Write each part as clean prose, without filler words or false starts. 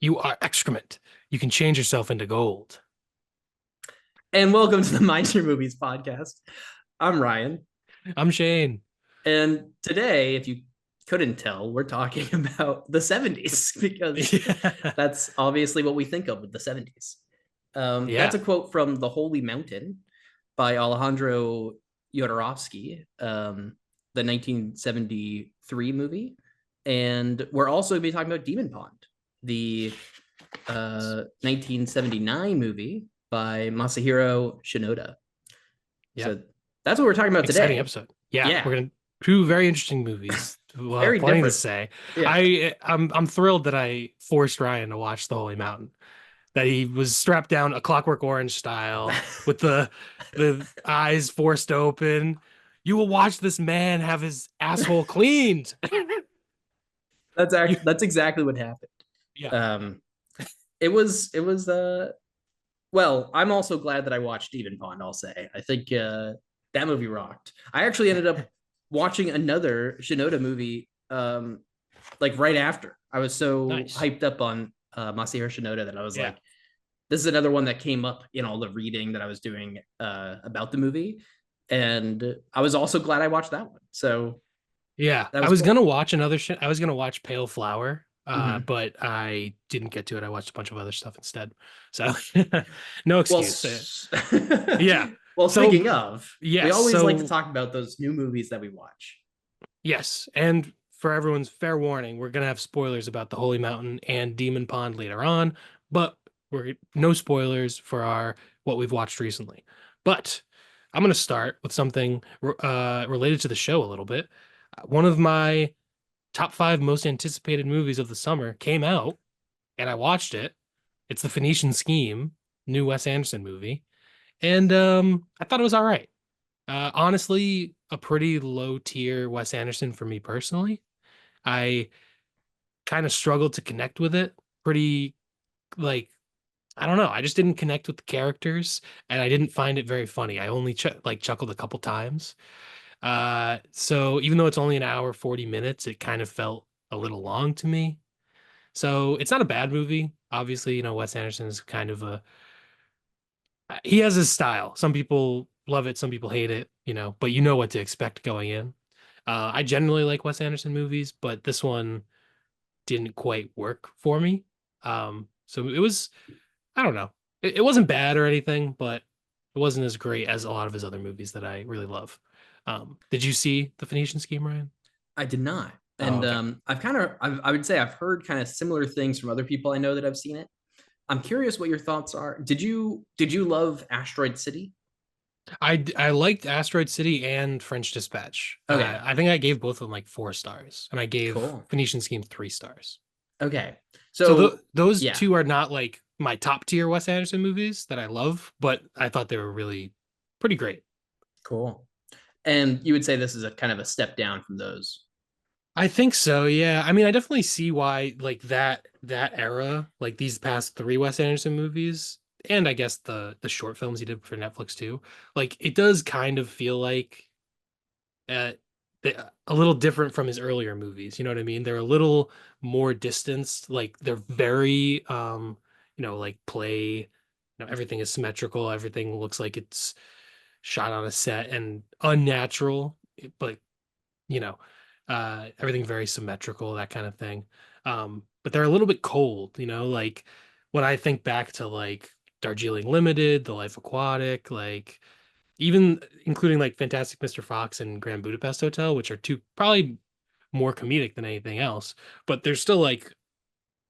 You are excrement. You can change yourself into gold. And welcome to the Mind Your Movies podcast. I'm Ryan. I'm Shane. And today, if you couldn't tell, we're talking about the 70s because Yeah. that's obviously what we think of with the 70s. That's Yeah. a quote from The Holy Mountain by Alejandro Jodorowsky, the 1973 movie. And we're also going to be talking about Demon Pond, the 1979 movie by Masahiro Shinoda. Yeah. So that's what we're talking about Exciting today. episode. Yeah. Yeah, We're gonna two very interesting movies. We'll have very plenty to different. say. Yeah. I'm thrilled that I forced Ryan to watch The Holy Mountain. That he was strapped down a Clockwork Orange style with the eyes forced open. You will watch this man have his asshole cleaned. You, That's exactly what happened. yeah. Um it was well, I'm also glad that I watched Demon Pond, I'll say. I think that movie rocked. I actually ended up watching another Shinoda movie like right after. I was so Nice. hyped up on Masahiro Shinoda that I was Yeah. like, this is another one that came up in all the reading that I was doing about the movie. And I was also glad I watched that one. So Yeah, that I was was gonna cool. watch another shit. I was gonna watch Pale Flower, Mm-hmm. but I didn't get to it. I watched a bunch of other stuff instead. So no Well, excuse. Yeah. well, So speaking of, we yes. always like to So talk about those new movies that we watch. yes, and for everyone's fair warning, we're gonna have spoilers about the Holy Mountain and Demon Pond later on, but we're no spoilers for our what we've watched recently. But I'm gonna start with something related to the show a little bit. One of my top five most anticipated movies of the summer came out, and I watched it. It's the Phoenician Scheme, new Wes Anderson movie, and I thought it was all right. Honestly, a pretty low tier Wes Anderson for me personally. I kind of struggled to connect with it. Pretty like I don't know. I just didn't connect with the characters, and I didn't find it very funny. I only chuckled a couple times. So even though it's only an hour 40 minutes, it kind of felt a little long to me. So it's not a bad movie. Obviously, Wes Anderson is kind of he has his style. Some people love it, some people hate it, but you know what to expect going in. I generally like Wes Anderson movies, but this one didn't quite work for me. So it was, I don't know. It wasn't bad or anything, but it wasn't as great as a lot of his other movies that I really love. Did you see The Phoenician Scheme, Ryan? I did not. Oh, And okay. I would say I've heard kind of similar things from other people I know that have seen it. I'm curious what your thoughts are. Did you love Asteroid City? I liked Asteroid City and French Dispatch. Okay, I think I gave both of them like 4 stars, and I gave cool. Phoenician Scheme 3 stars. Okay, So so those yeah, two are not like my top tier Wes Anderson movies that I love, but I thought they were really pretty great. cool. And you would say this is a kind of a step down from those. I think so, yeah. I mean, I definitely see why like that era, like these past three Wes Anderson movies, and I guess the short films he did for Netflix too. Like it does kind of feel like uh, a little different from his earlier movies. You know what I mean? They're a little more distanced. Like they're very, like everything is symmetrical. Everything looks like it's shot on a set and unnatural, but you know, everything very symmetrical, that kind of thing. But they're a little bit cold. Like when I think back to like Darjeeling Limited, The Life Aquatic, like even including like Fantastic Mr. Fox and Grand Budapest Hotel, which are two probably more comedic than anything else, but there's still like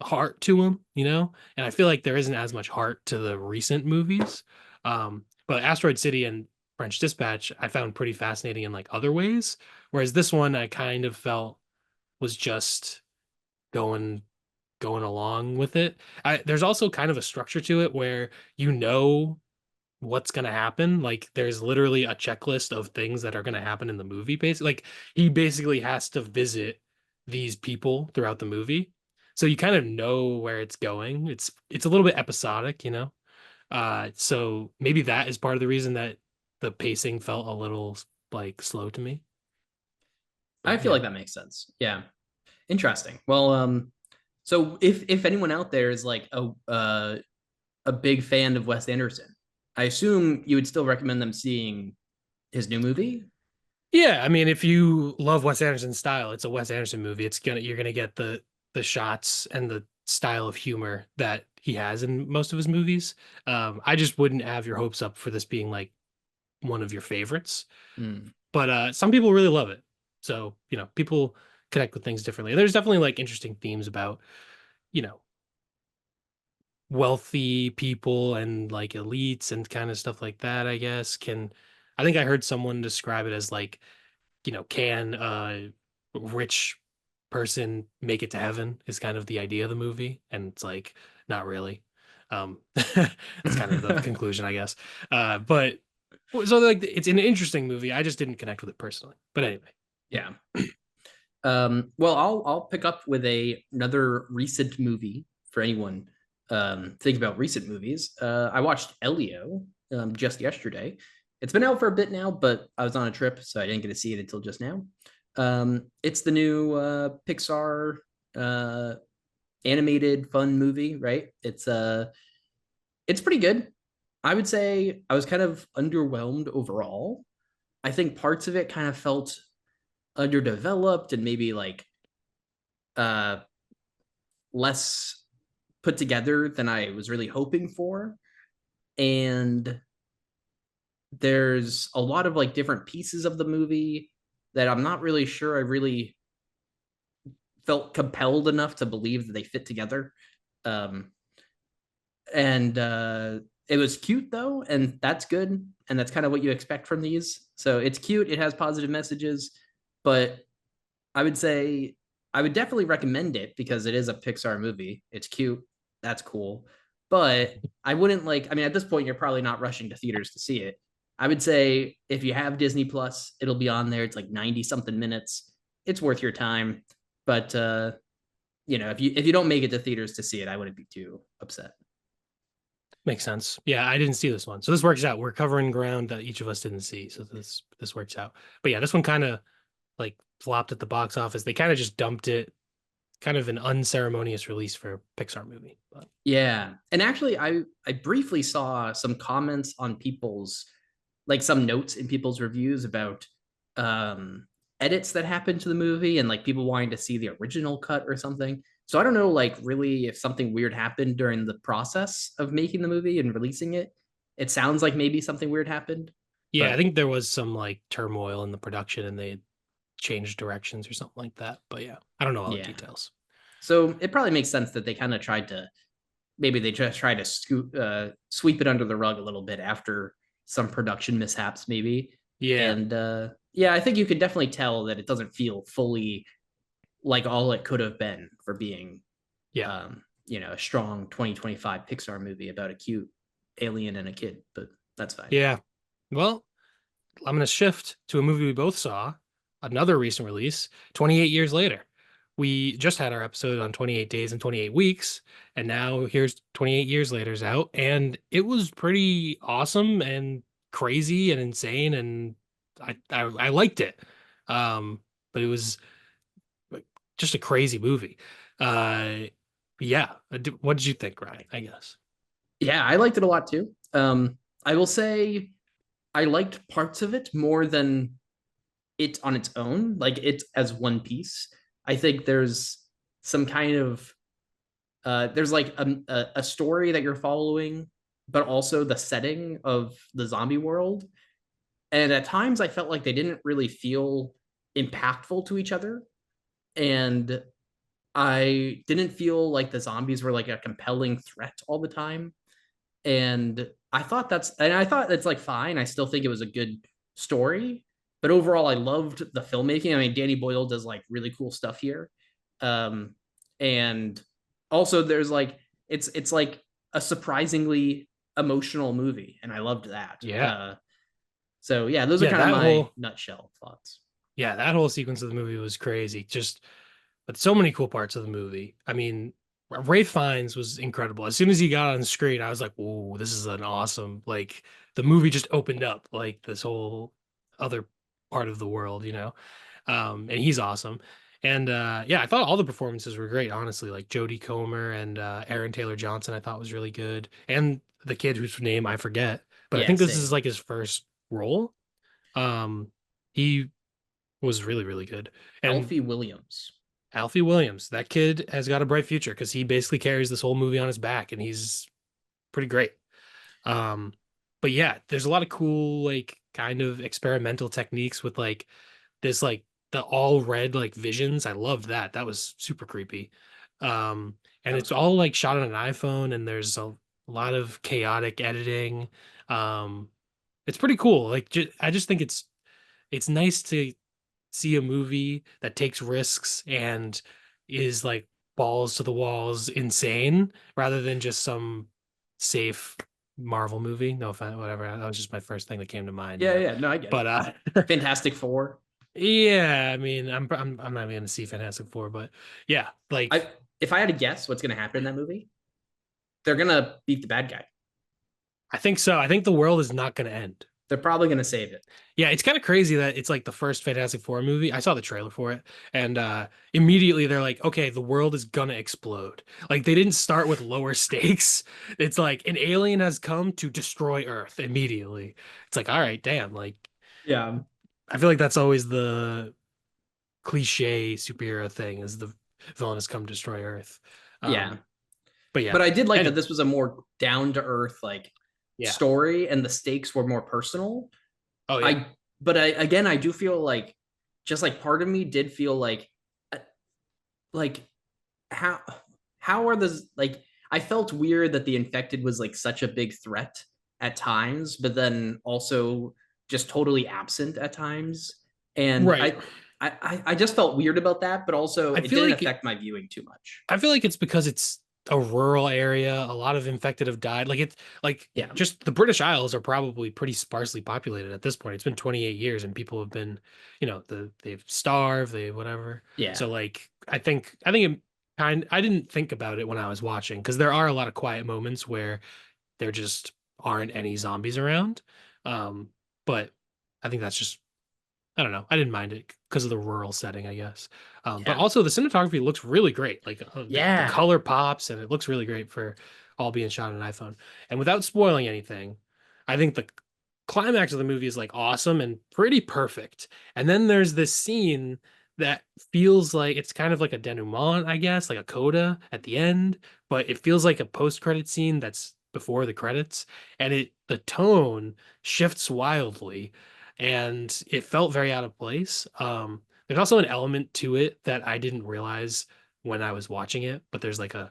heart to them. And I feel like there isn't as much heart to the recent movies. But Asteroid City and French Dispatch I found pretty fascinating in like other ways, whereas this one I kind of felt was just going going along with it. There's also kind of a structure to it where what's going to happen. Like there's literally a checklist of things that are going to happen in the movie. Basically, like he basically has to visit these people throughout the movie, so you kind of know where it's going. It's a little bit episodic. So maybe that is part of the reason that the pacing felt a little like slow to me. I But feel yeah, like that makes sense. Yeah, interesting. Well, So if anyone out there is like a big fan of Wes Anderson, I assume you would still recommend them seeing his new movie. Yeah, I mean, if you love Wes Anderson's style, it's a Wes Anderson movie. You're gonna get the shots and the style of humor that he has in most of his movies. I just wouldn't have your hopes up for this being like one of your favorites. Mm. But some people really love it. So, people connect with things differently. There's definitely like interesting themes about, you know, wealthy people and like elites and kind of stuff like that, I guess. I think I heard someone describe it as like, can a rich person make it to heaven is kind of the idea of the movie. And it's like, not really. That's kind of the conclusion, I guess. But so like it's an interesting movie. I just didn't connect with it personally. But anyway. Yeah. Well, I'll pick up with another recent movie for anyone thinking about recent movies. I watched Elio just yesterday. It's been out for a bit now, but I was on a trip, so I didn't get to see it until just now. It's the new Pixar uh, animated fun movie, right? It's pretty good. I would say I was kind of underwhelmed overall. I think parts of it kind of felt underdeveloped and maybe like uh less put together than I was really hoping for. And there's a lot of like different pieces of the movie that I'm not really sure I really felt compelled enough to believe that they fit together. Um and it was cute though, and that's good. And that's kind of what you expect from these. So it's cute, it has positive messages, but I would say I would definitely recommend it because it is a Pixar movie. It's cute. That's cool. But I wouldn't like, I mean, at this point, you're probably not rushing to theaters to see it. I would say if you have Disney Plus, it'll be on there. It's like 90 something minutes. It's worth your time. But if you don't make it to theaters to see it, I wouldn't be too upset. Makes sense. Yeah, I didn't see this one. So this works out. We're covering ground that each of us didn't see. So this works out. But yeah, this one kind of like flopped at the box office. They kind of just dumped it, kind of an unceremonious release for a Pixar movie. But Yeah. And actually I briefly saw some comments on people's like some notes in people's reviews about um edits that happened to the movie and like people wanting to see the original cut or something. So I don't know like really if something weird happened during the process of making the movie and releasing it. It sounds like maybe something weird happened, yeah, I but think there was some like turmoil in the production and they had changed directions or something like that. But yeah, I don't know all the yeah. details. So it probably makes sense that they kind of tried to maybe they just tried to sweep it under the rug a little bit after some production mishaps, maybe. Yeah. And yeah, I think you can definitely tell that it doesn't feel fully like all it could have been for being, Yeah. a strong 2025 Pixar movie about a cute alien and a kid. But that's fine. Yeah. Well, I'm going to shift to a movie we both saw, another recent release, 28 years later. We just had our episode on 28 days and 28 weeks, and now here's 28 years later's out, and it was pretty awesome and crazy and insane, and I liked it. But it was like, just a crazy movie. Uh, yeah. What did you think, Ryan? I guess. Yeah, I liked it a lot too. I will say I liked parts of it more than it on its own, like it as one piece. I think there's some kind of there's like a story that you're following, but also the setting of the zombie world. And at times I felt like they didn't really feel impactful to each other. And I didn't feel like the zombies were like a compelling threat all the time. And I thought that's like fine. I still think it was a good story, but overall, I loved the filmmaking. I mean, Danny Boyle does like really cool stuff here, um, and also there's like it's like a surprisingly emotional movie, and I loved that. Yeah. So yeah, those are Yeah, kind of that my whole nutshell thoughts. that whole sequence of the movie was crazy. Just but so many cool parts of the movie. I mean, Ray Fiennes was incredible. As soon as he got on the screen, I was like, "Whoa, this is an awesome!" Like the movie just opened up like this whole other part of the world, and he's awesome. And yeah, I thought all the performances were great, honestly. Like Jodie Comer and Aaron Taylor Johnson, I thought was really good. And the kid whose name I forget, but I Yeah, think this is same. like his first role. Um, he was really, really good. And Alfie Williams. Alfie Williams, that kid has got a bright future because he basically carries this whole movie on his back, and he's pretty great. Um, but yeah, there's a lot of cool, like, kind of experimental techniques with like this, like the all red like visions. I loved that. That was super creepy. And That was it's all cool. like shot on an iPhone, and there's a lot of chaotic editing. Um, it's pretty cool. Like, I just think it's nice to see a movie that takes risks and is like balls to the walls insane rather than just some safe Marvel movie. No offense, whatever. That was just my first thing that came to mind, you Yeah, know. yeah. No, I get But it. Fantastic Four. yeah, I mean, I'm not even gonna see Fantastic Four, but yeah, I like if I had to guess what's going to happen in that movie, they're going to beat the bad guy. I think so. I think the world is not gonna end. They're probably going to save it. Yeah, it's kind of crazy that it's like the first Fantastic Four movie. I saw the trailer for it, and immediately they're like, okay, the world is gonna explode. Like they didn't start with lower stakes. It's like an alien has come to destroy Earth immediately. It's like, all right, damn. Like Yeah. I feel like that's always the cliche superhero thing is the villain has come to destroy Earth. Yeah. But yeah, But I did like that anyway, this was a more down to earth like yeah. story and the stakes were more personal. Oh yeah. I but I again I do feel like just like part of me did feel uh, like how how are the like I felt weird that the infected was like such a big threat at times, but then also just totally absent at times. And Right. I just felt weird about that, but also I it feel didn't like affect my viewing too much. I feel like it's because it's a rural area. A lot of infected have died. Like it's like Yeah. just the British Isles are probably pretty sparsely populated at this point. It's been 28 years and people have been, they've starved, they whatever. Yeah. So like I think I didn't think about it when I was watching because there are a lot of quiet moments where there just aren't any zombies around. Um, but I think that's just I don't know. I didn't mind it because of the rural setting, I guess. But Yeah. also the cinematography looks really great. Like the Yeah. color pops and it looks really great for all being shot on an iPhone. And without spoiling anything, I think the climax of the movie is like awesome and pretty perfect. And then there's this scene that feels like it's kind of like a denouement, I guess, like a coda at the end, but it feels like a post-credit scene that's before the credits. And the tone shifts wildly and it felt very out of place. There's also an element to it that I didn't realize when I was watching it, but there's like a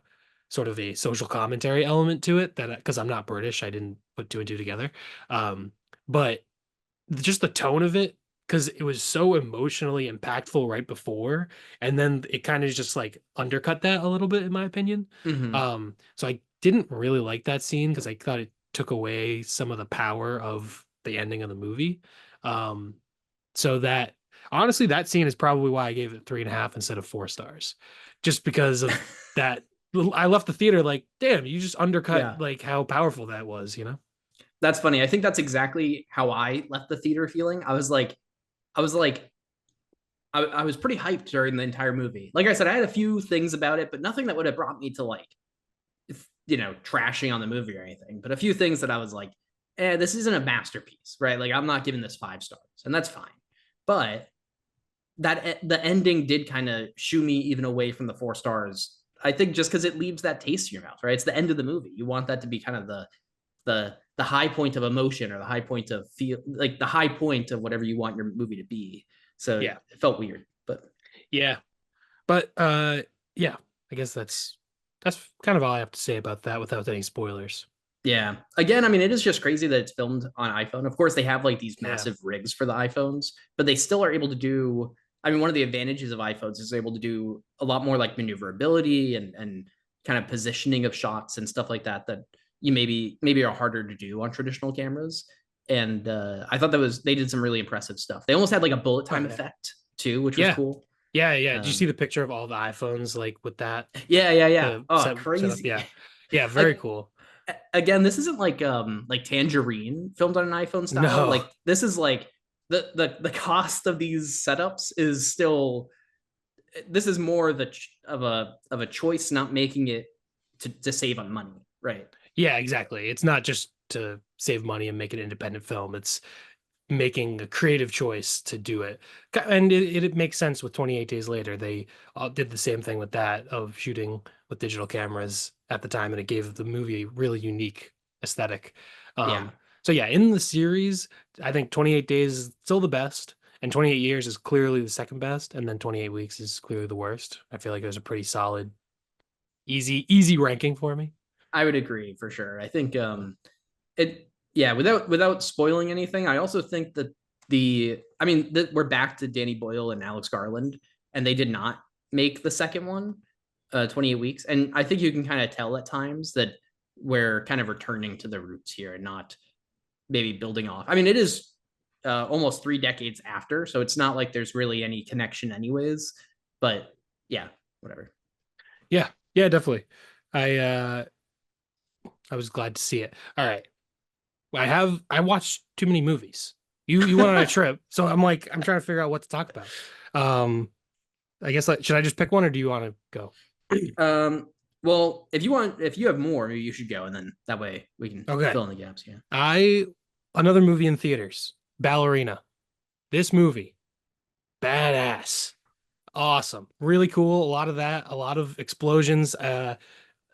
sort of a social commentary element to it that because I'm not British, I didn't put two and two together. But just the tone of it, because it was so emotionally impactful right before, and then it kind of just like undercut that a little bit, in my opinion. Hmm. So I didn't really like that scene because I thought it took away some of the power of the ending of the movie. Um, so that honestly, that scene is probably why I gave it 3.5 instead of 4 stars, just because of that. I left the theater like, damn, you just undercut Yeah. like how powerful that was, you know? That's funny. I think that's exactly how I left the theater feeling. I was like, I was pretty hyped during the entire movie. Like I said, I had a few things about it, but nothing that would have brought me to like, trashing on the movie or anything. But a few things that I was like, this isn't a masterpiece, right? Like I'm not giving this 5 stars, and that's fine. But the ending did kind of shoo me even away from the 4 stars. I think just because it leaves that taste in your mouth, right? It's the end of the movie. You want that to be kind of the high point of emotion or the high point of feel like the high point of whatever you want your movie to be. So Yeah. it felt weird, but Yeah. But yeah, I guess that's kind of all I have to say about that without any spoilers. yeah. Again, I mean, it is just crazy that it's filmed on iPhone. Of course, they have like these Yeah. massive rigs for the iPhones, but they still are able to do. I mean, one of the advantages of iPhones is able to do a lot more like maneuverability and kind of positioning of shots and stuff like that that you maybe are harder to do on traditional cameras. And I thought that was they did some really impressive stuff. They almost had like a bullet Oh time yeah. effect too, which was Yeah. cool. Yeah, yeah. Did you see Um, the picture of all the iPhones like with that yeah, yeah, yeah. the Oh, set up? crazy. Yeah. Yeah, very Like cool. again, this isn't like Tangerine filmed on an iPhone style. No. Like this is like the cost of these setups is still this is more of a choice, not making it to save on money, right? Yeah, exactly. It's not just to save money and make an independent film. It's making a creative choice to do it. And it makes sense with 28 Days Later. They did the same thing with that of shooting with digital cameras at the time, and it gave the movie a really unique aesthetic. Yeah, So yeah, in the series, I think 28 Days is still the best, and 28 Years is clearly the second best, and then 28 Weeks is clearly the worst. I feel like there's a pretty solid, easy ranking for me. I would agree for sure. I think it yeah, without spoiling anything, I also think that we're back to Danny Boyle and Alex Garland, and they did not make the second one, 28 weeks. And I think you can kind of tell at times that we're kind of returning to the roots here and not maybe building off. I mean, it is almost 3 decades after, so it's not like there's really any connection anyways. But yeah, whatever. Yeah, yeah, definitely. I I was glad to see it. All right. I watched too many movies. You went on a trip, so I'm trying to figure out what to talk about. Um, I guess should I just pick one or do you want to go? Well, if you have more, maybe you should go, and then that way we can Okay. fill in the gaps. Yeah. I Another movie in theaters, Ballerina. This movie, badass. Awesome. Really cool. A lot of that, a lot of explosions,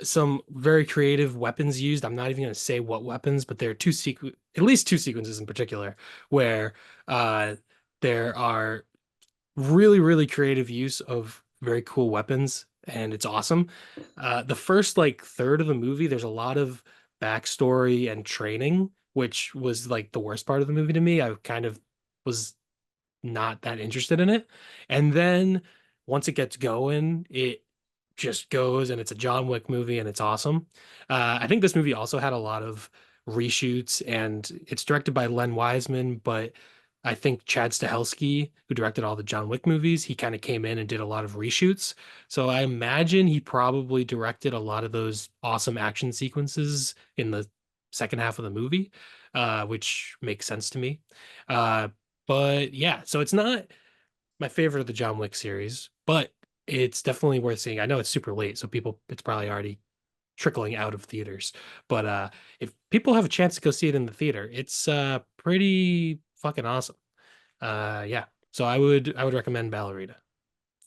some very creative weapons used. I'm not even going to say what weapons, but there are at least two sequences in particular where uh there are really creative use of very cool weapons, and it's awesome. The first like third of the movie, there's a lot of backstory and training, which was like the worst part of the movie to me. I kind of was not that interested in it. And then once it gets going, it just goes, and it's a John Wick movie and it's awesome. I think this movie also had a lot of reshoots, and it's directed by Len Wiseman, but I think Chad Stahelski, who directed all the John Wick movies, he kind of came in and did a lot of reshoots. So I imagine he probably directed a lot of those awesome action sequences in the second half of the movie, which makes sense to me. Uh, but yeah, so it's not my favorite of the John Wick series, but it's definitely worth seeing. I know it's super late, so it's probably already trickling out of theaters. But if people have a chance to go see it in the theater, it's pretty fucking awesome. Yeah. So I would recommend Ballerina.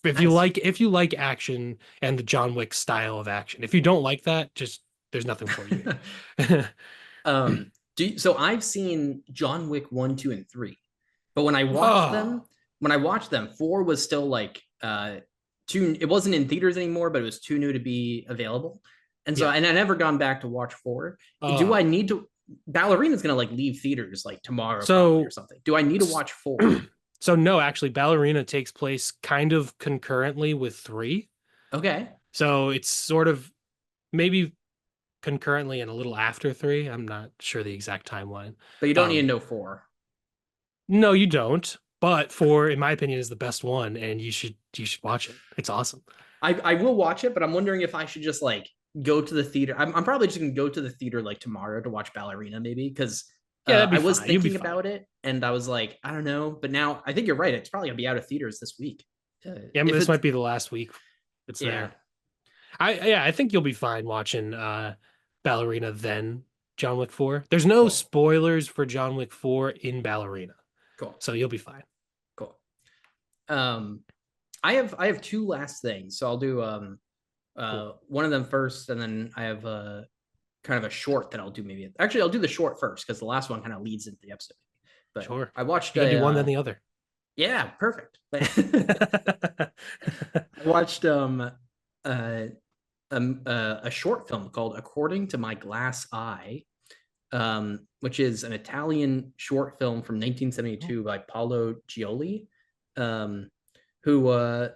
Nice. If you like action and the John Wick style of action. If you don't like that, just there's nothing for you here. So I've seen John Wick 1, 2, and 3, but Oh, when I watched them, 4 was still like too. It wasn't in theaters anymore, but it was too new to be available. And so, yeah. and I never gone back to watch 4. Do I Oh. need to? Ballerina's gonna like leave theaters like tomorrow probably or So something. Do I need to watch 4? So no, actually, Ballerina takes place kind of concurrently with three. Okay, So it's sort of maybe concurrently and a little after three. I'm not sure the exact timeline. but you don't need to Um, know 4. no, you don't. But four, in my opinion, is the best one, and you should watch it. It's awesome. I will watch it, but I'm wondering if I should just like go to the theater. I'm probably just gonna go to the theater like tomorrow to watch Ballerina, maybe because Yeah, that'd be I was fine. You'll be thinking fine. about it and I was like, I don't know, but now I think you're right. It's probably gonna be out of theaters this week. Yeah, If this it's might be the last week it's yeah, there. I think you'll be fine watching Ballerina then John Wick 4. There's no cool, spoilers for John Wick 4 in Ballerina, cool, so you'll be fine. cool. Um, I have two last things, so I'll do Cool. one of them first, and then I have kind of a short that I'll do maybe. Actually, I'll do the short first because the last one kind of leads into the episode. But Sure. I watched You gotta a do one then the other. yeah, perfect. I watched a short film called According to My Glass Eye, which is an Italian short film from 1972 by Paolo Gioli, um, who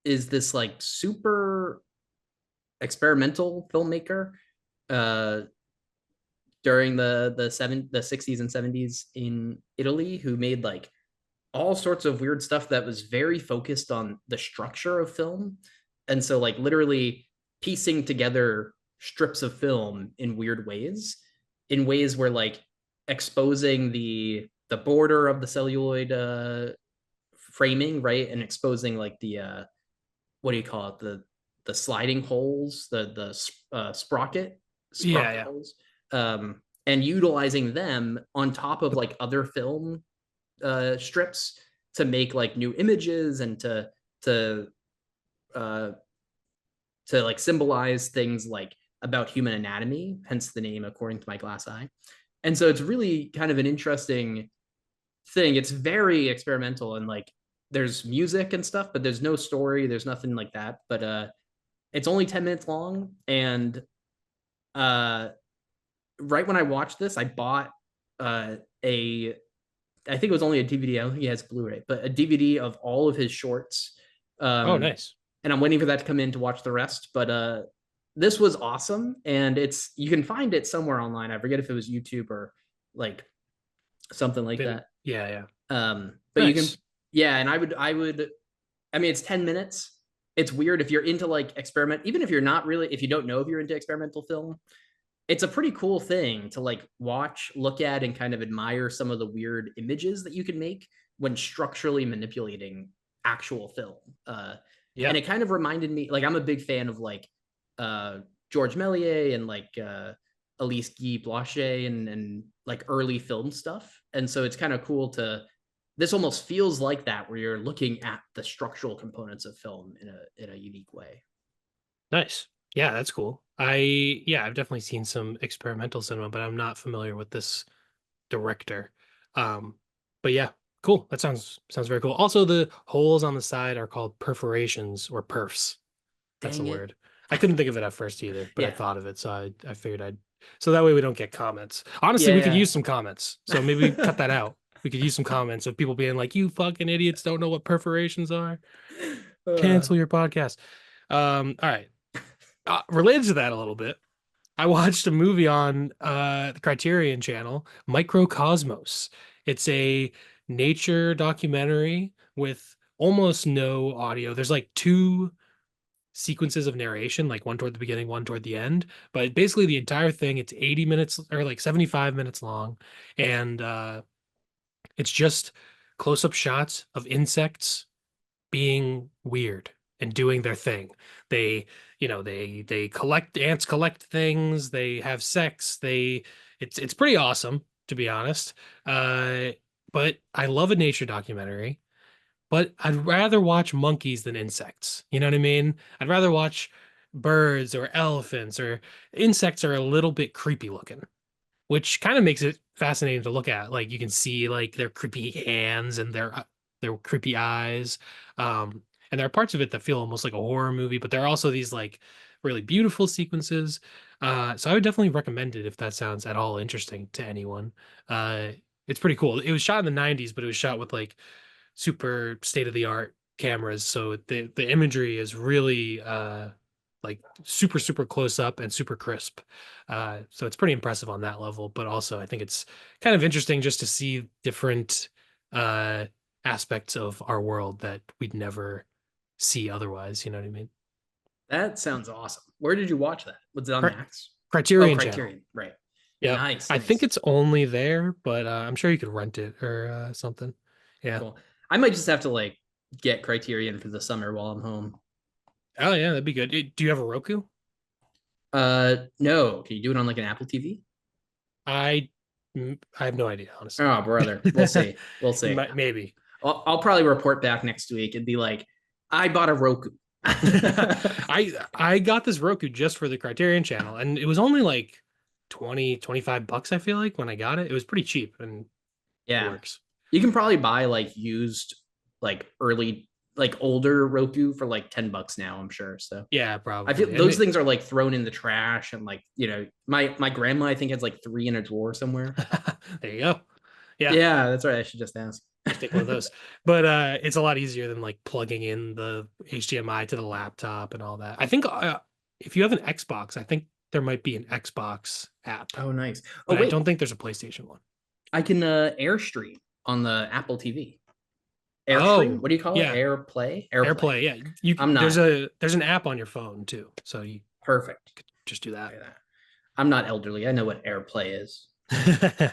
is this like super experimental filmmaker uh, during the 60s and 70s in Italy, who made like all sorts of weird stuff that was very focused on the structure of film. And so like literally piecing together strips of film in weird ways, in ways where like exposing the border of the celluloid framing, right? And exposing like what do you call it, the sliding holes, the Yeah, sprocket yeah. holes, and utilizing them on top of like other film strips to make like new images and to uh, to like symbolize things like about human anatomy, hence the name according to my glass eye. And so it's really kind of an interesting thing. It's very experimental and like there's music and stuff, but there's no story, there's nothing like that. But it's only 10 minutes long. And uh right when I watched this, I bought a I think it was only a DVD. I don't think he has Blu-ray, but a DVD of all of his shorts. Oh, Um, nice. and I'm waiting for that to come in to watch the rest. But this was awesome, and it's you can find it somewhere online. I forget if it was YouTube or like something like Didn't. that. Yeah, yeah. But you can, Nice. yeah. And I would. I mean, it's 10 minutes. It's weird if you're into like experiment, even if you're not really, if you don't know if you're into experimental film, it's a pretty cool thing to like watch, look at, and kind of admire some of the weird images that you can make when structurally manipulating actual film. And Yeah. it kind of reminded me, like, I'm a big fan of like uh, George Méliès and like Elise Guy Blanchet and like early film stuff. And so it's kind of cool to. This almost feels like that, where you're looking at the structural components of film in a unique way. Nice. Yeah, that's cool. Yeah, I've definitely seen some experimental cinema, but I'm not familiar with this director. Um, but yeah, cool. That sounds very cool. Also, the holes on the side are called perforations or perfs. That's the Dang it! word. I couldn't think of it at first either, but I Yeah, thought of it, so I figured I'd so that way we don't get comments. Honestly, we could yeah, use some comments. So maybe cut that out. We could use some comments of people being like, "You fucking idiots don't know what perforations are. uh, Cancel your podcast." All right. Related to that a little bit, I watched a movie on the Criterion channel, Microcosmos. It's a nature documentary with almost no audio. There's like two sequences of narration, like one toward the beginning, one toward the end. But basically the entire thing, it's 80 minutes or like 75 minutes long. And it's just close-up shots of insects being weird and doing their thing. They, they collect ants collect things, they have sex, it's pretty awesome to be honest. Uh but I love a nature documentary, but I'd rather watch monkeys than insects. You know what I mean? I'd rather watch birds or elephants or insects are a little bit creepy looking, which kind of makes it fascinating to look at. Like you can see like their creepy hands and their creepy eyes. And there are parts of it that feel almost like a horror movie, but there are also these like really beautiful sequences. So I would definitely recommend it if that sounds at all interesting to anyone. Uh, it's pretty cool. It was shot in the 90s, but it was shot with like super state of the art cameras. So the imagery is really like super close up and super crisp. So it's pretty impressive on that level, but also I think it's kind of interesting just to see different uh aspects of our world that we'd never see otherwise, you know what I mean? that sounds awesome. Where did you watch that? Was it on Cri- Max? Oh, Criterion channel. Criterion. Right. Yep. Nice, I think nice. it's only there, but I'm sure you could rent it or something. Yeah. Cool. I might just have to like get Criterion for the summer while I'm home. Oh yeah, that'd be good. Do you have a Roku? No. Can you do it on like an Apple TV? I I have no idea, honestly. Oh, brother. We'll see. We'll see. Maybe. I'll probably report back next week and be like, I bought a Roku. I got this Roku just for the Criterion channel, and it was only like 20-25 bucks, I feel like, when I got it. It was pretty cheap and it Yeah. works. You can probably buy like used, like early, like older Roku for like $10 now, I'm sure. So Yeah, I feel probably. And those things are like thrown in the trash and like, my grandma, I think, has like three in a drawer somewhere. there you go. Yeah, Yeah, that's right. I should just ask. just take one of those. But it's a lot easier than like plugging in the HDMI to the laptop and all that. I think if you have an Xbox, I think there might be an Xbox app, Oh, nice. Oh, but I wait. don't think there's a PlayStation one. I can Airstream on the Apple TV. Airstream? Oh, What do you call it? yeah, AirPlay? AirPlay. AirPlay. Yeah, you I'm there's not there's an app on your phone too, so you perfect. could just do that. I'm not elderly. I know what AirPlay is. What's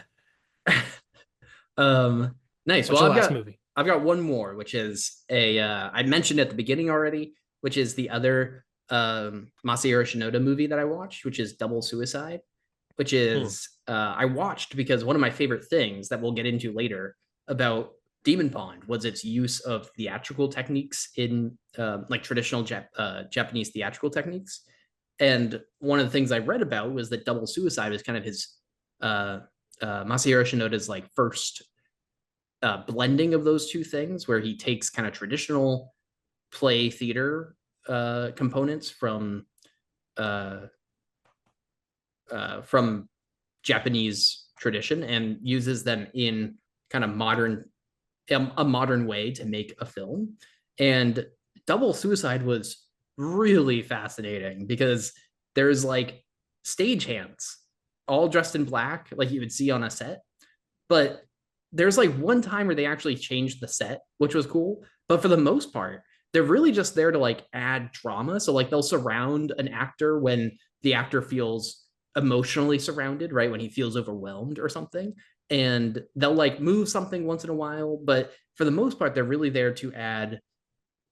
Nice. Well, your I've last got movie? I've got one more, which is a I mentioned at the beginning already, which is the other Masahiro Shinoda movie that I watched, which is Double Suicide, which Hmm. is I watched because one of my favorite things that we'll get into later about Demon Pond was its use of theatrical techniques in like traditional Japanese theatrical techniques. And one of the things I read about was that Double Suicide was kind of his uh, Masahiro Shinoda's like first blending of those two things, where he takes kind of traditional play theater components uh, from Japanese tradition and uses them in kind of a modern way to make a film. And Double Suicide was really fascinating because there's like stagehands all dressed in black, like you would see on a set. But there's like one time where they actually changed the set, which was cool. But for the most part, they're really just there to like add drama. So like they'll surround an actor when the actor feels emotionally surrounded, right? When he feels overwhelmed or something. And they'll like move something once in a while. But for the most part, they're really there to add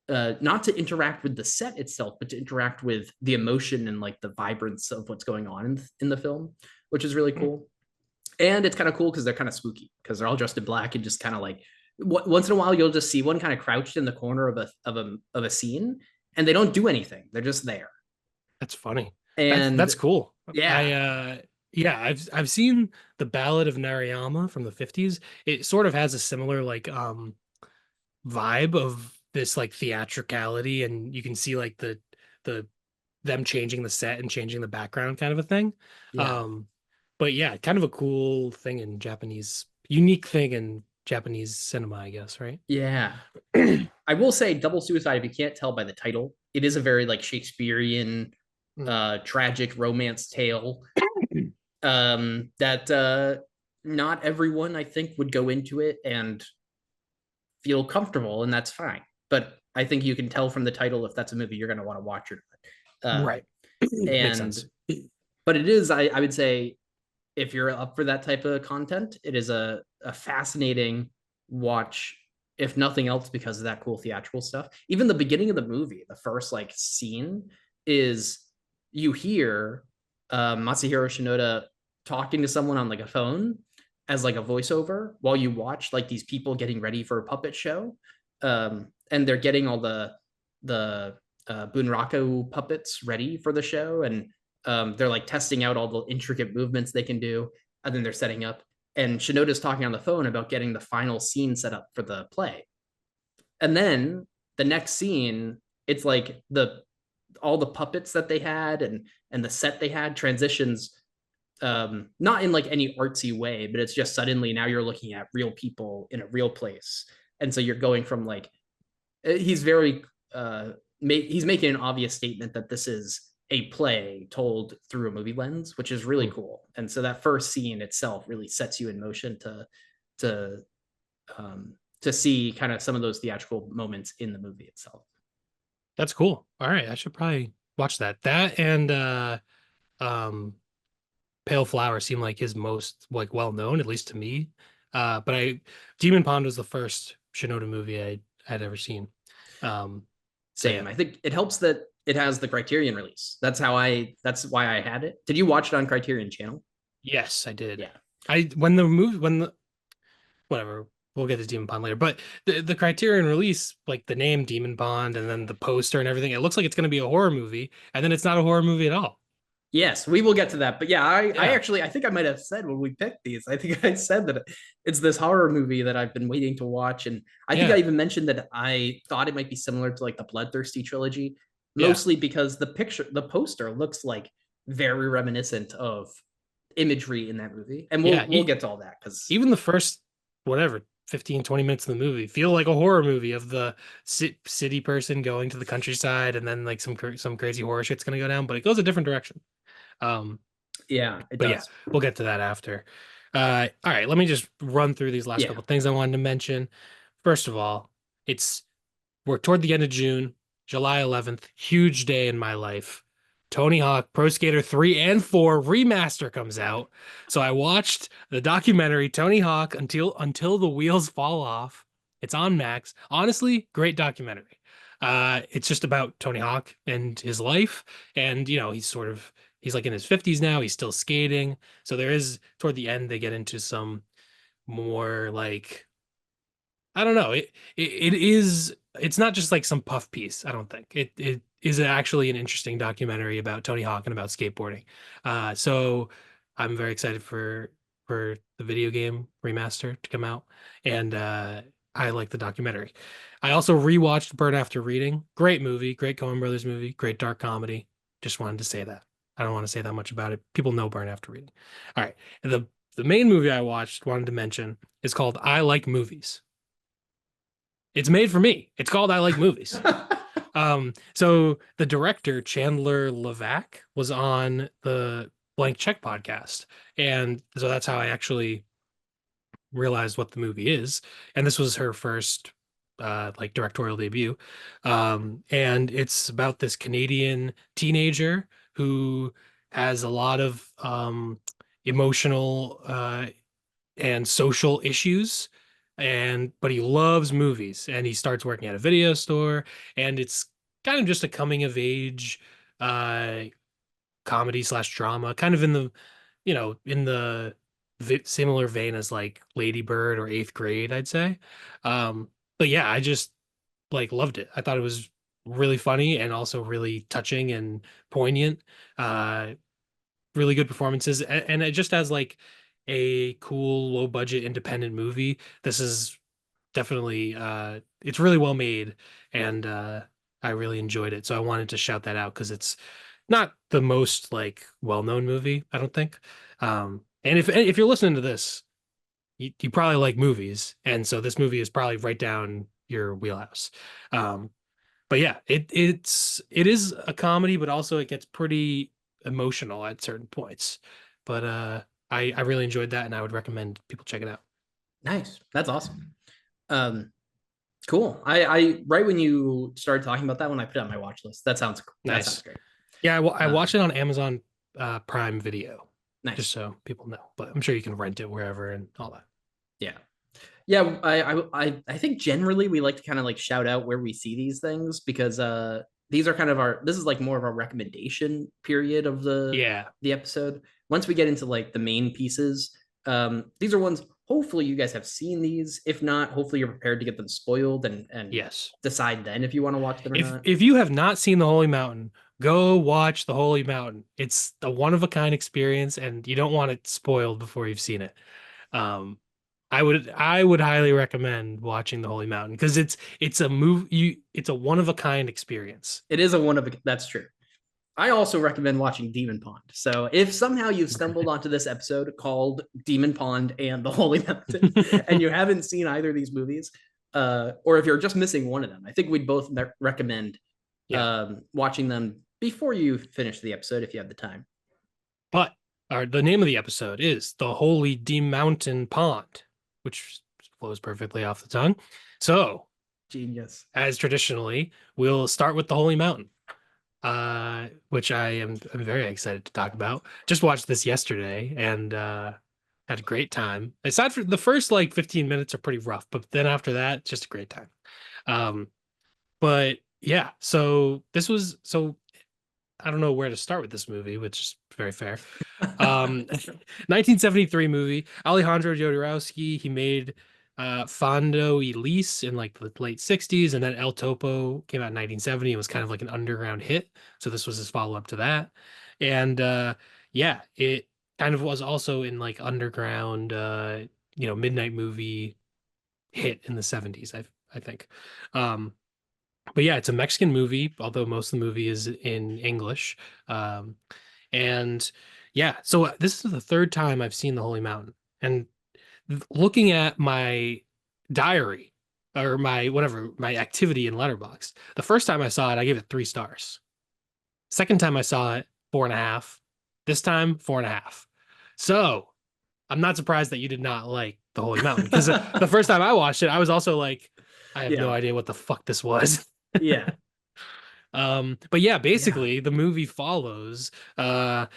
not to interact with the set itself, but to interact with the emotion and like the vibrance of what's going on in the film, which is really cool. And it's kind of cool because they're kind of spooky because they're all dressed in black and just kind of like once in a while you'll just see one kind of crouched in the corner of a scene, and they don't do anything. They're just there. That's funny. That's And cool. yeah, Yeah, I've seen the Ballad of Narayama from the 50s. It sort of has a similar like vibe of this like theatricality, and you can see like the them changing the set and changing the background kind of a thing. yeah, Um but yeah, kind of a cool thing in Japanese, unique thing in Japanese cinema, I guess, right? yeah. I will say Double Suicide, if you can't tell by the title, it is a very like Shakespearean Mm. tragic romance tale that not everyone I think would go into it and feel comfortable, and that's fine. But I think you can tell from the title if that's a movie you're going to want to watch or not. Right. Makes And sense. but it is, I would say, if you're up for that type of content, it is a fascinating watch, if nothing else, because of that cool theatrical stuff. Even the beginning of the movie, the first like scene is you hear Masahiro Shinoda talking to someone on like a phone as like a voiceover while you watch like these people getting ready for a puppet show. And they're getting all the Bunraku puppets ready for the show, and they're like testing out all the intricate movements they can do, and then they're setting up. And Shinoda's talking on the phone about getting the final scene set up for the play. And then the next scene, it's like the all the puppets that they had and the set they had transitions, not in like any artsy way, but it's just suddenly now you're looking at real people in a real place. And so you're going from like he's very he's making an obvious statement that this is a play told through a movie lens, which is really Hmm. cool. And so that first scene itself really sets you in motion to to see kind of some of those theatrical moments in the movie itself. That's cool. All right, I should probably watch that. That and um Pale Flower seem like his most like well known, at least to me. But I Demon Pond was the first Shinoda movie I'd ever seen. So yeah. Same. I think it helps that it has the Criterion release. That's why I had it. Did you watch it on Criterion Channel? Yes, I did. Yeah. I when the movie when the whatever, we'll get to Demon Pond later. But the Criterion release, like the name Demon Pond and then the poster and everything, it looks like it's gonna be a horror movie, and then it's not a horror movie at all. Yes, we will get to that. But yeah, I Yeah. actually I think I might have said when we picked these, I think I said that it's this horror movie that I've been waiting to watch. And I think I Yeah. even mentioned that I thought it might be similar to like the Bloodthirsty trilogy, Yeah. mostly because the poster looks like very reminiscent of imagery in that movie. And Yeah. we'll get to all that because Even the first whatever 15-20 minutes of the movie feel like a horror movie of the city person going to the countryside, and then like some crazy horror shit's gonna go down, but it goes a different direction. um yeah, it but yeah, does. we'll get to that after. All right, let me just run through these last Yeah. couple things I wanted to mention. First of all, it's we're toward the end of June, July 11th, huge day in my life. Tony Hawk Pro Skater 3 and 4 remaster comes out. So I watched the documentary Tony Hawk until the wheels fall off. It's on Max. Honestly, great documentary. It's just about Tony Hawk and his life, and he's like in his 50s now. He's still skating, so there is toward the end they get into some more like I don't know. It is it's not just like some puff piece, I don't think. It is actually an interesting documentary about Tony Hawk and about skateboarding. So I'm very excited for the video game remaster to come out. And I like the documentary. I also rewatched Burn After Reading. Great movie, great Coen Brothers movie, great dark comedy. Just wanted to say that. I don't want to say that much about it. People know Burn After Reading. All right. The main movie I watched, wanted to mention, is called I Like Movies. It's made for me. It's called I Like Movies. So the director, Chandler Levac, was on the Blank Check podcast. And so that's how I actually realized what the movie is. And this was her first like directorial debut. And it's about this Canadian teenager who has a lot of emotional and social issues, and but he loves movies, and he starts working at a video store, and it's kind of just a coming of age uh comedy slash drama, kind of in the in the similar vein as like Lady Bird or Eighth Grade, I'd say. But yeah, I just like loved it. I thought it was really funny and also really touching and poignant. uh really good performances, and it just has like a cool low budget independent movie. This is definitely it's really well made, and I really enjoyed it. So I wanted to shout that out because it's not the most like well-known movie, I don't think. And if you're listening to this, you probably like movies, and so this movie is probably right down your wheelhouse. Um, but yeah, it is a comedy, but also it gets pretty emotional at certain points. But I really enjoyed that, and I would recommend people check it out. Nice. That's awesome. Um, cool. I right when you started talking about that one, I put it on my watch list. That sounds Nice. great. Yeah, I Um, watched it on Amazon Prime Video, just nice. so people know. But I'm sure you can rent it wherever and all that. Yeah. Yeah, I think generally we like to kind of like shout out where we see these things because these are kind of our this is like more of our recommendation period of Yeah. the episode. Once we get into like the main pieces, these are ones hopefully you guys have seen these. If not, hopefully you're prepared to get them spoiled and Yes. decide then if you want to watch them or not. If you have not seen The Holy Mountain, go watch The Holy Mountain. It's a one of a kind experience, and you don't want it spoiled before you've seen it. Um, I would highly recommend watching The Holy Mountain because it's a move you it's a one of a kind experience. It is a one of a, that's true. I also recommend watching Demon Pond. So if somehow you've stumbled onto this episode called Demon Pond and The Holy Mountain, and you haven't seen either of these movies, or if you're just missing one of them, I think we'd both recommend Yeah. watching them before you finish the episode if you have the time. But the name of the episode is The Holy D Mountain Pond, which flows perfectly off the tongue. So, Genius. as traditionally, we'll start with The Holy Mountain, which I'm very excited to talk about. Just watched this yesterday and had a great time. Aside from the first like 15 minutes are pretty rough, but then after that, just a great time. Um, but yeah, so I don't know where to start with this movie, which is very fair. 1973 movie. Alejandro Jodorowsky. He made Fondo Elise in like the late 60s, and then El Topo came out in 1970. It was kind of like an underground hit. So this was his follow-up to that. And yeah, it kind of was also in like underground midnight movie hit in the 70s, I think. Um, but yeah, it's a Mexican movie, although most of the movie is in English. Um, and yeah, so this is the third time I've seen The Holy Mountain. And looking at my diary or my whatever, my activity in Letterboxd, the first time I saw it, I gave it 3 stars. Second time I saw it, 4.5. This time, 4.5. So I'm not surprised that you did not like The Holy Mountain because the first time I watched it, I was also like, I have no Yeah. idea what the fuck this was. Yeah. But yeah, Yeah. basically the movie follows a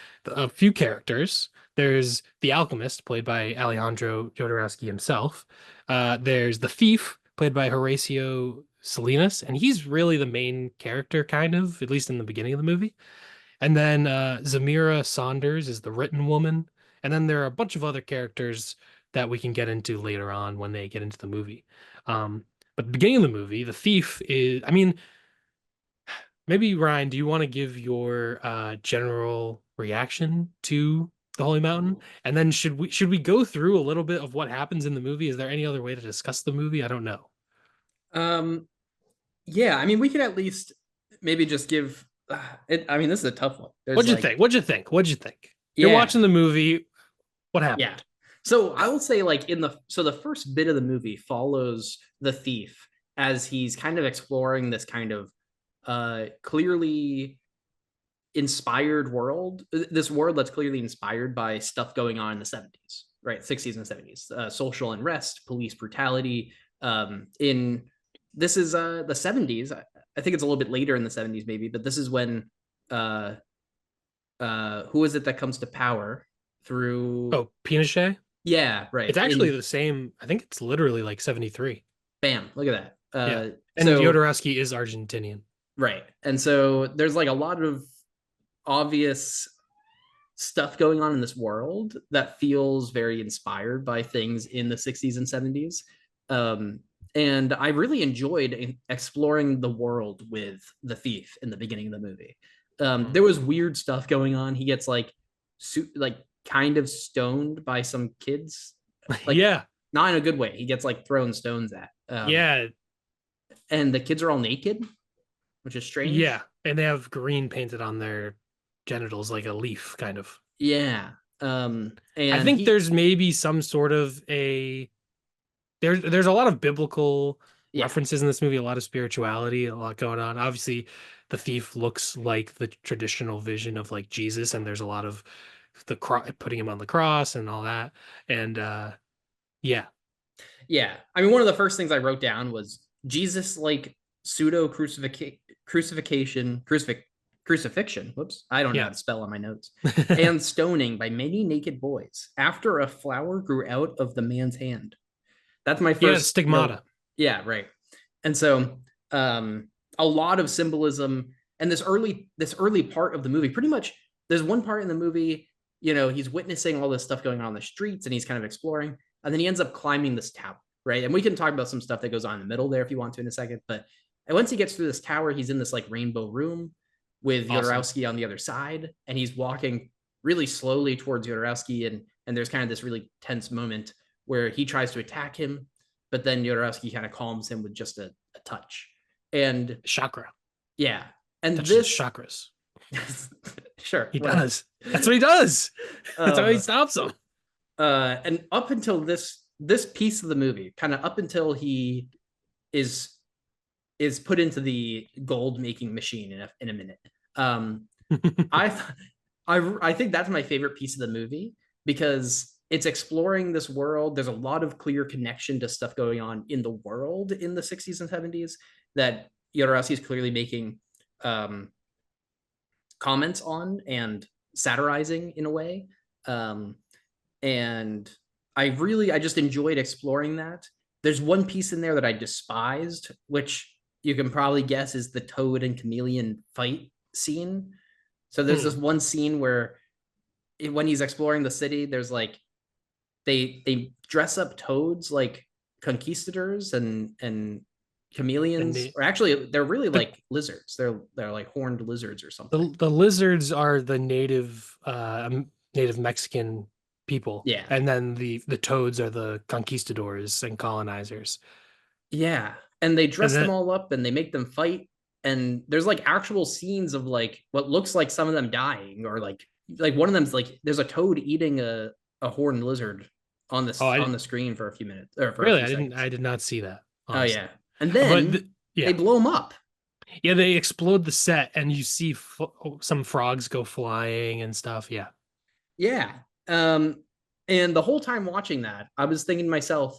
few characters. There's the alchemist, played by Alejandro Jodorowsky himself. There's the thief, played by Horatio Salinas, and he's really the main character, kind of, at least in the beginning of the movie. And then Zamira Saunders is the written woman. And then there are a bunch of other characters that we can get into later on when they get into the movie. But the beginning of the movie, the thief is, I mean, maybe Ryan, do you want to give your general reaction to the Holy Mountain? And then should we go through a little bit of what happens in the movie? Is there any other way to discuss the movie? I don't know. Um, yeah, I mean, we could at least maybe just give it. I mean, this is a tough one. There's What'd you like, think? What'd you think? What'd you think? You're yeah, watching the movie. What yeah. happened? So I will say, like, the first bit of the movie follows the thief as he's kind of exploring this kind of clearly inspired world, this world that's clearly inspired by stuff going on in the 70s, right? 60s and 70s, social unrest, police brutality. In This is the 70s. I think it's a little bit later in the 70s, maybe, but this is when uh, who is it that comes to power through? Oh, Pinochet? Yeah, right. It's actually In the same. I think it's literally like 73. Bam, look at that. Yeah. And So Jodorowsky is Argentinian. right, and so there's like a lot of obvious stuff going on in this world that feels very inspired by things in the 60s and 70s. Um, and I really enjoyed exploring the world with the thief in the beginning of the movie. There was weird stuff going on. He gets like kind of stoned by some kids, like Yeah. not in a good way. He gets like thrown stones at. Yeah. And the kids are all naked, which is Yeah. strange. And they have green painted on their genitals like a leaf, kind of. Yeah. I And think he, there's maybe some sort of a there's a lot of biblical yeah, references in this movie, a lot of spirituality, a lot going on. Obviously, the thief looks like the traditional vision of like Jesus, and there's a lot of putting him on the cross and all that. And yeah, yeah. I mean, one of the first things I wrote down was Jesus like pseudo crucifixion. Whoops, I don't know how yeah. to spell on my notes. And stoning by many naked boys after a flower grew out of the man's hand. That's my Yeah, first note. stigmata. Yeah, right. And so um, a lot of symbolism, and this early part of the movie, pretty much there's one part in the movie, he's witnessing all this stuff going on the streets and he's kind of exploring, and then he ends up climbing this tower, right? And we can talk about some stuff that goes on in the middle there if you want to in a second. But once he gets through this tower, he's in this like rainbow room with Awesome. Jodorowsky on the other side, and he's walking really slowly towards Jodorowsky, and there's kind of this really tense moment where he tries to attack him, but then Jodorowsky kind of calms him with just a touch. And Chakra. yeah, and Touches his this, chakras. sure, He whatever. does. That's what he does. That's how he Um, stops him. and up until this piece of the movie, kind of up until he is put into the gold making machine in a minute. I I think that's my favorite piece of the movie because it's exploring this world. There's a lot of clear connection to stuff going on in the world in the 60s and 70s that Jodorowsky is clearly making um, comments on and satirizing in a way. Um, and I just enjoyed exploring that. There's one piece in there that I despised, which you can probably guess is the toad and chameleon fight scene. So there's this Hmm. one scene where when he's exploring the city, there's like they dress up toads like conquistadors and chameleons, And or actually they're really the like lizards. They're like horned lizards or something. the lizards are the native Mexican people, Yeah. and then the toads are the conquistadors and colonizers. Yeah. And they And dress them then all up and they make them fight. And there's like actual scenes of like what looks like some of them dying, or like one of them's like there's a toad eating a horned lizard on oh, this I on the screen for a few minutes or for a really few I seconds. did not see that, Oh honestly. yeah. And But then they yeah, blow them up. yeah, they explode the set, and you see some frogs go flying and stuff. Yeah, Yeah. And the whole time watching that, I was thinking to myself,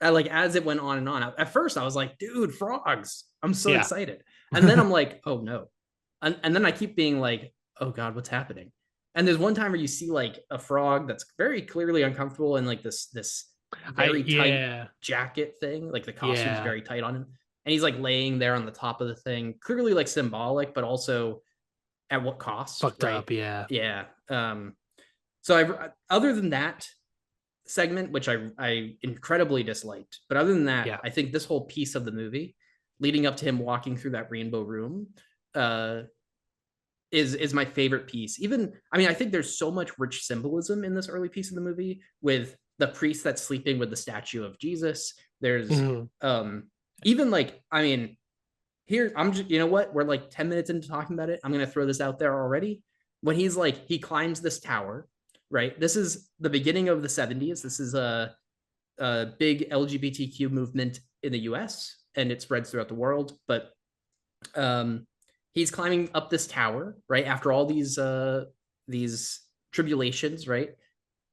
like as it went on and on. At first, I was like, "Dude, frogs! I'm so yeah. excited." And then I'm like, "Oh no!" And then I keep being like, "Oh God, what's happening?" And there's one time where you see like a frog that's very clearly uncomfortable in like this I very tight yeah jacket thing, like the costume's yeah. very tight on him. and he's like laying there on the top of the thing, clearly like symbolic, but also at what cost, Fucked right? up, yeah. Yeah. So I other than that segment, which I incredibly disliked, but other than that, Yeah. I think this whole piece of the movie, leading up to him walking through that rainbow room, uh, is my favorite piece. Even I mean, I think there's so much rich symbolism in this early piece of the movie with the priest that's sleeping with the statue of Jesus. There's Mhm. even like I mean, here I'm just you know what? We're like 10 minutes into talking about it. I'm gonna throw this out there already. When he's like he climbs this tower, right? This is the beginning of the 70s. This is a big LGBTQ movement in the US and it spreads throughout the world. But um, he's climbing up this tower, right? After all these tribulations, right?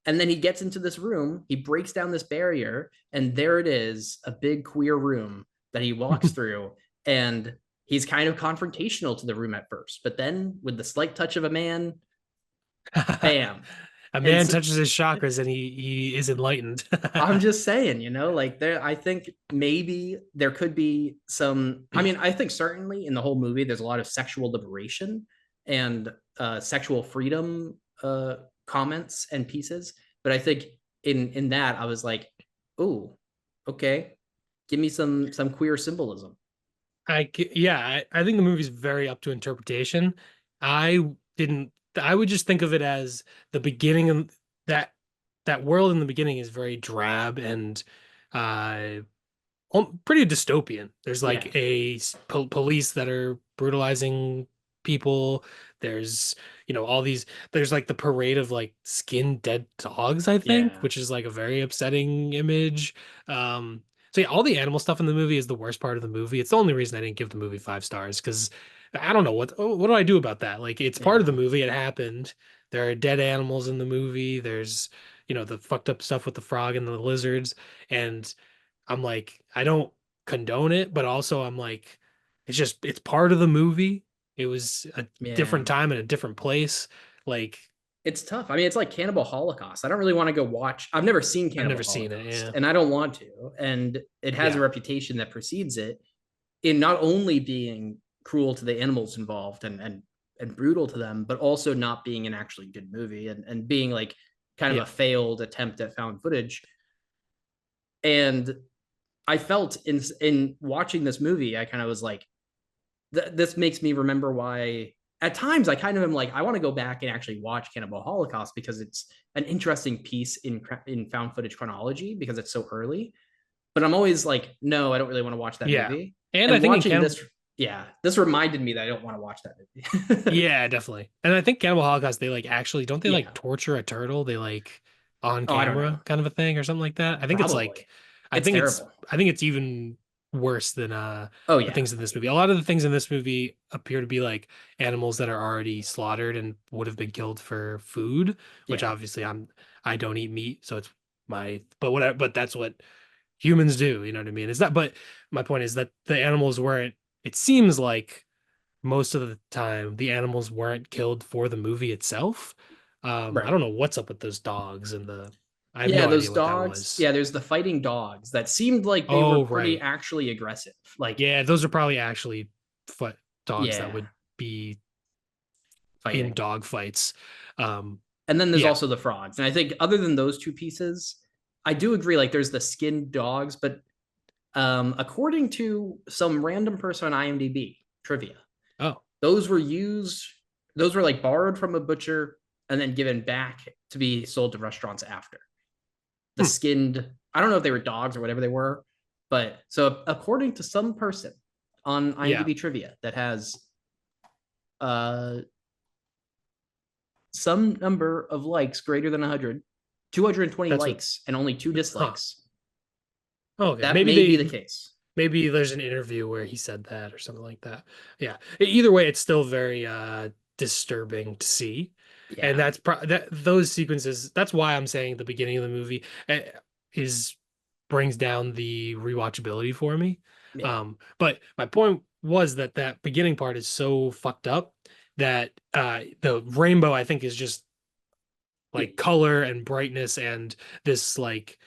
And then he gets into this room, he breaks down this barrier, and there it is, a big queer room that he walks through. And he's kind of confrontational to the room at first, but then with the slight touch of a man, bam. A And man so, touches his chakras and he is enlightened. I'm just saying, like there, I think maybe there could be some. I mean, I think certainly in the whole movie, there's a lot of sexual liberation and sexual freedom comments and pieces. But I think in that, I was like, oh, okay, give me some queer symbolism. Yeah, I think the movie's very up to interpretation. I didn't I would just think of it as the beginning of that that world in the beginning is very drab and uh pretty dystopian. There's Yeah, like police that are brutalizing people. There's, all these, there's like the parade of like skinned dead dogs, I think, yeah, which is like a very upsetting image. So yeah, all the animal stuff in the movie is the worst part of the movie. It's the only reason I didn't give the movie 5 stars because I don't know what do I do about that? Like it's part of the yeah, movie. It happened. There are dead animals in the movie. There's, the fucked up stuff with the frog and the lizards. And I'm like, I don't condone it, but also I'm like, it's part of the movie. It was a yeah. different time and a different place. Like, It's tough. I mean, it's like Cannibal Holocaust. I don't really want to go watch. I've never seen I've Cannibal never seen it. Holocaust, Yeah. and I don't want to. And it has a Yeah. reputation that precedes it in not only being cruel to the animals involved and brutal to them, but also not being an actually good movie and being like kind of a Yeah. failed attempt at found footage. And I felt in watching this movie, I kind of was like, this makes me remember why at times I kind of am like I want to go back and actually watch Cannibal Holocaust because it's an interesting piece in found footage chronology because it's so early. But I'm always like, no, I don't really want to watch that Yeah. movie. And I And think in watching Cannibal, this, yeah, this reminded me that I don't want to watch that movie. yeah, definitely. And I think Cannibal Holocaust, they like actually, don't they like Yeah. torture a turtle? They like on Oh, I don't know. camera kind of a thing or something like that. I think it's like, Probably. I It's think it's, terrible. I think it's even worse than Oh the yeah. things in this movie. A lot of the things in this movie appear to be like animals that are already slaughtered and would have been killed for food, which Yeah. obviously I don't eat meat, so it's but whatever, but that's what humans do, you know what I mean? Is that but my point is that the animals weren't, it seems like most of the time the animals weren't killed for the movie itself. I Right. don't know what's up with those dogs and I have Yeah, no those idea what that dogs. was. Yeah, there's the fighting dogs that seemed like they were Oh, pretty right. actually aggressive. Like, Yeah, those are probably actually foot dogs that yeah, would be in fighting. dog fights. Um, And then there's yeah. also the frogs. And I think other than those two pieces, I do agree. Like, there's the skinned dogs, but according to some random person on IMDb trivia, Oh. those were used. Those were like borrowed from a butcher and then given back to be sold to restaurants after the Hmm. skinned. I don't know if they were dogs or whatever they were, but so according to some person on Yeah. IMDb trivia that has uh some number of likes greater than 100, 220 That's what. likes and only two Huh. dislikes. Okay. That Maybe may be the case. there's an interview where he said that or something like that. Yeah. Either way, it's still very disturbing to see. And Yeah. that's that those sequences, that's why I'm saying the beginning of the movie is brings down the rewatchability for me. Yeah. But my point was that that beginning part is so fucked up that the rainbow I think is just Yeah. like color and brightness and this like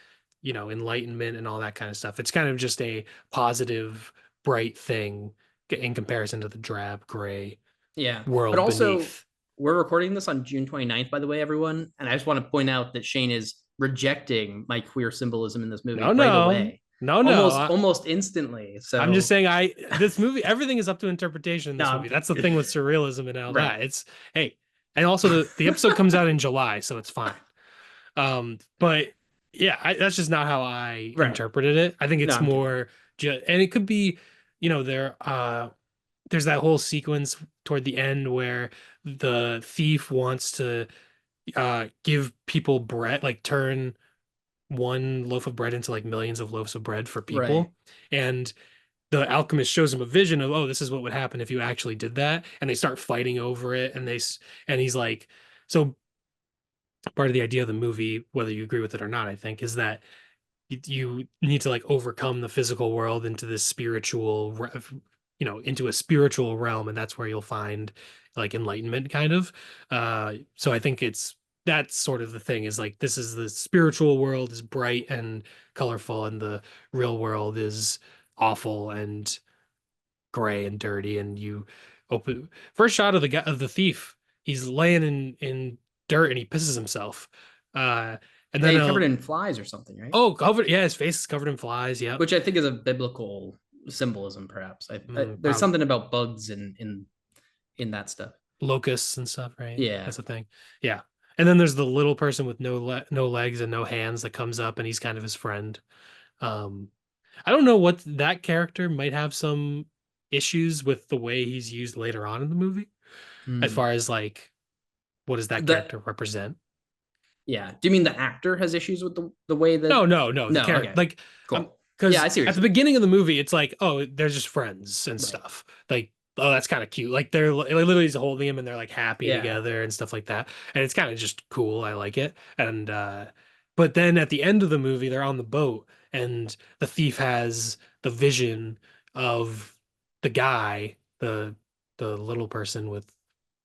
enlightenment and all that kind of stuff. It's kind of just a positive bright thing in comparison to the drab gray Yeah. But world also, beneath. we're recording this on June 29th, by the way, everyone. And I just want to point out that Shane is rejecting my queer symbolism in this movie No, right no, away. no, no. Almost instantly. I'm just So saying this movie, everything is up to interpretation in no, this movie. That's the thing with surrealism and all right. that. It's hey, and also the episode comes out in July, so it's fine. But yeah, that's just not how I Right. interpreted it. I think No, it's I'm kidding. more and it could be, there's that whole sequence toward the end where the thief wants to give people bread, like turn one loaf of bread into like millions of loaves of bread for Right. people. And the alchemist shows him a vision of, oh, this is what would happen if you actually did that. And they start fighting over it. And he's like, so part of the idea of the movie, whether you agree with it or not, I think, is that you need to like overcome the physical world into this into a spiritual realm, and that's where you'll find like enlightenment, kind of. So I think that's sort of the thing, is like this is the spiritual world is bright and colorful, and the real world is awful and gray and dirty. And you open first shot of the thief, he's laying in dirt and he pisses himself. And Yeah, then he's covered in flies or something, right? oh, covered. Yeah, his face is covered in flies. Yep. Which I think is a biblical symbolism, perhaps. There's Probably something about bugs in that stuff. locusts and stuff, right? Yeah. That's the thing. Yeah. And then there's the little person with no legs and no hands that comes up, and he's kind of his friend. Um, I don't know what that character might have some issues with the way he's used later on in the movie, as Hmm. far as like what does that The character represent? Yeah. Do you mean the actor has issues with the way that? No, no, no. The No. character, Okay. like, Cool. Yeah, because I see what you're at the saying. beginning of the movie, it's like, oh, they're just friends and Right. stuff. Like, oh, that's kind of cute. Like, they're literally just holding him and they're like happy Yeah. together and stuff like that. And it's kind of just cool. I like it. And, but then at the end of the movie, they're on the boat and the thief has the vision of the guy, the little person with,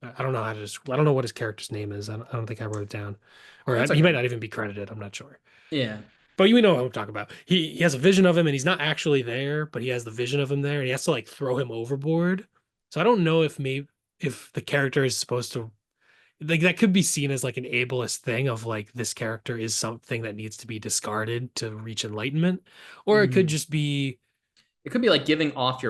I don't know how to I don't know what his character's name is. I don't think I wrote it down, or That's he might okay. not even be credited. I'm not sure. Yeah. But you know what I'm talking about. He has a vision of him and he's not actually there, but he has the vision of him there and he has to like throw him overboard. So I don't know if the character is supposed to, like, that could be seen as like an ableist thing of like this character is something that needs to be discarded to reach enlightenment, or it could Mm. just be It could be like giving off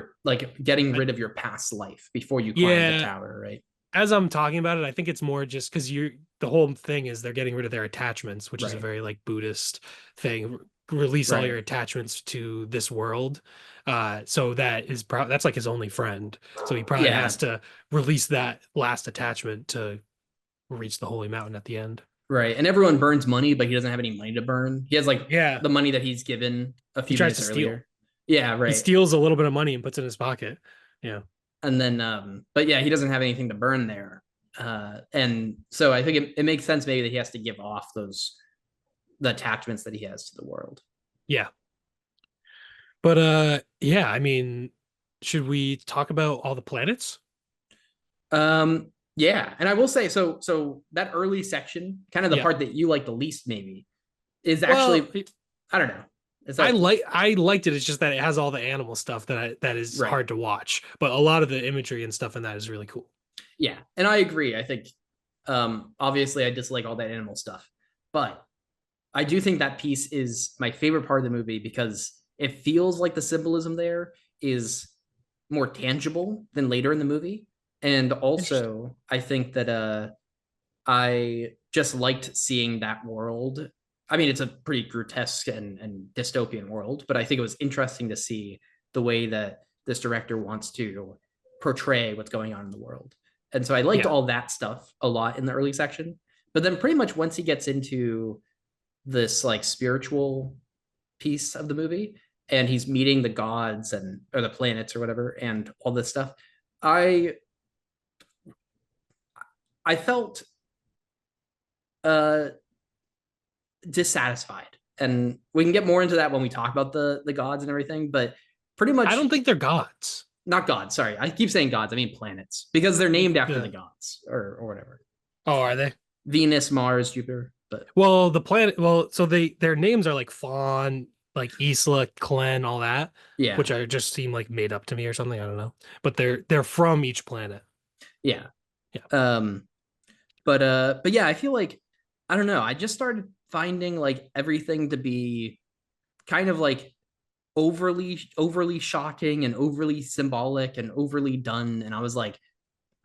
getting I, rid of your past life before you climb the yeah, tower, right? as I'm talking about it, I think it's more just because the whole thing is they're getting rid of their attachments, which is a Right. very like Buddhist thing. Release all Right. your attachments to this world. So that's like his only friend. So he probably Yeah. has to release that last attachment to reach the holy mountain at the end. Right. And everyone burns money, but he doesn't have any money to burn. He has like Yeah, the money that he's given a he few tries to minutes steal. earlier. Yeah, He right. steals a little bit of money and puts it in his pocket. Yeah, And then but yeah, he doesn't have anything to burn there. And so I think it makes sense maybe that he has to give off the attachments that he has to the world. yeah. But yeah. I mean, should we talk about all the planets? Yeah, and I will say so that early section, kind of the Yeah. part that you like the least maybe, is Well, actually I don't know. Is that I liked it. It's just that it has all the animal stuff that is right? hard to watch. But a lot of the imagery and stuff in that is really cool. Yeah, and I agree. I think obviously I dislike all that animal stuff, but I do think that piece is my favorite part of the movie because it feels like the symbolism there is more tangible than later in the movie. And Interesting. also, I think that I just liked seeing that world. I mean, it's a pretty grotesque and dystopian world, but I think it was interesting to see the way that this director wants to portray what's going on in the world. And so I liked Yeah. all that stuff a lot in the early section. But then pretty much once he gets into this like spiritual piece of the movie and he's meeting the gods and or the planets or whatever and all this stuff, I I felt uh dissatisfied. And we can get more into that when we talk about the gods and everything, but pretty I much don't think they're gods. not gods, sorry. I keep saying gods, I mean planets because they're named after the The gods or whatever. Oh, are they? Venus, Mars, Jupiter, but Well, the planet. Well, so their names are like Fawn, like Isla, Clan, all that, Yeah. which I just seem like made up to me or something. I don't know, but they're from each planet. Yeah. Yeah, Um, but yeah, I feel like I don't know. I just started finding like everything to be kind of like overly shocking and overly symbolic and overly done. And I was like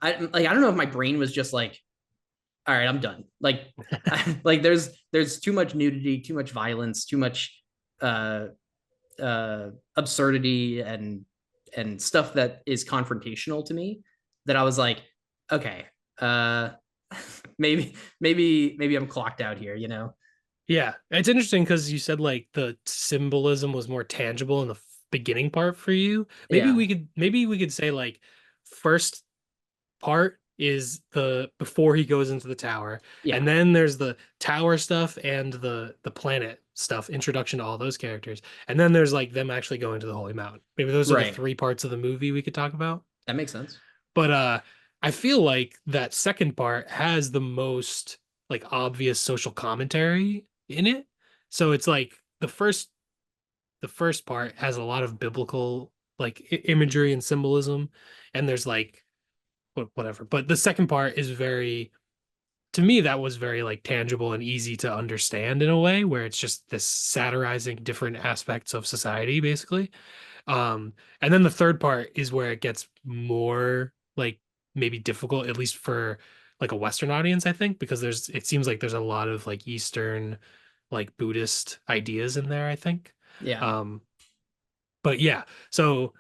I don't know if my brain was just like, all right, I'm done. Like like there's too much nudity, too much violence, too much uh absurdity and stuff that is confrontational to me that I was like, okay, uh maybe I'm clocked out here, you know? yeah. It's interesting because you said like the symbolism was more tangible in the beginning part for you. Yeah. Maybe we could say like first part is the before he goes into the tower, Yeah. and then there's the tower stuff and the planet stuff, introduction to all those characters, and then there's like them actually going to the holy mountain. Maybe those are the Right. three parts of the movie we could talk about. That makes sense. But I feel like that second part has the most like obvious social commentary in it. So it's like the first part has a lot of biblical like imagery and symbolism, and there's like whatever. But the second part is very, to me, that was very like tangible and easy to understand in a way where it's just this satirizing different aspects of society, basically. And then the third part is where it gets more like maybe difficult, at least for like a Western audience, I think, because it seems like there's a lot of like Eastern, like Buddhist ideas in there, I think. Yeah. Um, but yeah, so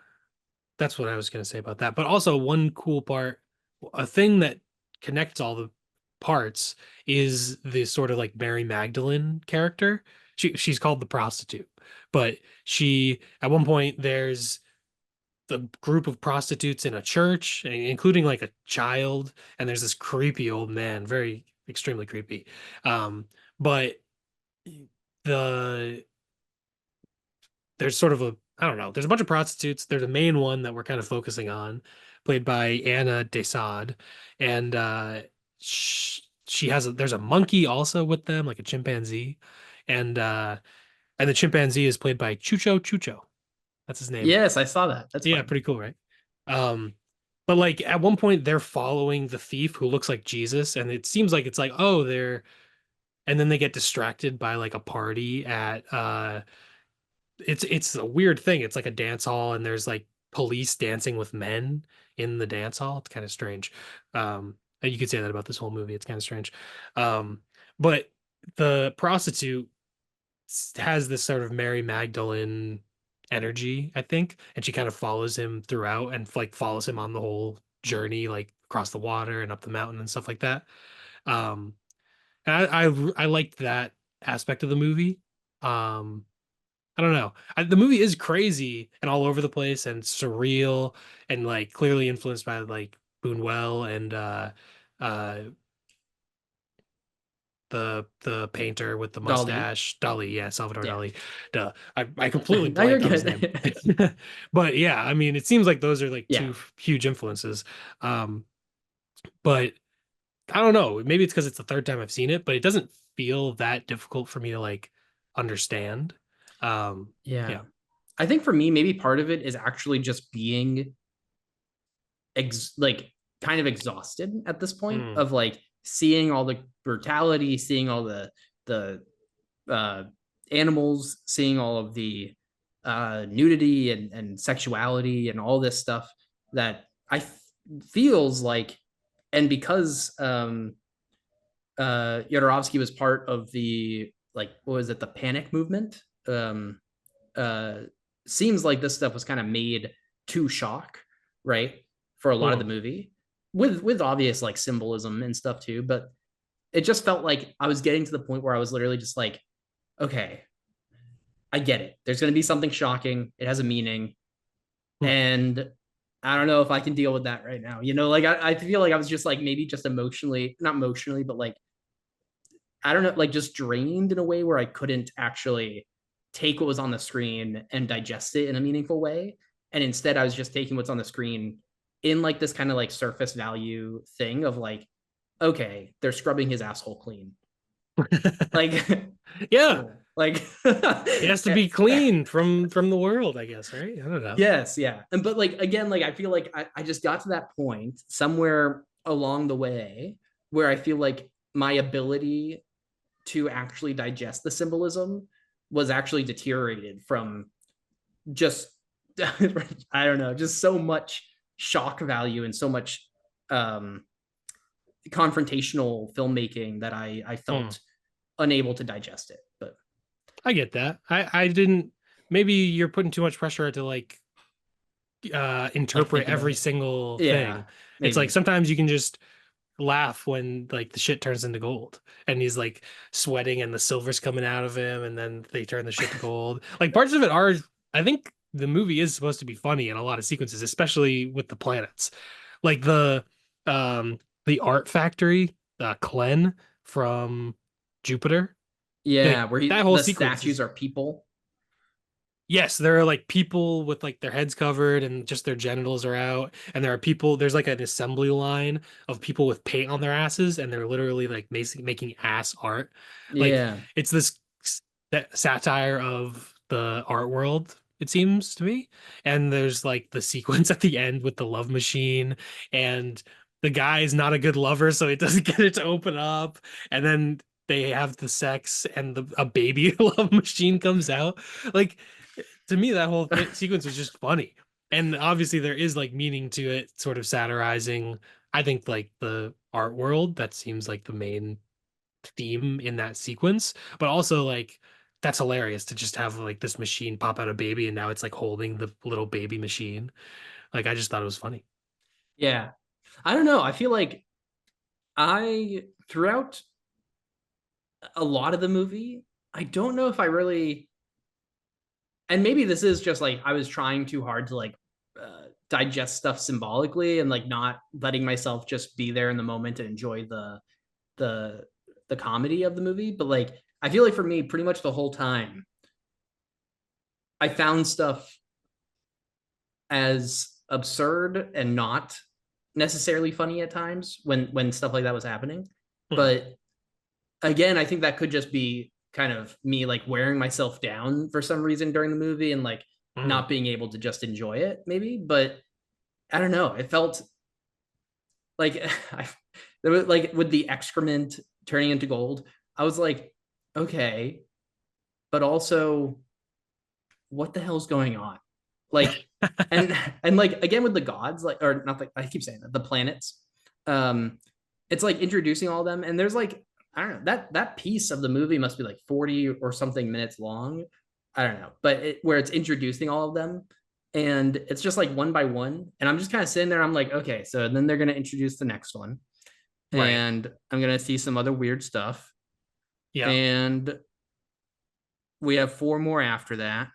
that's what I was going to say about that. But also, one cool part, a thing that connects all the parts is the sort of like Mary Magdalene character. She's called the prostitute, but she at one point there's the group of prostitutes in a church, including like a child, and there's this creepy old man, very extremely creepy. But the there's sort of a I don't know. There's a bunch of prostitutes. There's a main one that we're kind of focusing on, played by Anna Desad, and she has there's a monkey also with them, like a chimpanzee, and uh, and the chimpanzee is played by Chucho Chucho. That's his name. Yes, I saw that. That's Yeah, fun. pretty cool, right? Um, but like at one point they're following the thief who looks like Jesus, and it seems like it's like oh they're, and then they get distracted by like a party at it's a weird thing. It's like a dance hall, and there's like police dancing with men in the dance hall. It's kind of strange. And you could say that about this whole movie. It's kind of strange. But the prostitute has this sort of Mary Magdalene energy, I think, and she kind of follows him throughout and like follows him on the whole journey, like across the water and up the mountain and stuff like that. Um, and I liked that aspect of the movie. Um, I don't know. The movie is crazy and all over the place and surreal and like clearly influenced by like Buñuel and uh the painter with the Dolly. mustache, Dali, yeah, Salvador Yeah. Dali. Duh. I completely Now you're blanked on his name. good. But yeah, I mean, it seems like those are like Yeah. two huge influences. Um, but I don't know. Maybe it's because it's the third time I've seen it, but it doesn't feel that difficult for me to like understand. Um, Yeah. yeah. I think for me, maybe part of it is actually just being like kind of exhausted at this point Mm. of like seeing all the brutality, seeing all the uh, animals, seeing all of the nudity and sexuality and all this stuff that feels like, and because Jodorowsky was part of the like what was it the panic movement. Uh, Seems like this stuff was kind of made to shock, right? For a lot of the Mm. movie, with obvious like symbolism and stuff too. But it just felt like I was getting to the point where I was literally just like, okay, I get it. There's going to be something shocking. It has a meaning, Mm. and I don't know if I can deal with that right now. You know, like I feel like I was just like maybe just emotionally, not emotionally, but like I don't know, like just drained in a way where I couldn't actually take what was on the screen and digest it in a meaningful way. And instead, I was just taking what's on the screen in like this kind of like surface value thing of like, okay, they're scrubbing his asshole clean. Like, Yeah, cool. Like, it has to be clean from the world, I guess, right? I don't know. yes, yeah. And but like again, like I feel like I just got to that point somewhere along the way where I feel like my ability to actually digest the symbolism was actually deteriorated from just I don't know, just so much shock value and so much um confrontational filmmaking that I Hmm. felt unable to digest it. But I get that. I didn't. Maybe you're putting too much pressure to like like interpret think about every it. single Yeah, thing. It's like maybe. sometimes you can just laugh when like the shit turns into gold and he's like sweating and the silver's coming out of him and then they turn the shit to gold. Like parts of it are, I think the movie is supposed to be funny in a lot of sequences, especially with the planets. Like um the art factory, Klen from Jupiter. Yeah, Like where that whole the sequence statues is, are people. yes, there are like people with like their heads covered and just their genitals are out. And there are people, there's like an assembly line of people with paint on their asses, and they're literally like making ass art. Like Yeah. it's this satire of the art world, it seems to me. And there's like the sequence at the end with the love machine, and the guy is not a good lover, so he doesn't get it to open up. And then they have the sex, and a baby love machine comes out. Like to me that whole sequence was just funny, and obviously there is like meaning to it, sort of satirizing, I think, like the art world. That seems like the main theme in that sequence, but also like that's hilarious to just have like this machine pop out a baby and now it's like holding the little baby machine. Like I just thought it was funny. Yeah. I don't know. I feel like I throughout a lot of the movie, I don't know if I really, and maybe this is just like I was trying too hard to like digest stuff symbolically and like not letting myself just be there in the moment and enjoy the the comedy of the movie. But like I feel like for me, pretty much the whole time, I found stuff as absurd and not necessarily funny at times when stuff like that was happening. Hmm. But again, I think that could just be kind of me like wearing myself down for some reason during the movie and like Hmm. not being able to just enjoy it, maybe. But I don't know. It felt like I, there was like with the excrement turning into gold. I was like, okay, but also, what the hell's going on? Like, and and like again with the gods, like or not like I keep saying that the planets. Um, it's like introducing all of them, and there's like I don't know that piece of the movie must be like 40 or something minutes long. I don't know, but where it's introducing all of them, and it's just like one by one, and I'm just kind of sitting there. I'm like, okay, so then they're gonna introduce the next one, Right. and I'm gonna see some other weird stuff, Yeah. and we have four more after that.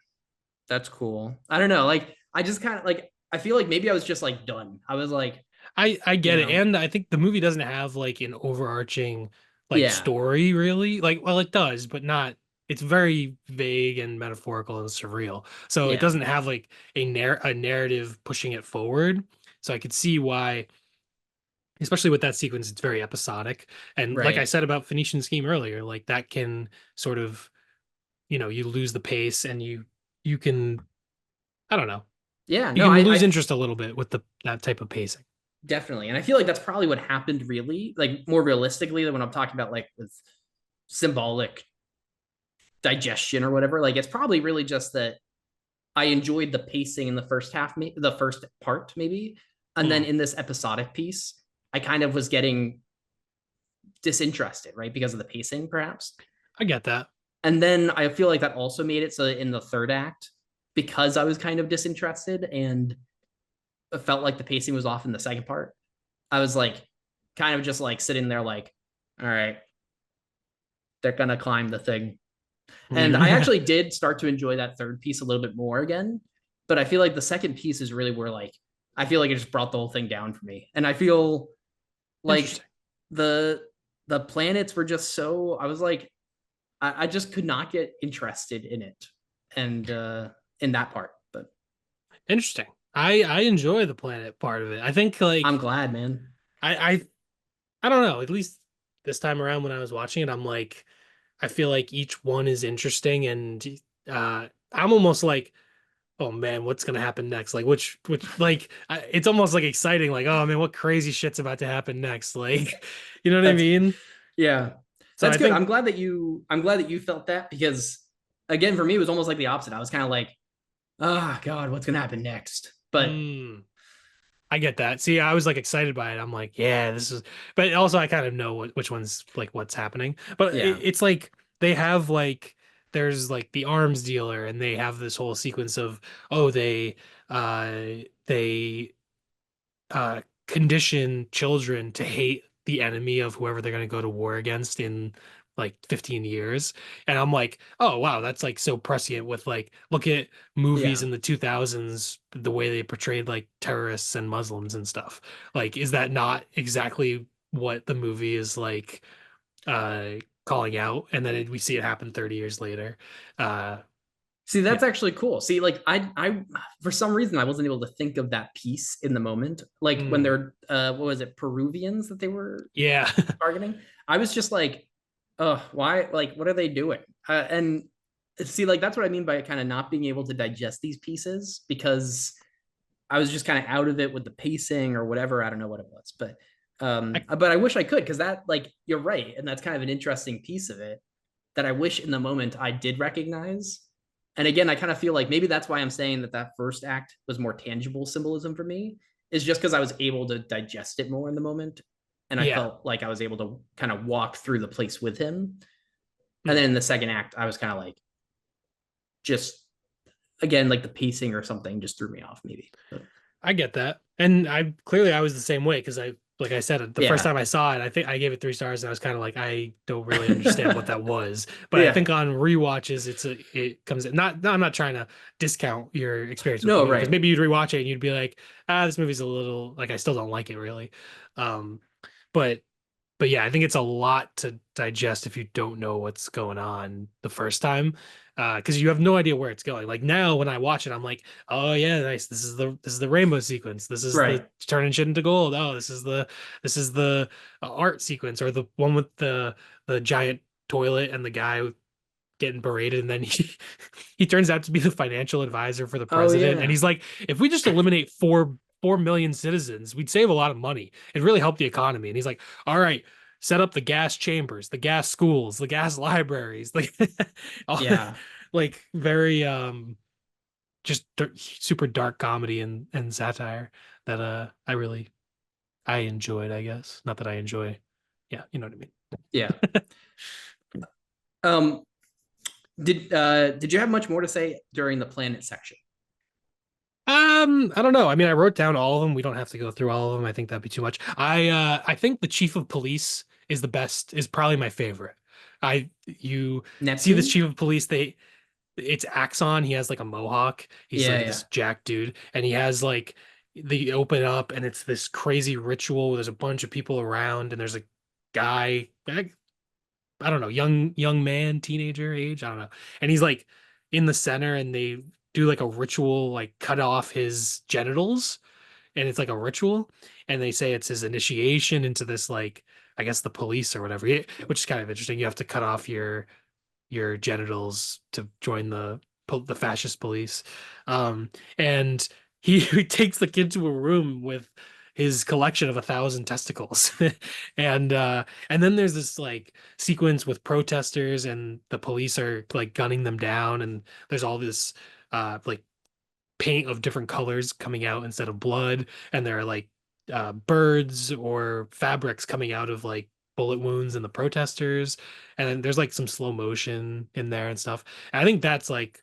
That's cool. I don't know. Like, I just kind of like, I feel like maybe I was just like done. I was like, I you get it, know, and I think the movie doesn't have like an overarching like yeah, story really. Like, well, it does, but not. It's very vague and metaphorical and surreal. So it yeah, doesn't have like a narrative pushing it forward. So I could see why, especially with that sequence, it's very episodic. And like I right. said about Phoenician Scheme earlier, like that can sort of, you lose the pace and you can, I don't know, Yeah, you no, can lose I interest a little bit with the that type of pacing. definitely. And I feel like that's probably what happened really, like more realistically than when I'm talking about like with symbolic digestion or whatever. Like, it's probably really just that I enjoyed the pacing in the first half, the first part, maybe. And then Mm, in this episodic piece, I kind of was getting disinterested, right? Because of the pacing, perhaps. I get that. And then I feel like that also made it so that in the third act, because I was kind of disinterested and felt like the pacing was off in the second part, I was like kind of just like sitting there like, all right, they're gonna climb the thing. And I Mm. actually did start to enjoy that third piece a little bit more again. But I feel like the second piece is really where like I feel like it just brought the whole thing down for me. And I feel like Interesting. the the planets were just so I was like, I just could not get interested in it and in that part. But Interesting. I enjoy the planet part of it. I think like I'm glad, man. I I I don't know, at least this time around when I was watching it, I'm like, I feel like each one is interesting, and I'm almost like, oh man, what's gonna happen next? Like like it's almost like exciting, like, oh man, what crazy shit's about to happen next? Like, you know what I That's mean? yeah. So That's I good. think, I'm glad that you felt that because again, for me, it was almost like the opposite. I was kind of like, oh God, what's gonna happen next? But mm, I get that. See, I was like excited by it. I'm like, yeah, this is, but also I kind of know which one's like what's happening. But yeah, it's like they have like there's like the arms dealer, and they have this whole sequence of, oh, they condition children to hate the enemy of whoever they're going to go to war against in like 15 years. And I'm like, oh wow, that's like so prescient with like, look at movies yeah. in the 2000s, the way they portrayed like terrorists and Muslims and stuff. Like, is that not exactly what the movie is like uh calling out? And then we see it happen 30 years later. uh See, yeah. that's actually cool. See, like for some reason, I wasn't able to think of that piece in the moment. Like when Mm. they're, what was it, Peruvians that they were Yeah. targeting? I was just like, oh, why? Like, what are they doing? And see, like that's what I mean by kind of not being able to digest these pieces because I was just kind of out of it with the pacing or whatever. I don't know what it was, I, but I wish I could because that, like, you're right, and that's kind of an interesting piece of it that I wish in the moment I did recognize. And again, I kind of feel like maybe that's why I'm saying that that first act was more tangible symbolism for me, is just because I was able to digest it more in the moment. And I yeah. felt like I was able to kind of walk through the place with him. And Mm. then in the second act, I was kind of like, just again, like the pacing or something just threw me off, maybe. But I get that. And I was the same way because like I said, the first yeah. time I saw it, I think I gave it 3 stars, and I was kind of like, I don't really understand what that was. But I Yeah. think on rewatches, it comes in. Not, no, I'm not trying to discount your experience with the No, movie, because right. maybe you'd rewatch it and you'd be like, this movie's a little like, I still don't like it really. Um, but yeah, I think it's a lot to digest if you don't know what's going on the first time, because you have no idea where it's going. Like now, when I watch it, I'm like, oh yeah, nice. This is the rainbow sequence. This is the Right. turning shit into gold. Oh, this is the art sequence, or the one with the giant toilet and the guy getting berated, and then he turns out to be the financial advisor for the Oh, president, and yeah. he's like, if we just eliminate 4 million citizens, we'd save a lot of money. It'd really help the economy. And he's like, all right, set up the gas chambers, the gas schools, the gas libraries, like all, Yeah. like very just super dark comedy and satire that I enjoyed, I guess. Not that I enjoy, yeah, you know what I mean. Yeah. Um, did you have much more to say during the planet section? I don't know. I mean, I wrote down all of them. We don't have to go through all of them. I think that'd be too much. I think the chief of police is the best, is probably my favorite. You see this Neptune? chief of police, it's Axon. He has like a mohawk. He's Yeah, like yeah. this jack dude, and he has like, they open up and it's this crazy ritual where there's a bunch of people around, and there's a guy, I don't know, young man, teenager age, I don't know. And he's like in the center, and they do like a ritual, like cut off his genitals, and it's like a ritual, and they say it's his initiation into this, like, I guess the police or whatever, which is kind of interesting. You have to cut off your genitals to join the fascist police. And he takes the kid to a room with his collection of 1,000 testicles, and then there's this like sequence with protesters, and the police are like gunning them down, and there's all this like paint of different colors coming out instead of blood, and there are like birds or fabrics coming out of like bullet wounds in the protesters, and then there's like some slow motion in there and stuff. And I think that's like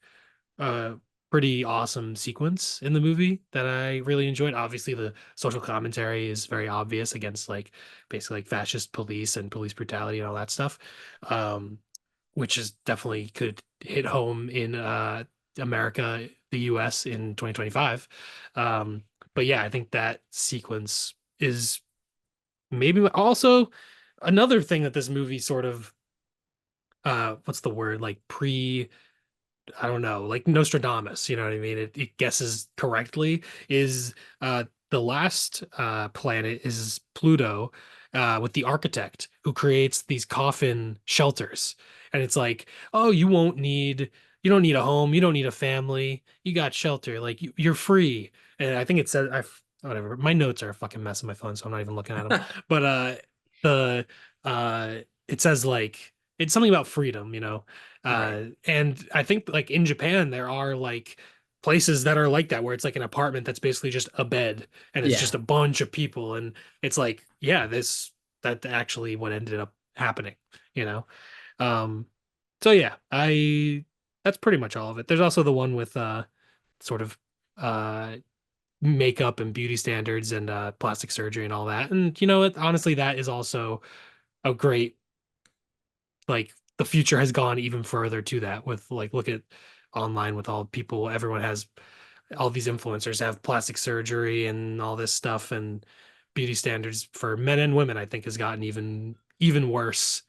a pretty awesome sequence in the movie that I really enjoyed. Obviously, the social commentary is very obvious against like basically like fascist police and police brutality and all that stuff. Um, which is definitely could hit home in America, the US in 2025. But yeah, I think that sequence is maybe also another thing that this movie sort of what's the word, like pre, I don't know, like Nostradamus, you know what I mean? It guesses correctly, is the last planet is Pluto, with the architect who creates these coffin shelters. And it's like, oh, you don't need a home, you don't need a family, you got shelter, like you're free. And I think it says, whatever. My notes are a fucking mess on my phone, so I'm not even looking at them. But the it says like it's something about freedom, you know. Right. And I think like in Japan there are like places that are like that where it's like an apartment that's basically just a bed and it's Yeah. just a bunch of people and it's like yeah that actually what ended up happening, you know. um so yeah, I that's pretty much all of it. There's also the one with sort of uh makeup and beauty standards and plastic surgery and all that, and you know what, honestly that is also a great, like the future has gone even further to that with like look at online with all people, everyone has, all these influencers have plastic surgery and all this stuff, and beauty standards for men and women I think has gotten even worse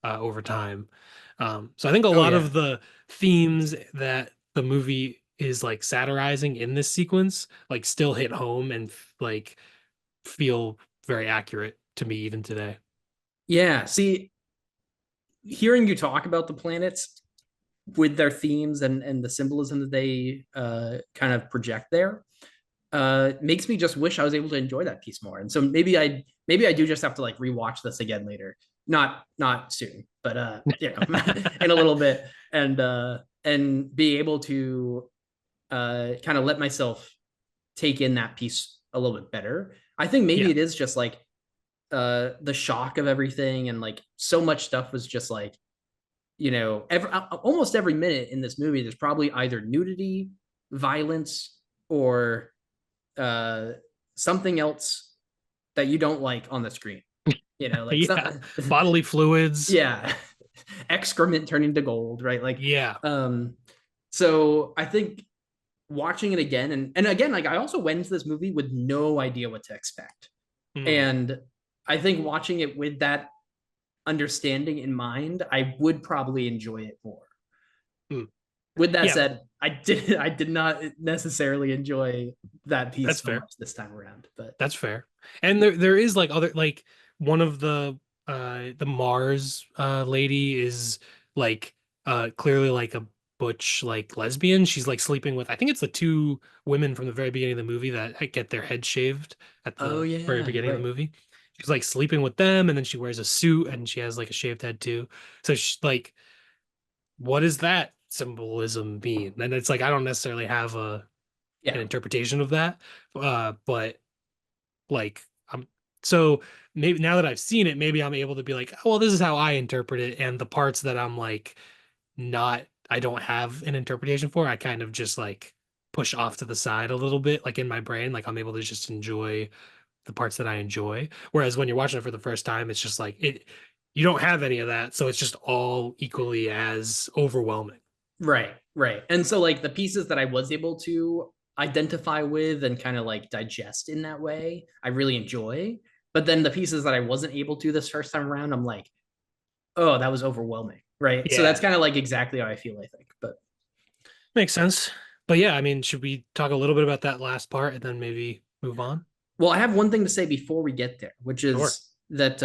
over time. So I think a Oh lot yeah. of the themes that the movie is like satirizing in this sequence like still hit home and like feel very accurate to me even today. Yeah. See, hearing you talk about the planets with their themes and the symbolism that they kind of project there makes me just wish I was able to enjoy that piece more. And so maybe I do just have to like rewatch this again later. Not soon, but you know, in a little bit, and be able to kind of let myself take in that piece a little bit better. I think maybe Yeah. it is just like the shock of everything, and like so much stuff was just like, you know, almost every minute in this movie there's probably either nudity, violence, or uh something else that you don't like on the screen, you know, like Yeah. some Bodily fluids. yeah, excrement turning to gold, right? Like Yeah. um so I think watching it again, and again, like I also went into this movie with no idea what to expect, Mm. and I think watching it with that understanding in mind, I would probably enjoy it more. Mm. With that Yeah, said, I did not necessarily enjoy that piece that's so fair. much this time around, but That's fair. And there is like other like one of the Mars lady is like clearly like a butch like lesbian. She's like sleeping with, I think it's the two women from the very beginning of the movie that get their heads shaved at oh the very yeah, you're beginning of the right. movie. She's like sleeping with them and then she wears a suit and she has like a shaved head too. So she like what does that symbolism mean? And it's like I don't necessarily have an Yeah, interpretation of that. But like I'm so maybe now that I've seen it, maybe I'm able to be like, oh, well, this is how I interpret it. And the parts that I'm like not, I don't have an interpretation for, I kind of just like push off to the side a little bit, like in my brain, like I'm able to just enjoy the parts that I enjoy. Whereas when you're watching it for the first time, it's just like you don't have any of that. So it's just all equally as overwhelming. right, right. And so like the pieces that I was able to identify with and kind of like digest in that way, I really enjoy. But then the pieces that I wasn't able to this first time around, I'm like, oh, that was overwhelming. Right. So that's Yeah, kind of like exactly how I feel, I think. But makes sense. But yeah, I mean, should we talk a little bit about that last part and then maybe move on? well, I have one thing to say before we get there, which Sure. is that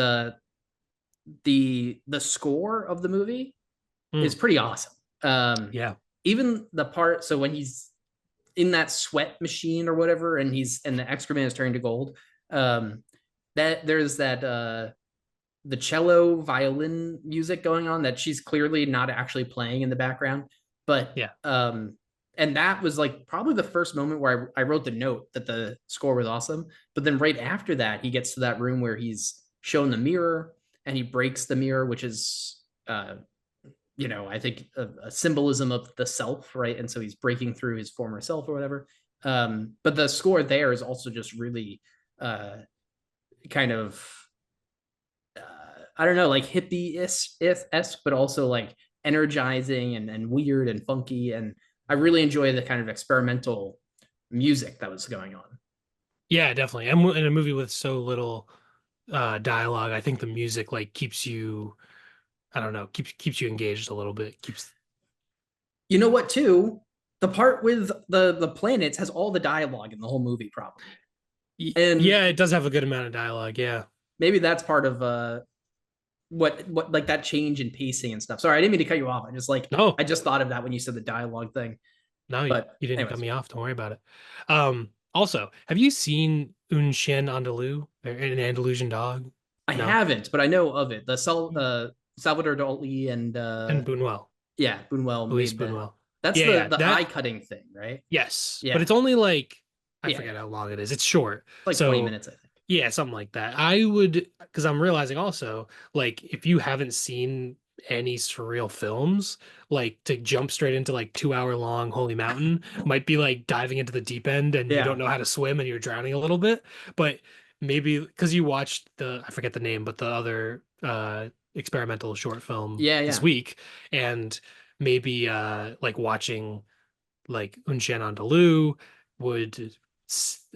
the score of the movie is Mm, pretty awesome. Um, yeah. even the part, so when he's in that sweat machine or whatever, and the excrement is turning to gold, um, that there's that the cello violin music going on that she's clearly not actually playing in the background, but Yeah. and that was like probably the first moment where I wrote the note that the score was awesome. But then right after that, he gets to that room where he's shown the mirror and he breaks the mirror, which is you know, I think a symbolism of the self, right? And so he's breaking through his former self or whatever. But the score there is also just really uh, kind of I don't know, like hippie esque, but also like energizing and weird and funky. And I really enjoy the kind of experimental music that was going on. Yeah, definitely. And in a movie with so little dialogue, I think the music like keeps you, I don't know, keeps you engaged a little bit. Keeps You know what, too? The part with the planets has all the dialogue in the whole movie, probably. And yeah, it does have a good amount of dialogue. Yeah. maybe that's part of what like that change in pacing and stuff. Sorry, I didn't mean to cut you off. No, I just thought of that when you said the dialogue thing. no, you But didn't cut anyways, me off. Don't worry about it. Also, have you seen Un Chien Andalou, an Andalusian dog? I No, haven't, but I know of it. Salvador Dali and and Buñuel, yeah, Buñuel Luis made Buñuel. that's Yeah, yeah, the eye that cutting thing, right? yes, but Yeah, it's only like I yeah, forget yeah. how long it is. It's short, Like 20 so minutes, I think. yeah, something like that. I would, because I'm realizing also, like, if you haven't seen any surreal films, like to jump straight into like 2 hour long Holy Mountain might be like diving into the deep end and you don't Yeah, know how to swim and you're drowning a little bit. But maybe because you watched I forget the name, but the other experimental short film yeah, this yeah, week, and maybe like watching like Un Chien Andalou would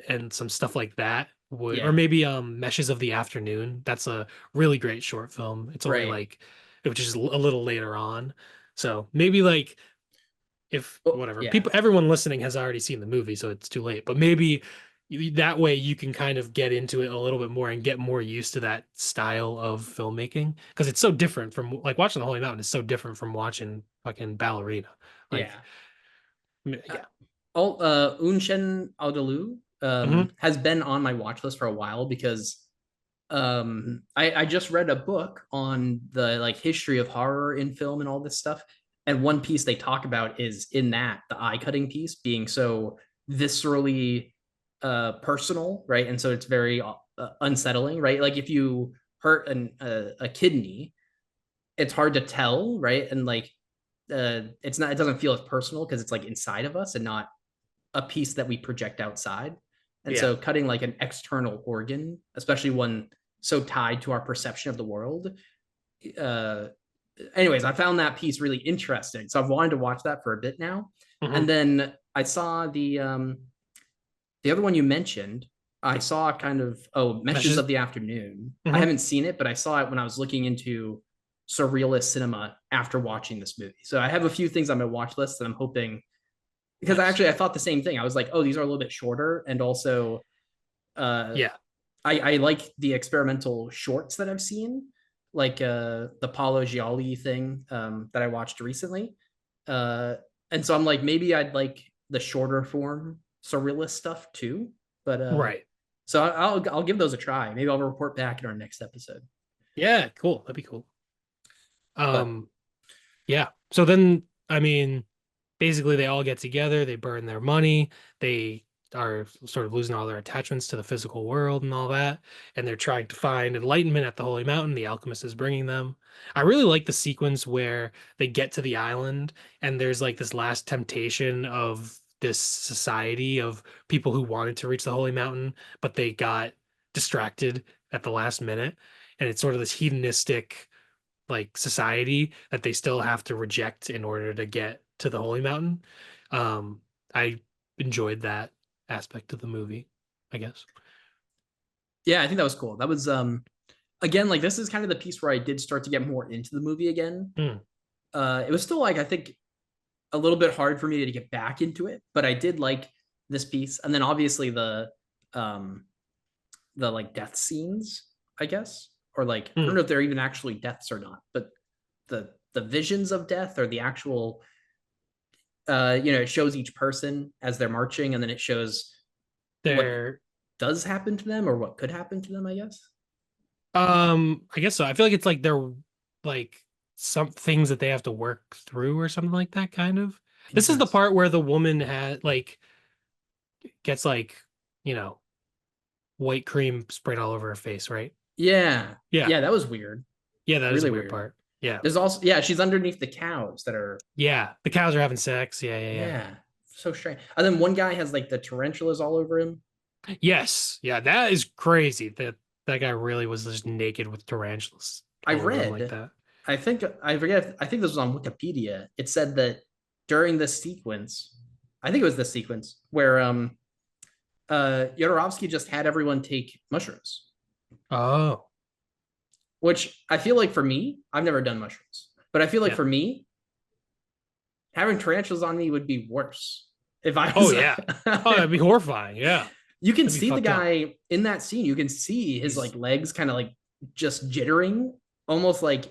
and some stuff like that would, or yeah. maybe Meshes of the Afternoon. That's a really great short film. It's only Right. like which is a little later on. So maybe like if Well, whatever yeah, people everyone listening has already seen the movie, so it's too late. But maybe that way you can kind of get into it a little bit more and get more used to that style of filmmaking because it's so different from like watching The Holy Mountain is so different from watching fucking Ballerina. Like yeah. Uh, yeah. Unshen Aodalu Mhm. has been on my watch list for a while because I just read a book on the like history of horror in film and all this stuff. And one piece they talk about is in that the eye cutting piece being so viscerally personal, right? And so it's very unsettling, right? Like if you hurt a kidney, it's hard to tell, right? And like it's not, it doesn't feel as personal because it's like inside of us and not a piece that we project outside. And Yeah. so cutting like an external organ, especially one so tied to our perception of the world. Uh, anyways, I found that piece really interesting. So I've wanted to watch that for a bit now. And Hmm. then I saw the other one you mentioned. I saw kind of Meshes Meshes. of the Afternoon. I Hmm. haven't seen it, but I saw it when I was looking into surrealist cinema after watching this movie. So I have a few things on my watch list that I'm hoping because Nice. I thought the same thing. I was like, oh, these are a little bit shorter, and also uh, Yeah. I like the experimental shorts that I've seen, like the Paulo Gialli thing that I watched recently, uh, and so I'm like, maybe I'd like the shorter form surrealist stuff too. But Right. so I'll give those a try. Maybe I'll report back in our next episode. Yeah. Cool. That'd be cool. But Um, yeah. So then, I mean, basically they all get together, they burn their money, they are sort of losing all their attachments to the physical world and all that, and they're trying to find enlightenment at the Holy Mountain. The alchemist is bringing them. I really like the sequence where they get to the island and there's like this last temptation of this society of people who wanted to reach the Holy Mountain, but they got distracted at the last minute. And it's sort of this hedonistic like society that they still have to reject in order to get to the Holy Mountain. I enjoyed that aspect of the movie, I guess. yeah, I think that was cool. That was again like this is kind of the piece where I did start to get more into the movie again. Mm, It was still like I think a little bit hard for me to get back into it, but I did like this piece. And then obviously um the like death scenes, I guess. Or like I don't mm. know if they're even actually deaths or not, but the visions of death or the actual it shows each person as they're marching and then it shows what They're does happen to them or what could happen to them, I guess. I guess so. I feel like it's like they're like some things that they have to work through or something like that, kind of. This is the Interesting. part where the woman had like gets like, you know, white cream sprayed all over her face, right? Yeah. Yeah. Yeah, that was weird. Yeah, that is a Really weird weird. part. Yeah. There's also yeah, she's underneath the cows that are Yeah. The cows are having sex. Yeah, yeah, yeah. yeah, so strange. And then one guy has like the tarantulas all over him. Yes. Yeah, that is crazy. That guy really was just naked with tarantulas I all over him like read, that. I think I forget, I think this was on Wikipedia. It said that during this sequence, I think it was this sequence where Jodorowsky just had everyone take mushrooms, Oh, which I feel like for me, I've never done mushrooms, but I feel like yeah. for me, having tarantulas on me would be worse if I Oh was yeah. Oh, that'd be horrifying. Yeah. You can That'd be see the fucked up. guy in that scene. You can see his He's like legs kind of like just jittering, almost like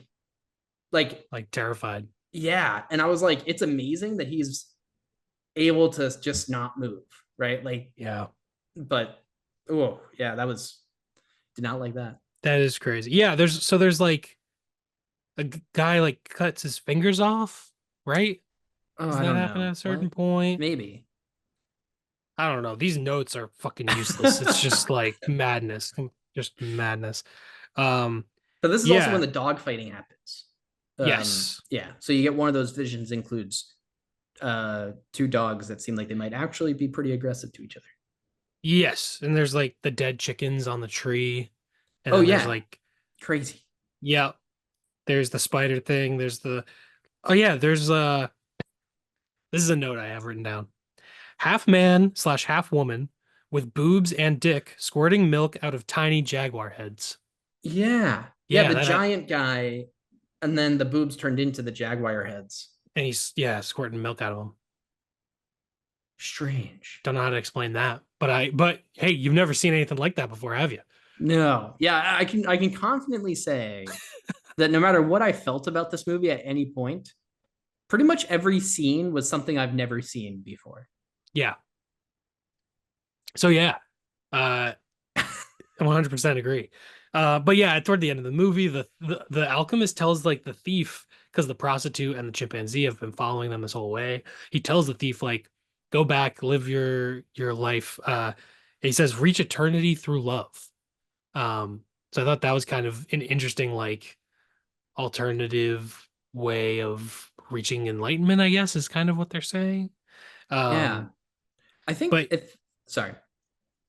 like terrified. yeah. And I was like, it's amazing that he's able to just not move, right? Like, Yeah, but oh yeah, that was did not like that. that is crazy. Yeah, there's like guy like cuts his fingers off, right? Oh, Does I that don't happen at know a what. certain point? Maybe. I don't know. These notes are fucking useless. It's just like madness, just madness. Um, But this is also when yeah, the dog fighting happens. yes, Yeah. So you get one of those visions includes two dogs that seem like they might actually be pretty aggressive to each other. yes. And there's like the dead chickens on the tree, and Oh then there's yeah, like, crazy. yeah, there's the spider thing. There's the oh yeah, there's this is a note I have written down. Half man slash half woman with boobs and dick squirting milk out of tiny jaguar heads. Yeah, yeah. Yeah, The that giant guy, and then the boobs turned into the jaguar heads. and he's yeah squirting milk out of them. Strange. Don't know how to explain that, but hey, you've never seen anything like that before, have you? No, yeah, I can confidently say that no matter what I felt about this movie at any point, pretty much every scene was something I've never seen before. Yeah. So yeah, uh, 100% agree. But yeah, toward the end of the movie, the alchemist tells like the thief because the prostitute and the chimpanzee have been following them this whole way. He tells the thief like, go back, live your life. He says, reach eternity through love. So I thought that was kind of an interesting like alternative way of reaching enlightenment, I guess, is kind of what they're saying. Yeah, Um, I think but if sorry,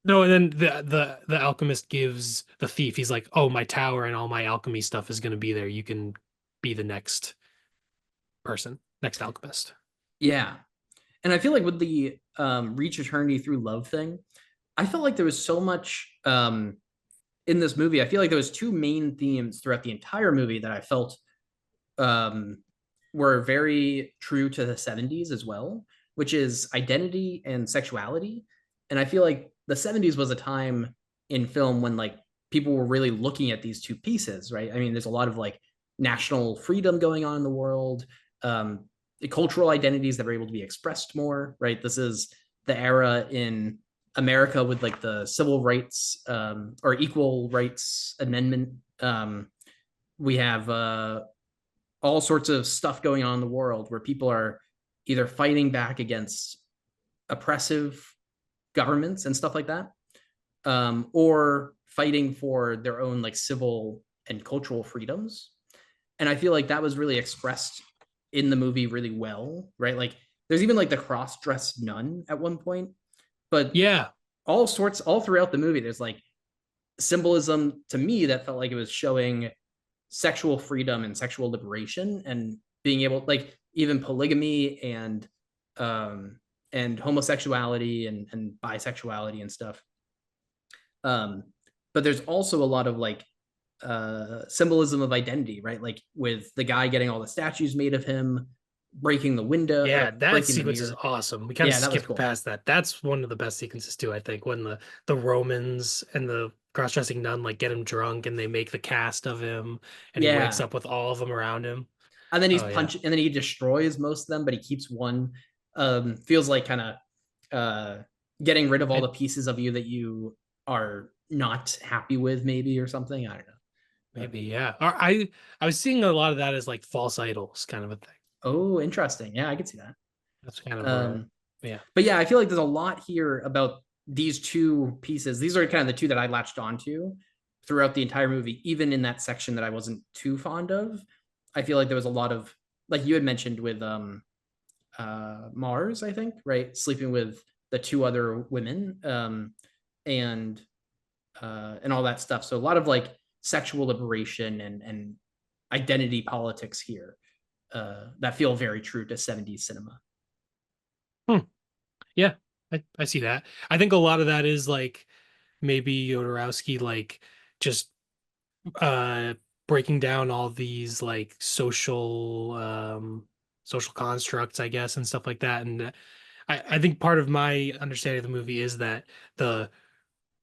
no, and then the alchemist gives the thief, he's like, "Oh, my tower and all my alchemy stuff is going to be there. You can be the next person, next alchemist." yeah, and I feel like with the reach eternity through love thing, I felt like there was so much in this movie. I feel like there was two main themes throughout the entire movie that I felt um, were very true to the 70s as well, which is identity and sexuality. And I feel like the 70s was a time in film when like people were really looking at these two pieces, right? I mean, there's a lot of like national freedom going on in the world, um, the cultural identities that are able to be expressed more, right? This is the era in America with like the civil rights or equal rights amendment. We have all sorts of stuff going on in the world where people are either fighting back against oppressive governments and stuff like that, or fighting for their own like civil and cultural freedoms. And I feel like that was really expressed in the movie really well, right? Like there's even like the cross-dressed nun at one point, but Yeah, all throughout the movie, there's like symbolism to me that felt like it was showing sexual freedom and sexual liberation and being able like even polygamy um and homosexuality and bisexuality and stuff. um but there's also a lot of like symbolism of identity, right? Like with the guy getting all the statues made of him, breaking the window yeah, or that breaking the sequence is mirror. awesome. We kind of Yeah, that was skipped cool. past that. That's one of the best sequences too, I think, when the Romans and the cross-dressing nun like get him drunk and they make the cast of him and he wakes Yeah, up with all of them around him. and then he's Oh yeah. punching and then he destroys most of them, but he keeps one. Feels like kind of getting rid of all I, the pieces of you that you are not happy with, maybe, or something. I don't know. But maybe, yeah. Or I was seeing a lot of that as like false idols kind of a thing. oh, interesting. Yeah, I could see that. That's kind of where Um, yeah. but yeah, I feel like there's a lot here about these two pieces. These are kind of the two that I latched onto throughout the entire movie, even in that section that I wasn't too fond of. I feel like there was a lot of like you had mentioned with Mars, I think, right? Sleeping with the two other women, and and all that stuff. So a lot of like sexual liberation and identity politics here that feel very true to 70s cinema. Hmm. Yeah, I see that. I think a lot of that is like maybe Jodorowsky like just uh breaking down all these like social constructs, I guess, and stuff like that. And I think part of my understanding of the movie is that the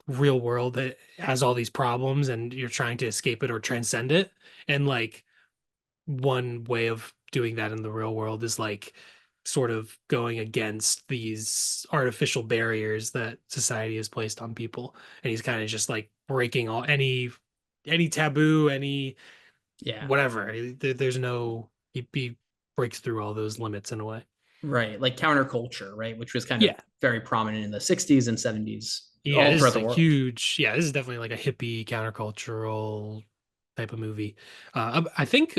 real world that has all these problems and you're trying to escape it or transcend it. And like one way of doing that in the real world is like sort of going against these artificial barriers that society has placed on people. And he's kind of just like breaking all any taboo, any Yeah. whatever. There's no he breaks through all those limits in a way. Right. Like counterculture, right? Which was kind of Yeah. very prominent in the 60s and 70s Yeah, all this throughout is the a world. huge, yeah, this is definitely like a hippie countercultural type of movie. I think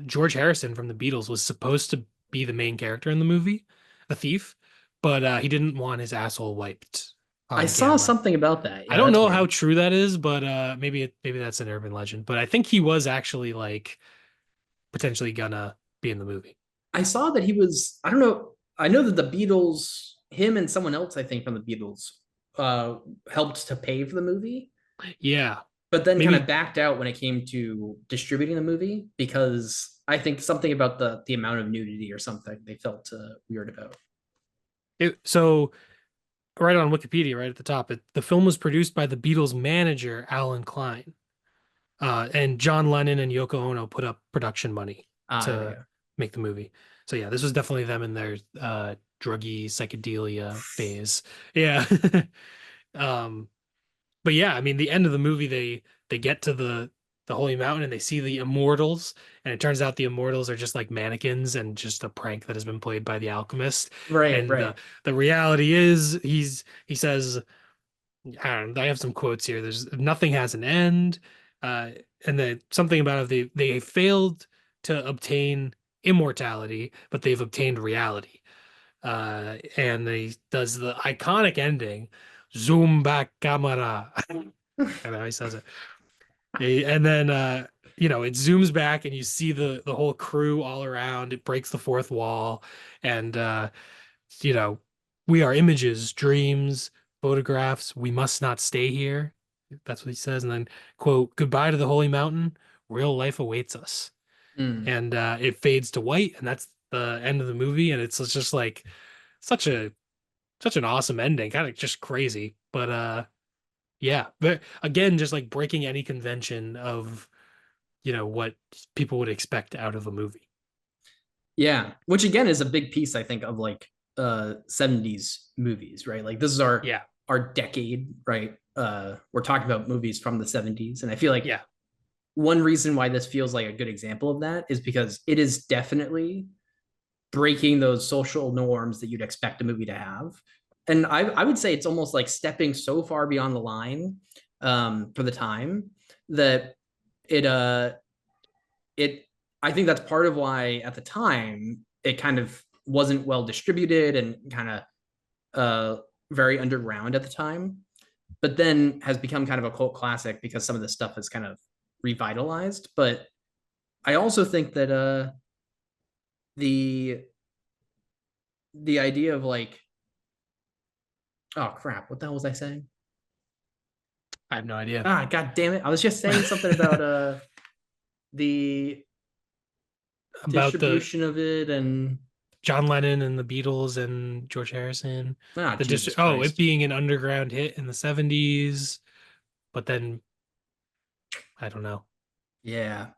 George Harrison from the Beatles was supposed to be the main character in the movie, a thief, but he didn't want his asshole wiped I on saw camera. something about that. I Yeah, don't that's know how weird. true that is, but maybe that's an urban legend. But I think he was actually like potentially gonna be in the movie. I saw that he was, I don't know, I know that the Beatles, him and someone else, I think, from the Beatles, uh, helped to pay for the movie, Yeah, but then kind of maybe backed out when it came to distributing the movie because I think something about the amount of nudity or something they felt weird about. so right on Wikipedia, right at the top, the film was produced by the Beatles manager Alan Klein. And John Lennon and Yoko Ono put up production money Ah, there we to go. make the movie. So yeah, this was definitely them in their druggy psychedelia phase. Yeah. Um, but yeah, I mean the end of the movie they get to the Holy Mountain and they see the immortals, and it turns out the immortals are just like mannequins and just a prank that has been played by the alchemist. Right, And right. the reality is he says I don't know, I have some quotes here. There's nothing has an end. Uh, and then something about it, they failed to obtain immortality, but they've obtained reality. And they does the iconic ending, zoom back camera. I know he says it. And then it zooms back and you see the whole crew all around. It breaks the fourth wall, and you know, we are images, dreams, photographs. We must not stay here. That's what he says. And then, quote, goodbye to the holy mountain. Real life awaits us. Mm. And it fades to white, and that's the end of the movie. And it's just like such a such an awesome ending, kind of just crazy. But yeah. But again, just like breaking any convention of, what people would expect out of a movie. Yeah, which again is a big piece, I think, of like 70s movies, right? Like this is Yeah. our decade, right? We're talking about movies from the 70s. And I feel like Yeah. one reason why this feels like a good example of that is because it is definitely breaking those social norms that you'd expect a movie to have. And I would say it's almost like stepping so far beyond the line for the time that it it I think that's part of why at the time it kind of wasn't well distributed and kind of very underground at the time, but then has become kind of a cult classic because some of this stuff is kind of revitalized. But I also think that the the idea of like, oh crap, what the hell was I saying? I have no idea. Ah, god damn it! I was just saying something about the About the distribution of it and John Lennon and the Beatles and George Harrison. ah, The Jesus district, it Christ. being an underground hit in the 70s, but then I don't know. Yeah.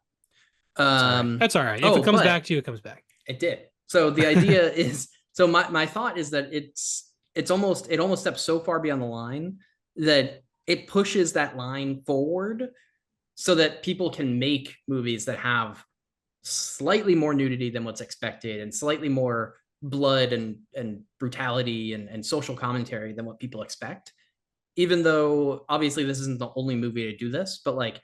It's all right. That's all right. If it Oh, comes but back to you, it comes back. it did. So the idea is, so my thought is that it almost steps so far beyond the line that it pushes that line forward so that people can make movies that have slightly more nudity than what's expected and slightly more blood and brutality and social commentary than what people expect. Even though obviously this isn't the only movie to do this, but like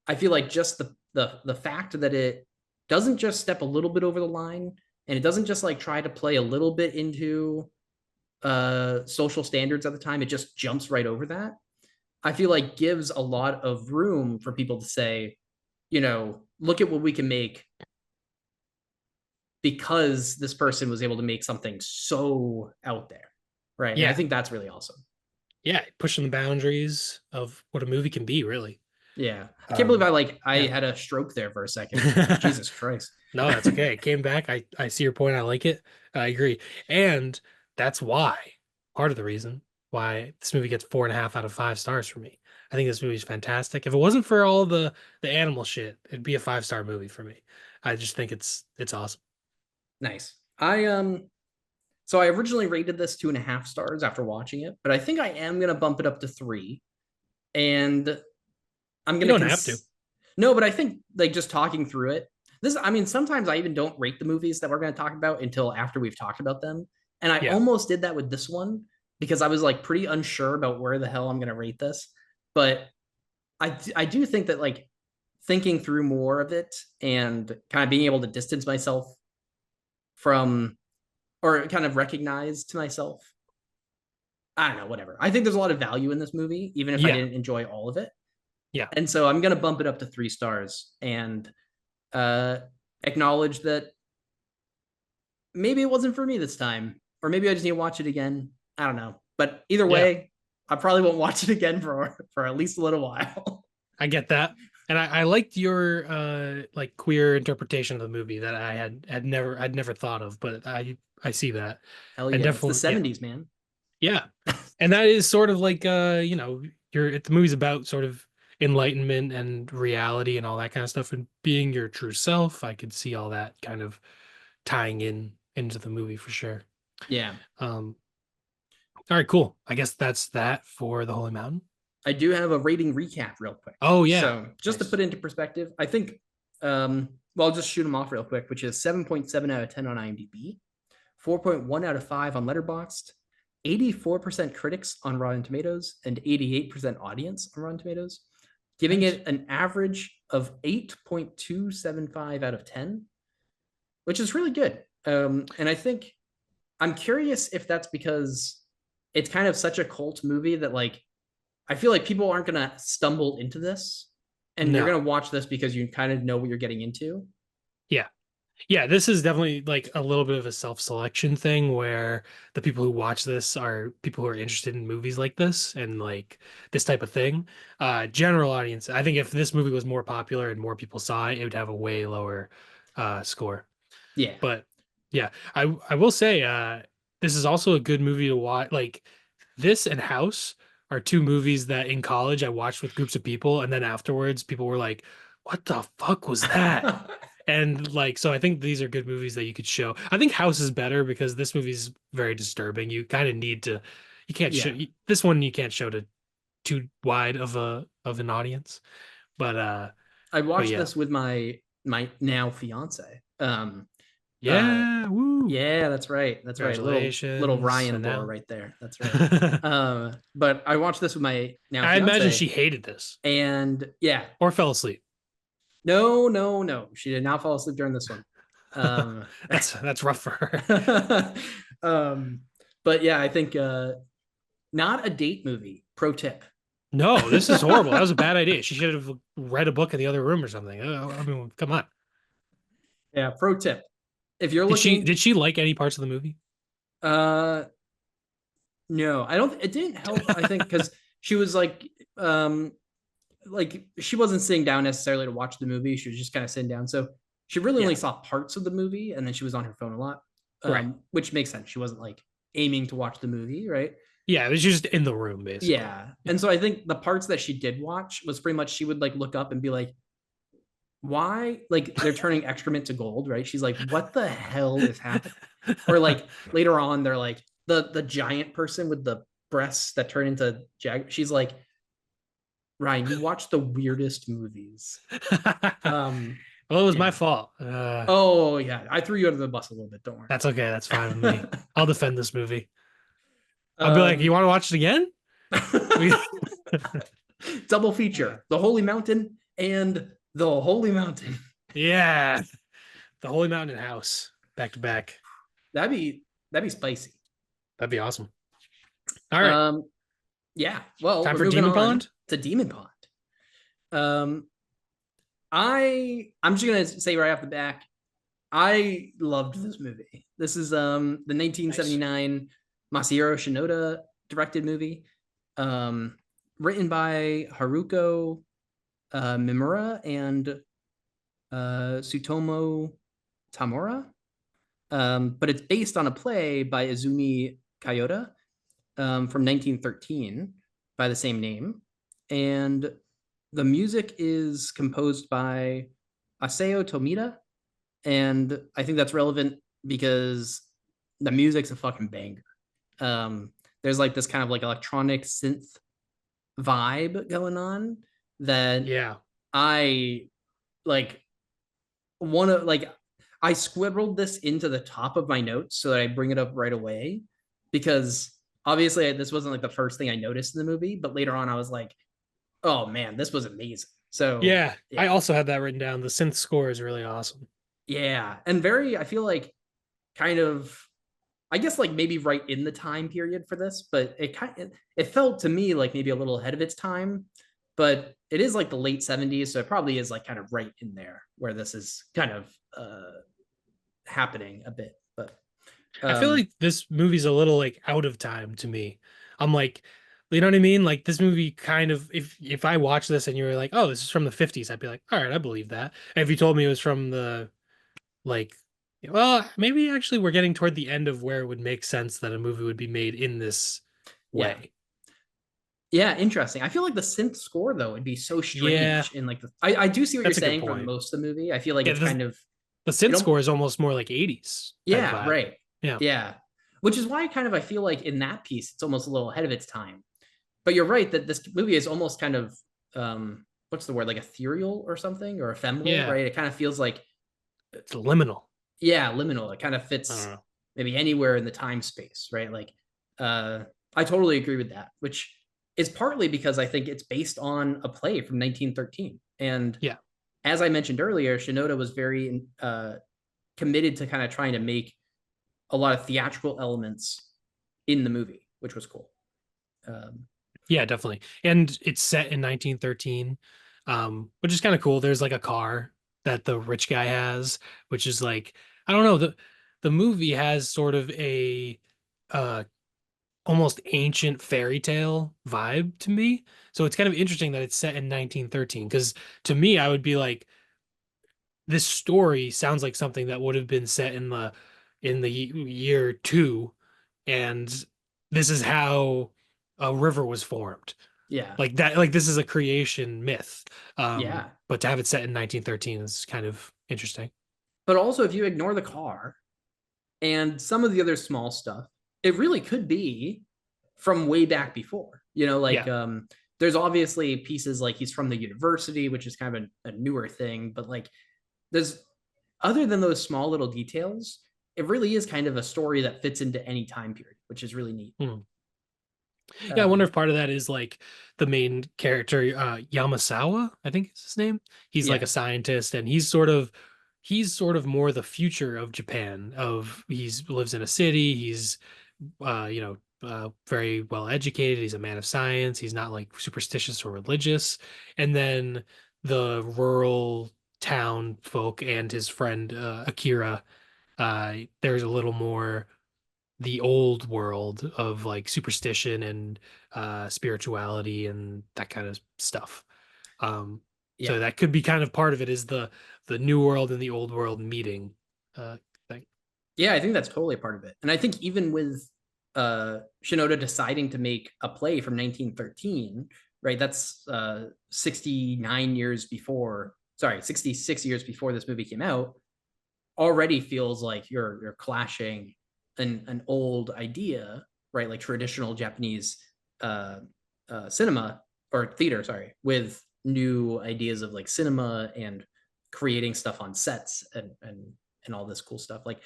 I feel like just the fact that it doesn't just step a little bit over the line and it doesn't just like try to play a little bit into social standards at the time, it just jumps right over that. I feel like gives a lot of room for people to say, look at what we can make because this person was able to make something so out there. Right. And I Yeah. think that's really awesome. Yeah. Pushing the boundaries of what a movie can be, really. Yeah. I can't believe Um, I yeah. had a stroke there for a second. Jesus Christ. No, that's okay. It came back. I see your point. I like it. I agree. And that's why part of the reason why this movie gets 4.5 out of 5 stars for me. I think this movie's fantastic. If it wasn't for all the animal shit, it'd be a 5 star movie for me. I just think it's awesome. Nice. So I originally rated this 2.5 stars after watching it, but I think I am gonna bump it up to three. And I'm You gonna don't have to. no, but I think like just talking through it. This, I mean, sometimes I even don't rate the movies that we're gonna talk about until after we've talked about them. And I Yeah. almost did that with this one because I was like pretty unsure about where the hell I'm gonna rate this. But I do think that like thinking through more of it and kind of being able to distance myself from or kind of recognize to myself. I don't know, whatever. I think there's a lot of value in this movie, even if I Yeah. didn't enjoy all of it. Yeah. And so I'm gonna bump it up to 3 stars and uh acknowledge that maybe it wasn't for me this time, or maybe I just need to watch it again. I don't know, but either Yeah. way, I probably won't watch it again for at least a little while. I get that. And I liked your like queer interpretation of the movie that I'd never thought of, but I see that. Hell And yeah, it's the definitely yeah. 70s, man. Yeah. And that is sort of like the movie's about sort of enlightenment and reality and all that kind of stuff and being your true self. I could see all that kind of tying in into the movie for sure. Yeah, Um all right, cool. I guess that's that for the Holy Mountain. I do have a rating recap real quick. Oh yeah. So just to Nice. put into perspective, I think well, I'll just shoot them off real quick, which is 7.7 out of 10 on IMDb, 4.1 out of 5 on Letterboxd, 84% critics on Rotten Tomatoes, and 88% audience on Rotten Tomatoes, giving Nice. it an average of 8.275 out of 10, which is really good. And I think I'm curious if that's because it's kind of such a cult movie that like I feel like people aren't gonna stumble into this, and you're No. gonna watch this because you kind of know what you're getting into. Yeah. Yeah, this is definitely like a little bit of a self-selection thing where the people who watch this are people who are interested in movies like this and like this type of thing. General audience, I think if this movie was more popular and more people saw it, it would have a way lower score. Yeah. But yeah, I will say this is also a good movie to watch. Like this and House are two movies that in college I watched with groups of people, and then afterwards people were like, "What the fuck was that?" And like, so I think these are good movies that you could show. I think House is better because this movie's very disturbing. You kind of need to, you can't show Yeah. this one. You can't show to too wide of an audience. But I but watched yeah, this with my now fiance. Uh yeah, woo! yeah, that's right. That's right. Little Congratulations, Ryan and lore now. right there. That's right. But I watched this with my now I imagine fiance, she hated this and yeah, or fell asleep. no, no, no. She did not fall asleep during this one. Um That's rough for her. um but yeah, I think not a date movie. Pro tip. No, this is horrible. That was a bad idea. She should have read a book in the other room or something. I mean, come on. Yeah, pro tip. If you're looking Did she like any parts of the movie? uh no, I don't, it didn't help, I think, because she was um like she wasn't sitting down necessarily to watch the movie. She was just kind of sitting down. So she really Yeah, only saw parts of the movie, and then she was on her phone a lot. right. Which makes sense. She wasn't like aiming to watch the movie, right? Yeah, it was just in the room basically. Yeah. Yeah. And so I think the parts that she did watch was pretty much she would like look up and be like, why? Like they're turning excrement to gold, right? She's like, what the hell is happening? Or like later on, they're like the giant person with the breasts that turn into she's like, Ryan, you watch the weirdest movies. Um, Well, it was my yeah. fault. Oh yeah, I threw you under the bus a little bit. Don't That's okay. That's fine with me. worry. I'll defend this movie. I'll be like, um, "You want to watch it again?" We, double uh, feature: The Holy Mountain and The Holy Mountain. yeah, the Holy Mountain House back to back. That'd be spicy. That'd be awesome. All right, Um, yeah. Well, time we're for moving Demon on Pond. to Demon Pond. Um, I'm just gonna say right off the back, I loved this movie. This is the Nice. 1979 Masahiro Shinoda directed movie, um, written by Haruko Mimura and Sutomo Tamura. But it's based on a play by Izumi Kayota. from 1913 by the same name. And the music is composed by Aseo Tomita. And I think that's relevant because the music's a fucking banger. Um, there's like this kind of like electronic synth vibe going on that Yeah. I like want to like I scribbled this into the top of my notes so that I bring it up right away because obviously this wasn't like the first thing I noticed in the movie, but later on I was like, oh man, this was amazing. So Yeah. I yeah, also had that written down. The synth score is really awesome. yeah, and very I feel like kind of I guess like maybe right in the time period for this, but it felt to me like maybe a little ahead of its time, but it is like the late 70s, so it probably is like kind of right in there where this is kind of happening a bit. But I feel um like this movie's a little like out of time to me. I'm like, you know what I mean? Like this movie kind of if I watch this and you were like, "Oh, this is from the 50s," I'd be like, "All right, I believe that." And if you told me it was from the like well, maybe actually we're getting toward the end of where it would make sense that a movie would be made in this yeah. way. Yeah, interesting. I feel like the synth score though would be so Yeah, strange in like I do see what you're that's a good saying for point. most of the movie. I feel like Yeah, it's kind of the you synth know score is almost more like 80s type yeah, vibe. right. Yeah. Yeah. Which is why kind of I feel like in that piece it's almost a little ahead of its time. But you're right that this movie is almost kind of what's the word like ethereal or something or ephemeral, Yeah, right? It kind of feels like it's liminal. yeah, liminal. It kind of I don't fits know. maybe anywhere in the time space, right? Like uh I totally agree with that, which is partly because I think it's based on a play from 1913. And Yeah. as I mentioned earlier, Shinoda was very committed to kind of trying to make a lot of theatrical elements in the movie, which was cool. Um, Yeah, definitely. And it's set in 1913, which is kind of cool. There's like a car that the rich guy has, which is like, I don't know, the movie has sort of a uh almost ancient fairy tale vibe to me. So it's kind of interesting that it's set in 1913 because to me I would be like this story sounds like something that would have been set in the year 2 and this is how a river was formed yeah, like that like this is a creation myth yeah. but to have it set in 1913 is kind of interesting. But also, if you ignore the car and some of the other small stuff, it really could be from way back before. You know, like Yeah. there's obviously pieces like he's from the university, which is kind of a newer thing, but like there's other than those small little details, it really is kind of a story that fits into any time period, which is really neat. Hmm. Yeah, I wonder Um, if part of that is like the main character Yamasawa, I think is his name. He's like yeah, a scientist and he's sort of more the future of Japan of he's lives in a city, he's very well educated. He's a man of science. He's not like superstitious or religious. And then the rural town folk and his friend Akira, there's a little more the old world of like superstition and spirituality and that kind of stuff. Um, so yeah. that could be kind of part of it is the new world and the old world meeting thing. Yeah, I think that's totally a part of it. And I think even with Shinoda deciding to make a play from 1913, right? That's 69 years before, sorry, 66 years before this movie came out, already feels like you're clashing an old idea, right? Like traditional Japanese uh, cinema or theater, sorry, with new ideas of like cinema and creating stuff on sets and all this cool stuff. Like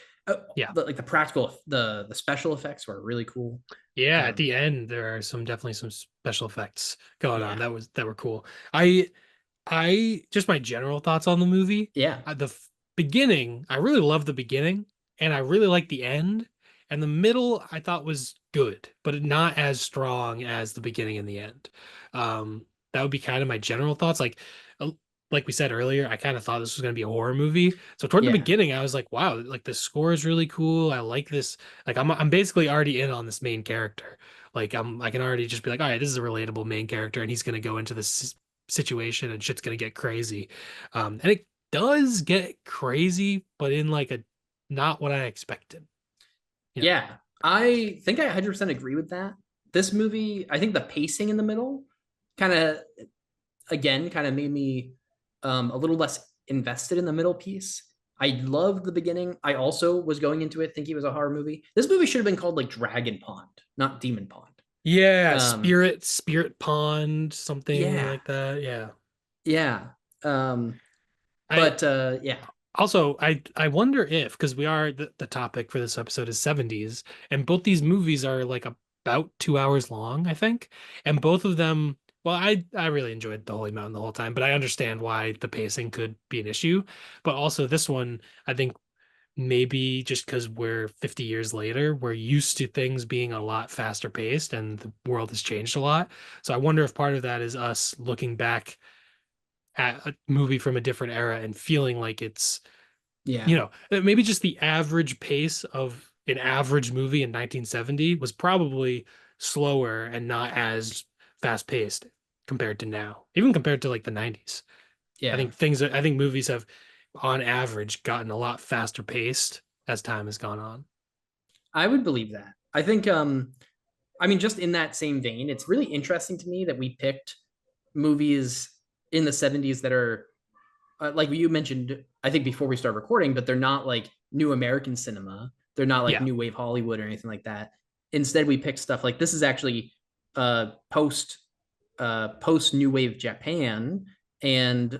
Yeah. like the practical the special effects were really cool. Yeah, at Um, the end there are definitely some special effects going on yeah, that were cool. I just my general thoughts on the movie. yeah, Beginning, I really love the beginning, and I really like the end, and the middle I thought was good, but not as strong as the beginning and the end. That would be kind of my general thoughts. Uh, like we said earlier, I kind of thought this was going to be a horror movie. So toward the yeah, beginning, I was like, wow, like the score is really cool. I like this. Like I'm basically already in on this main character. Like I can already just be like, all right, this is a relatable main character, and he's going to go into this situation and shit's gonna get crazy. And it does get crazy, but in like a not what I expected. Yeah. yeah. I think I 100% agree with that. this movie, I think the pacing in the middle kind of, again, kind of made me a little less invested in the middle piece. I loved the beginning. I also was going into it thinking it was a horror movie. This movie should have been called like Dragon Pond, not Demon Pond. Yeah, Um, Spirit Pond, something yeah, like that. Yeah. yeah. I But yeah, Also, I wonder if, because we are the topic for this episode is 70s, and both these movies are like about 2 hours long, I think. And both of them, well, I really enjoyed The Holy Mountain the whole time, but I understand why the pacing could be an issue. But also this one, I think maybe just because we're 50 years later, we're used to things being a lot faster paced and the world has changed a lot. So I wonder if part of that is us looking back at a movie from a different era and feeling like it's, yeah, maybe just the average pace of an average movie in 1970 was probably slower and not as fast paced compared to now, even compared to like the 90s. yeah. I think movies have on average gotten a lot faster paced as time has gone on. I would believe that. I think I mean, just in that same vein, it's really interesting to me that we picked movies in the 70s that are like you mentioned, I think before we start recording, but they're not like new American cinema. They're not like Yeah. new wave Hollywood or anything like that. Instead, we picked stuff like this is actually post new wave Japan, and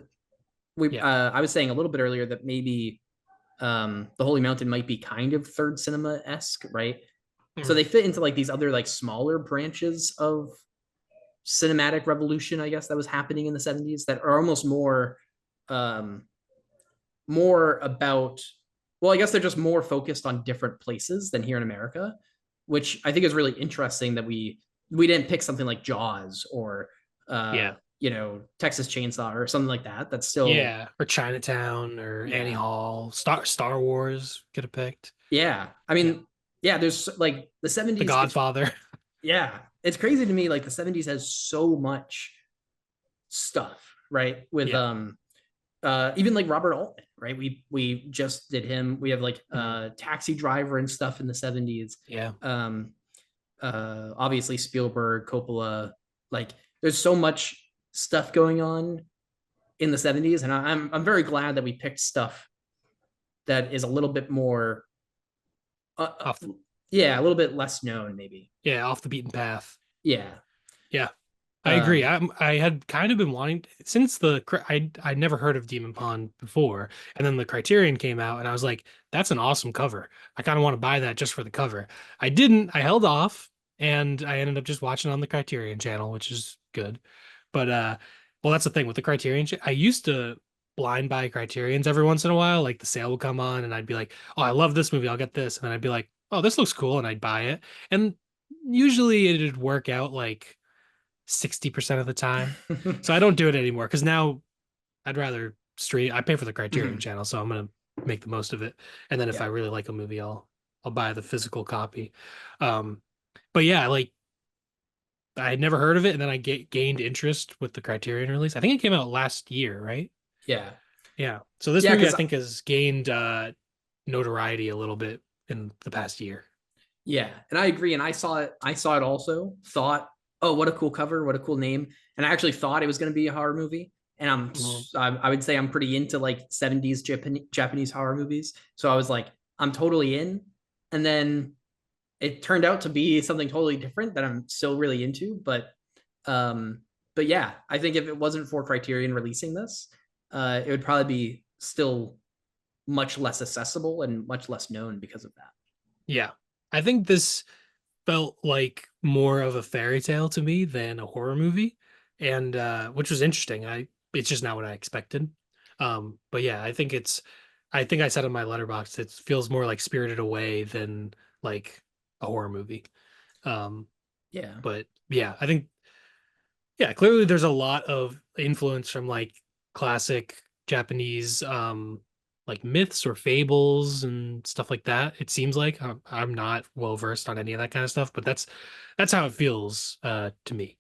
we Yeah. I was saying a little bit earlier that maybe the Holy Mountain might be kind of third cinema esque, right? So Mhm. they fit into like these other like smaller branches of cinematic revolution, I guess, that was happening in the 70s that are almost um more about, well, I guess they're just more focused on different places than here in America, which I think is really interesting that we didn't pick something like Jaws or Yeah. Texas Chainsaw or something like that. That's still, Yeah. Or Chinatown or Annie yeah. Hall, Star Wars could have picked. Yeah. I Yeah. mean, yeah, there's like the The 70s, it's Godfather. yeah, it's crazy to me like the 70s has so much stuff, right? With Yeah. even like Robert Altman, right? We just did him. We have like Mhm. Taxi Driver and stuff in the 70s. Yeah. Um, Obviously Spielberg, Coppola, like there's so much stuff going on in the 70s, and I'm very glad that we picked stuff that is a little bit more, Off yeah, a little bit less known, maybe. Yeah, off the beaten path. Yeah. Yeah, I agree. Um, I had kind of been wanting since I'd never heard of Demon Pond before, and then the Criterion came out, and I was like, that's an awesome cover. I kind of want to buy that just for the cover. I didn't. I held off, and I ended up just watching it on the Criterion channel, which is good. But well, that's the thing with the I used to blind buy Criterions every once in a while. Like the sale would come on, and I'd be like, oh, I love this movie. I'll get this, and then I'd be like, oh, this looks cool, and I'd buy it. And usually it'd work out like 60% of the time. So I don't do it anymore because now I'd rather stream. I pay for the Criterion mhm, channel, so I'm gonna make the most of it. And then if I yeah. really like a movie, I'll buy the physical copy. Um, but yeah, like I had never heard of it, and then I gained interest with the Criterion release. I think it came out last year, right? Yeah. Yeah. So this Yeah, movie I because think has gained notoriety a little bit in the past year. yeah, and I agree. And I saw it also. Thought, oh, what a cool cover, what a cool name. And I actually thought it was going to be a horror movie. And Mhm. I would say I'm pretty into like 70s Japanese horror movies. So I was like, I'm totally in. And then it turned out to be something totally different that I'm still really into. Um, but yeah, I think if it wasn't for Criterion releasing this, it would probably be still much less accessible and much less known because of that. Yeah. I think this felt like more of a fairy tale to me than a horror movie, and which was interesting. I It's just not what I expected. But yeah, I think I said in my letterbox it feels more like Spirited Away than like a horror movie. Um, Yeah. but yeah, I think yeah, clearly there's a lot of influence from like classic Japanese like myths or fables and stuff like that. It seems like I'm not well versed on any of that kind of stuff, but that's how it feels to me.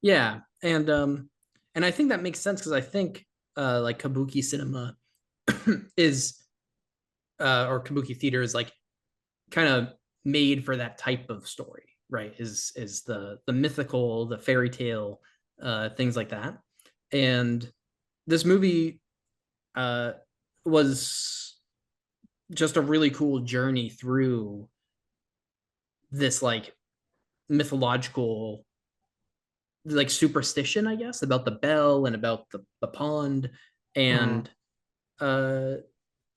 Yeah, and I think that makes sense because I think like kabuki cinema is or kabuki theater is like kind of made for that type of story, right? Is the mythical, the fairy tale, things like that. And this movie uh, was just a really cool journey through this like mythological like superstition, I guess, about the bell and about the pond. Mhm. And uh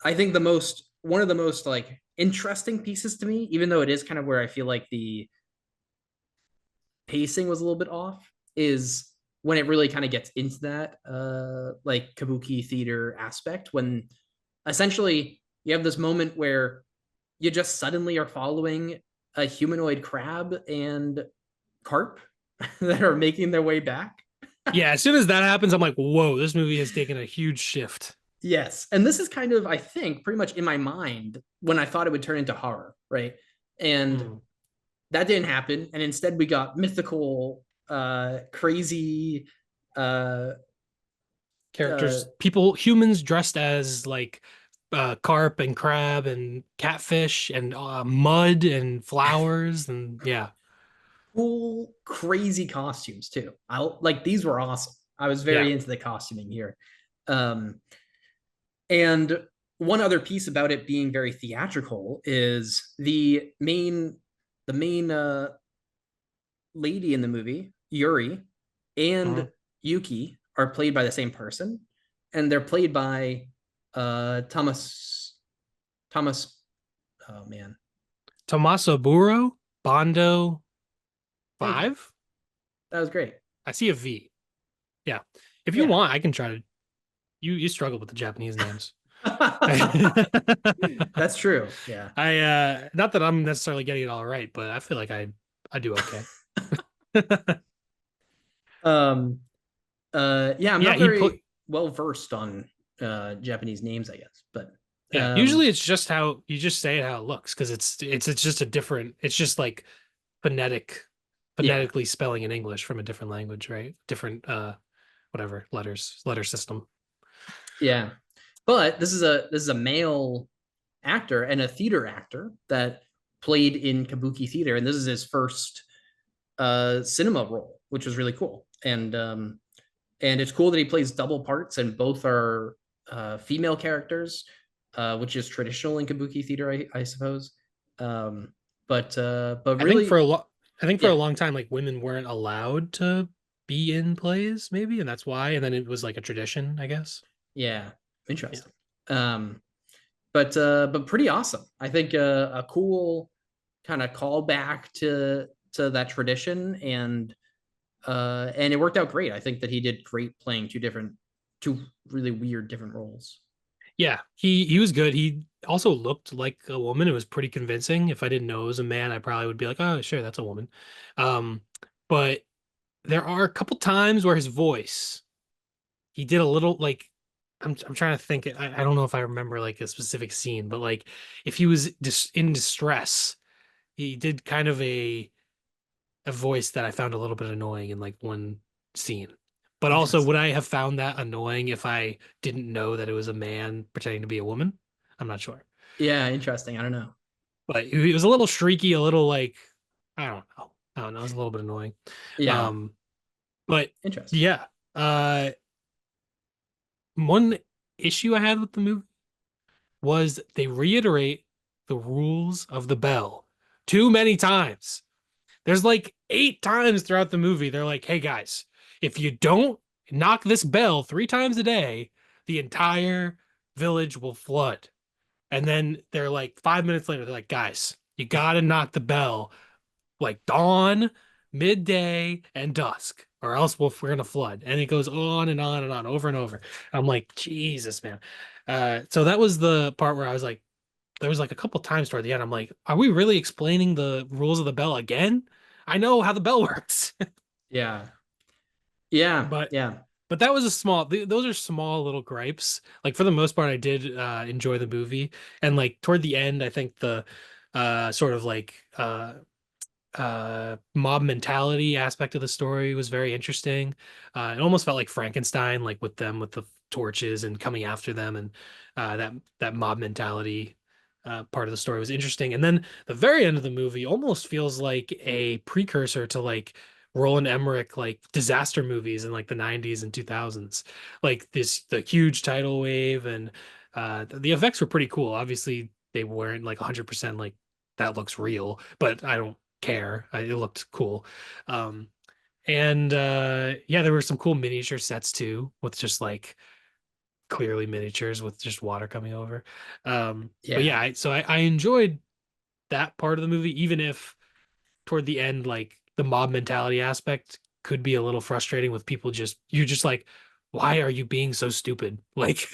I think the most one of the most like interesting pieces to me, even though it is kind of where I feel like the pacing was a little bit off, is when it really kind of gets into that like kabuki theater aspect, when essentially you have this moment where you just suddenly are following a humanoid crab and carp that are making their way back. Yeah, as soon as that happens, I'm like, whoa, this movie has taken a huge shift. Yes. And this is kind of, I think, pretty much in my mind when I thought it would turn into horror, right? And Mm. that didn't happen. And instead we got mythical, crazy, uh, uh, Characters, people, humans dressed as like carp and crab and catfish and mud and flowers and yeah, cool, crazy costumes too. I like these were awesome. I was yeah. very into the costuming here. Um, and one other piece about it being very theatrical is the main lady in the movie, Yuri, Mhm. and Yuki are played by the same person, and they're played by Thomas. Oh man, Tommaso Burro, Bondo thank you. 5. That was great. I see a V. Yeah. If you Yeah. want, I can try to. You struggle with the Japanese names. I That's true. Yeah. not that I'm necessarily getting it all right, but I feel like I do okay. Um. Yeah. I'm Yeah, not he put very well versed on Japanese names, I guess, but yeah, um. usually it's just how you just say it how it looks because it's just a different it's just like Yeah. phonetically spelling in English from a different language, right? Different whatever letter system. Yeah. But this is a male actor and a theater actor that played in kabuki theater, and this is his first cinema role, which was really cool. And it's cool that he plays double parts, and both are female characters, which is traditional in kabuki theater, I suppose. Um, but I think for really, a lot I think for a yeah, long time like women weren't allowed to be in plays maybe and that's why and then it was like a tradition, I guess. yeah, Yeah. interesting. Um, but pretty awesome. I think a cool kind of callback to that tradition, and it worked out great. I think that he did great playing two really weird different roles. Yeah, he was good. He also looked like a woman. It was pretty convincing. If I didn't know it was a man, I probably would be like, "Oh, sure, that's a woman." Um, but there are a couple times where his voice, he did a little like I'm trying to think. I don't know if I remember like a specific scene, but like if he was in distress, he did kind of a voice that I found a little bit annoying in like one scene. But also, would Interesting. I have found that annoying if I didn't know that it was a man pretending to be a woman? I'm not sure. Yeah, interesting. I don't know. But it was a little shrieky, a little like I don't know. I don't know. It was a little bit annoying. Yeah, Um, but interesting. yeah, one issue I had with the movie was they reiterate the rules of the bell too many times. There's like 8 times throughout the movie. They're like, hey guys, if you don't knock this bell 3 times a day, the entire village will flood. And then they're like 5 minutes later, they're like, guys, you gotta knock the bell like dawn, midday, and dusk, or else we're gonna flood. And it goes on and on and on, over and over. I'm like, Jesus, man. So that was the part where I was like, there was like a couple times toward the end. I'm like, are we really explaining the rules of the bell again? I know how the bell works, Yeah, yeah, but yeah, that was a small. Those are small little gripes. Like for the most part, I did enjoy the movie, and like toward the end, I think the sort of like mob mentality aspect of the story was very interesting. It almost felt like Frankenstein, like with them with the torches and coming after them, and that mob mentality. part of the story was interesting. And then the very end of the movie almost feels like a precursor to like Roland Emmerich like disaster movies in like the 90s and 2000s. Like this the huge tidal wave and the effects were pretty cool. Obviously they weren't like 100% like that looks real, but I don't care. It looked cool. Um and yeah, there were some cool miniature sets too with just like clearly miniatures with just water coming over. But Yeah. yeah, I enjoyed that part of the movie, even if toward the end, like the mob mentality aspect could be a little frustrating with people just you're just like, why are you being so stupid? Like,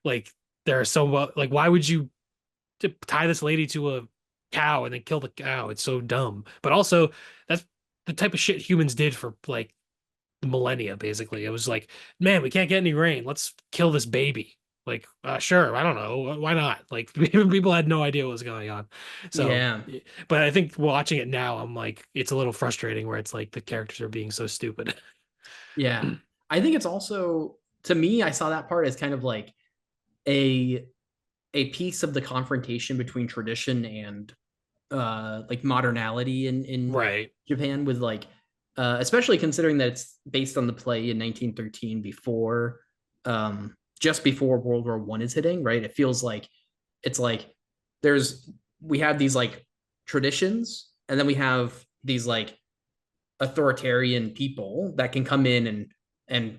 like there are so like why would you tie this lady to a cow and then kill the cow? It's so dumb. But also that's the type of shit humans did for like millennia, basically. It was like, man, we can't get any rain. Let's kill this baby. Like, sure, I don't know. Why not? Like, people had no idea what was going on. So, Yeah. but I think watching it now, I'm like, it's a little frustrating where it's like the characters are being so stupid. Yeah. I think it's also, to me, I saw that part as kind of like a a piece of the confrontation between tradition and like modernality in Right. Japan with like especially considering that it's based on the play in 1913 before just before World War I is hitting, right? It feels like it's like there's we have these like traditions and then we have these like authoritarian people that can come in and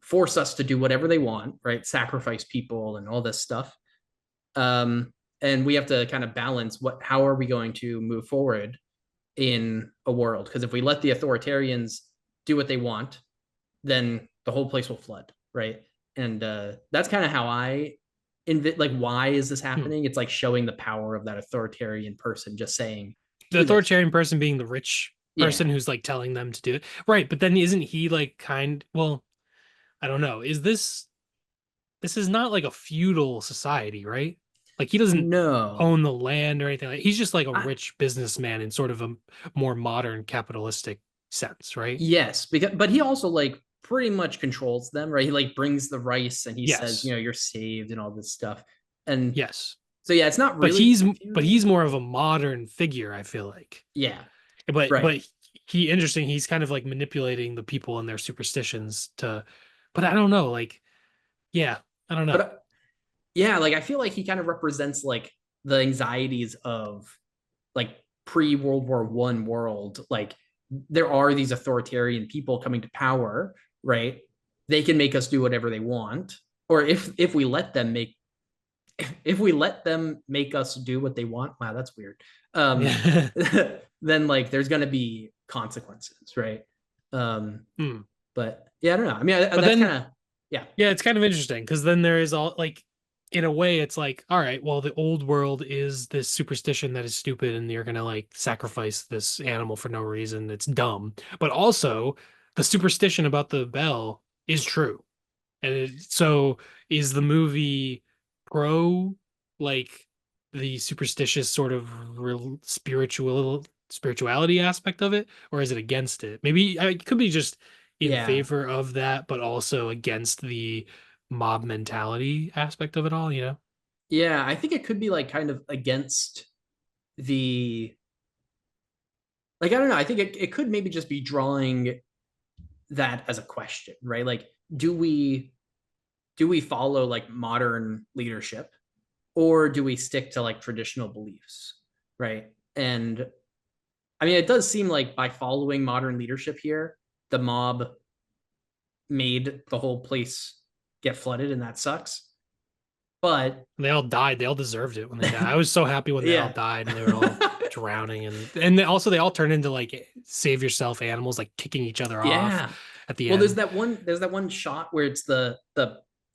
force us to do whatever they want, right? Sacrifice people and all this stuff. Um, and we have to kind of balance how are we going to move forward in a world? Because if we let the authoritarians do what they want, then the whole place will flood, right? And that's kind of how I like why is this Hmm. happening? It's like showing the power of that authoritarian person just saying, The do this. authoritarian person being the rich Yeah. person who's like telling them to do it. Right. But then isn't he like well, I don't know. This is not like a feudal society, right? Like he doesn't No. own the land or anything like he's just like a I, rich businessman in sort of a more modern capitalistic sense, right? yes, because but he also like pretty much controls them, right? He like brings the rice and he says, Yes. you're saved and all this stuff. And Yes. so yeah, it's not But really he's feudal. more of a modern figure, I feel like. Yeah, But right. he interesting, he's kind of like manipulating the people and their superstitions to but I don't know, like yeah, I don't But know. yeah, like I feel like he kind of represents like the anxieties of like pre World War I world. Like there are these authoritarian people coming to power, right? They can make us do whatever they want, or if we let them make if we let them make us do what they want. Wow, that's weird. Um, Yeah. then like there's gonna be consequences, right? Um, Hmm. but yeah, I don't know. I mean, But that's kind then of yeah, yeah, it's kind of interesting because then there is all like, in a way, it's like, all right, well, the old world is this superstition that is stupid, and you're gonna like sacrifice this animal for no reason. It's dumb. But also, the superstition about the bell is true. And so is the movie pro like the superstitious sort of real spirituality aspect of it, or is it against it? Maybe it could be just in yeah, favor of that, but also against the mob mentality aspect of it all, you know? yeah. I think it could be like kind of against the like I don't know. I think it could maybe just be drawing that as a question, right? Like, do we do we follow like modern leadership or do we stick to like traditional beliefs, right? And I mean, it does seem like by following modern leadership here, the mob made the whole place get flooded, and that sucks. But They all died. They all deserved it when they died. I was so happy when they all yeah, died and they were all drowning and also they all turned into like save yourself animals, like kicking each other off yeah. at the Well, end. there's that one shot where it's the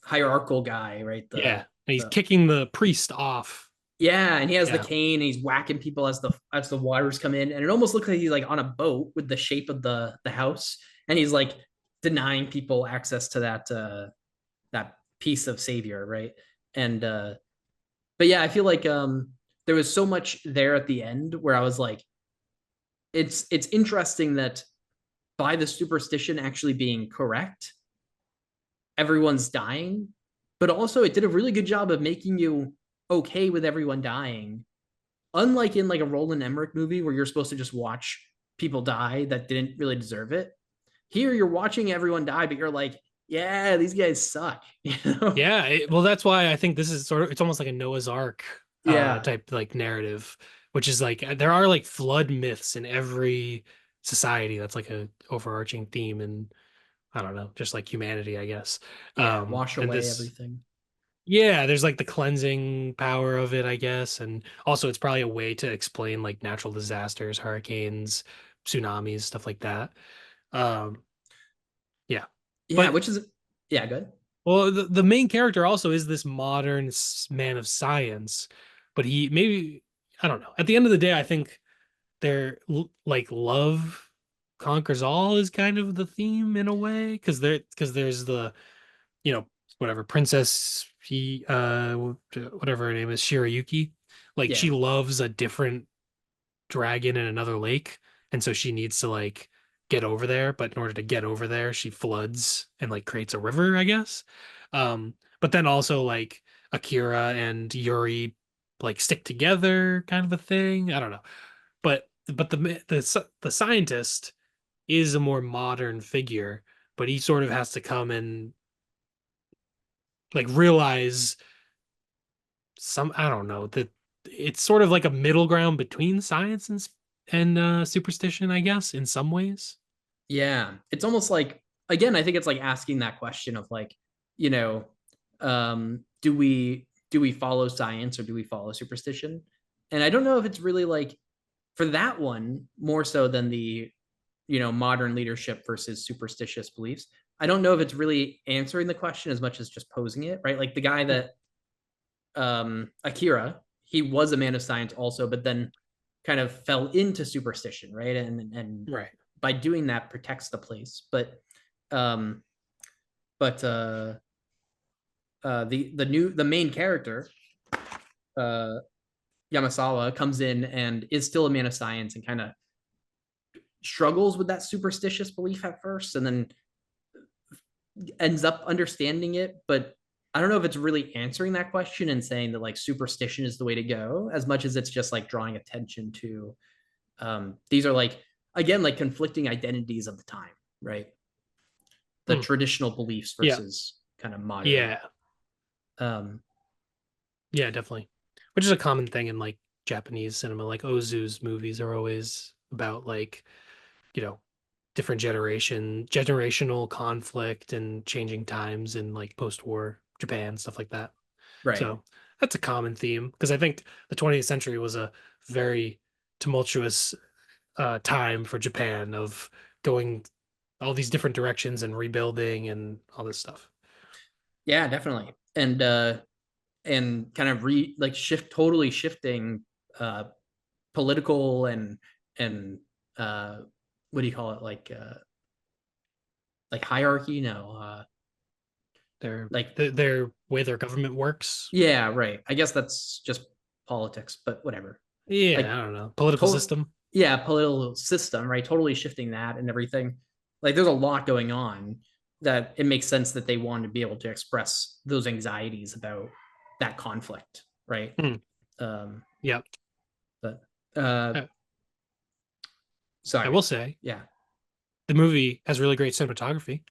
hierarchical guy, right? Yeah, and he's The kicking the priest off. yeah, and he has the Yeah, cane and he's whacking people as the waters come in, and it almost looks like he's like on a boat with the shape of the house, and he's like denying people access to that piece of savior, right? And but yeah, I feel like there was so much there at the end where I was like, it's interesting that by the superstition actually being correct, everyone's dying, but also it did a really good job of making you okay with everyone dying, unlike in like a Roland Emmerich movie where you're supposed to just watch people die that didn't really deserve it. Here you're watching everyone die, but you're like, yeah, these guys suck. You know? Yeah, well, that's why I think this is sort of it's almost like a Noah's Ark Yeah. type like narrative, which is like there are like flood myths in every society. That's like a overarching theme, and I don't know, just like humanity, I guess. Yeah. Wash And away this, everything. yeah, there's like the cleansing power of it, I guess, and also it's probably a way to explain like natural disasters, hurricanes, tsunamis, stuff like that. Um, yeah, Yeah, but which is yeah, good. well, the main character also is this modern man of science, but he maybe I don't know. At the end of the day, I think they're like love conquers all is kind of the theme in a way because there's the you know whatever princess he whatever her name is Shirayuki, like Yeah. she loves a different dragon in another lake, and so she needs to like get over there, but in order to get over there she floods and like creates a river, I guess. But then also like Akira and Yuri like stick together kind of a thing, I don't know. But the scientist is a more modern figure, but he sort of has to come and like realize some I don't know that it's sort of like a middle ground between science and superstition, I guess, in some ways. Yeah. It's almost like again, I think it's like asking that question of like, you know, do we follow science or do we follow superstition? And I don't know if it's really like for that one more so than the modern leadership versus superstitious beliefs. I don't know if it's really answering the question as much as just posing it, right? Like the guy Hmm. that Akira, he was a man of science also, but then kind of fell into superstition, right? And Right. by doing that protects the place. Um but the main character, uh Yamasawa, comes in and is still a man of science and kind of struggles with that superstitious belief at first and then ends up understanding it, but I don't know if it's really answering that question and saying that like superstition is the way to go as much as it's just like drawing attention to these are like again like conflicting identities of the time, right? The Hmm. traditional beliefs Yeah. versus kind of modern. Yeah. Um, Yeah, definitely. Which is a common thing in like Japanese cinema. Like Ozu's movies are always about like, you know, different generational conflict and changing times in like post-war Japan, stuff like that. right. So that's a common theme because I think the 20th century was a very tumultuous time for Japan of going all these different directions and rebuilding and all this stuff. Yeah, definitely. And kind of like totally shifting uh political and uh what do you call it like hierarchy, no, Their like their way their government works. yeah, right. I guess that's just politics, but whatever. Yeah, I Like don't know. Political system. yeah, political system, right? Totally shifting that and everything. Like there's a lot going on that it makes sense that they want to be able to express those anxieties about that conflict, right? Hmm. Um, Yep. but uh I, I sorry. will say Yeah, the movie has really great cinematography.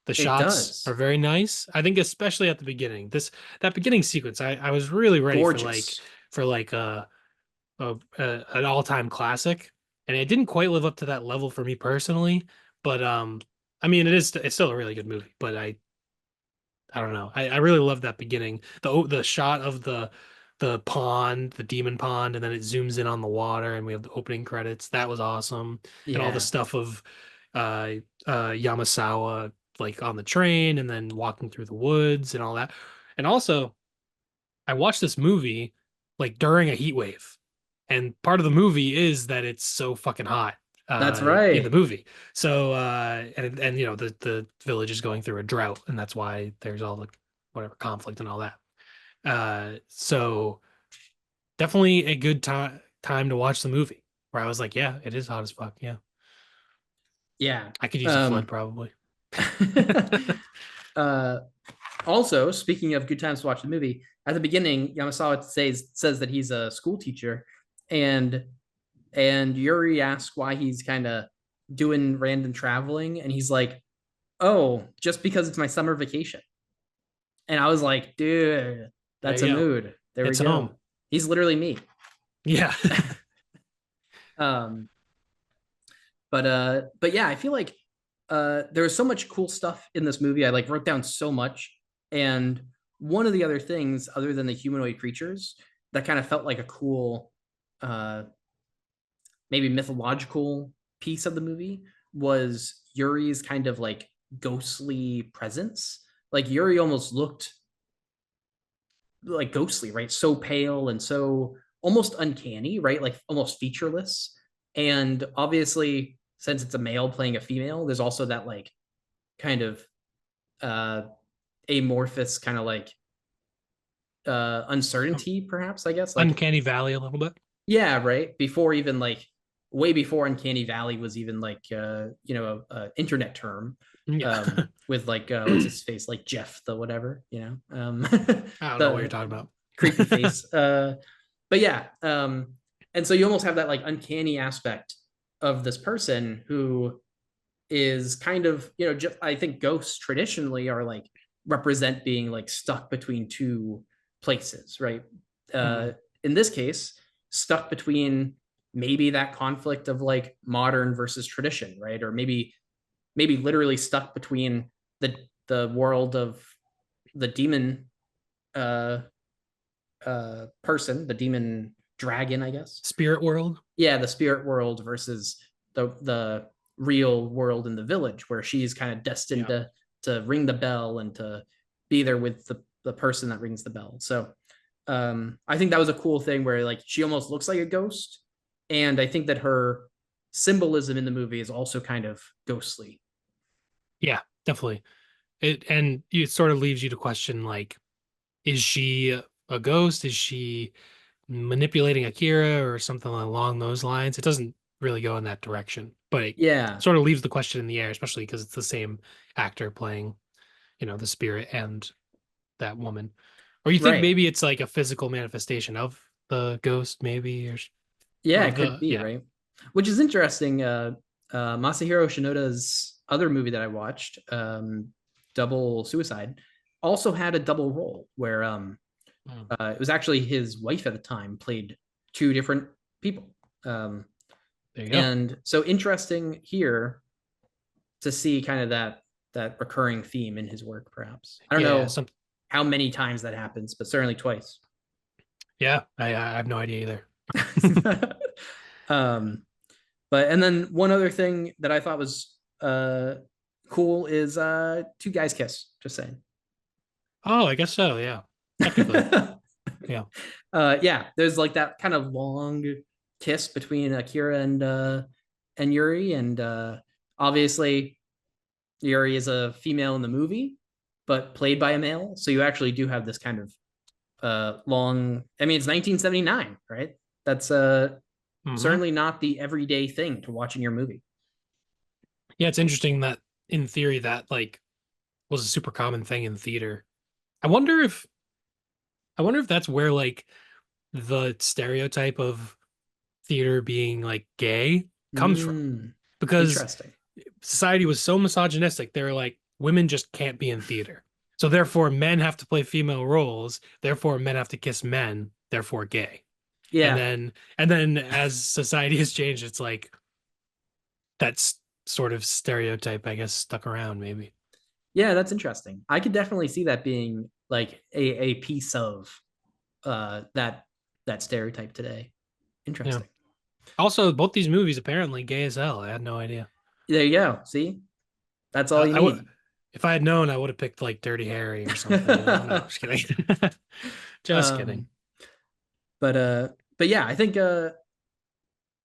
The it shots are does. very nice. I think especially at the beginning. That beginning sequence, I was really ready Gorgeous. for like an all-time classic, and it didn't quite live up to that level for me personally. But I mean, it's still a really good movie. But I don't know. I really love that beginning. The shot of the pond, the demon pond, and then it zooms in on the water, and we have the opening credits. That was awesome, and all the Yeah. stuff of uh Yamasawa like on the train, and then walking through the woods and all that. And also, I watched this movie like during a heat wave, and part of the movie is that it's so fucking hot That's in the right. movie. So and you know the village is going through a drought, and that's why there's all the whatever conflict and all that. So definitely a good time to watch the movie. Where I was like, yeah, it is hot as fuck. Yeah, Yeah. I could use a flood Um probably. uh Also, speaking of good times to watch the movie, at the beginning, Yamasawa says that he's a school teacher, and Yuri asks why he's kind of doing random traveling, and he's like, "Oh, just because it's my summer vacation." And I was like, "Dude, There that's you a go. mood." There we It's home. go. He's literally me. Yeah. Um, but yeah, I feel like there was so much cool stuff in this movie. I like wrote down so much, and one of the other things, other than the humanoid creatures, that kind of felt like a cool, uh, maybe mythological piece of the movie was Yuri's kind of like ghostly presence. Like Yuri almost looked like ghostly, right? So pale and so almost uncanny, right? Like almost featureless. And obviously, since it's a male playing a female, there's also that like kind of uh amorphous kind of like uncertainty, perhaps, I guess. Like, Uncanny Valley a little bit. yeah, right. Before even like way before Uncanny Valley was even like a internet term, Yeah. with like what's his face, like Jeff the whatever, I don't know what you're the talking about. creepy face. But yeah, and so you almost have that like uncanny aspect of this person who is kind of, just, I think ghosts traditionally are like represent being like stuck between two places, right? uh Mhm. in this case, stuck between maybe that conflict of like modern versus tradition, right? Or maybe literally stuck between the world of the demon, uh person, the demon dragon, I guess. Spirit World. Yeah, the spirit world versus the real world in the village, where she's kind of destined Yeah. to ring the bell and to be there with the person that rings the bell. So I think that was a cool thing where like she almost looks like a ghost, and I think that her symbolism in the movie is also kind of ghostly. Yeah, definitely. It sort of leaves you to question like, is she a ghost? Is she manipulating Akira or something along those lines? It doesn't really go in that direction, but it Yeah, sort of leaves the question in the air, especially because it's the same actor playing, the spirit and that woman. Or you think right. maybe it's like a physical manifestation of the ghost, maybe, Yeah, or it could the be, yeah. right? Which is interesting. Masahiro Shinoda's other movie that I watched, Double Suicide, also had a double role where Mm, it was actually his wife at the time played two different people. Um, there you go. and so interesting here to see kind of that recurring theme in his work, perhaps. I don't Yeah, know some how many times that happens, but certainly twice. yeah, I have no idea either. um, But and then one other thing that I thought was cool is two guys kiss. Just saying. Oh, I guess so, yeah. Technically. Yeah. Yeah, there's like that kind of long kiss between Akira and Yuri, and obviously Yuri is a female in the movie, but played by a male. So you actually do have this kind of long. I mean, it's 1979, right? That's Hmm. certainly not the everyday thing to watch in your movie. Yeah, it's interesting that in theory that like was a super common thing in theater. I wonder if I wonder if that's where like the stereotype of theater being like gay comes from. Mm, Because interesting. society was so misogynistic, they were like, women just can't be in theater. So therefore men have to play female roles, therefore men have to kiss men, therefore gay. And Yeah. then and then as society has changed, it's like that's sort of stereotype, I guess, stuck around maybe. Yeah, that's interesting. I could definitely see that being like a piece of that stereotype today. Yeah. Interesting. Also, both these movies apparently gay as hell. I had no idea. There you go. See? That's all you I would, need. if I had known, I would have picked like Dirty Harry or something. No, just kidding. Just kidding. um but but yeah, I think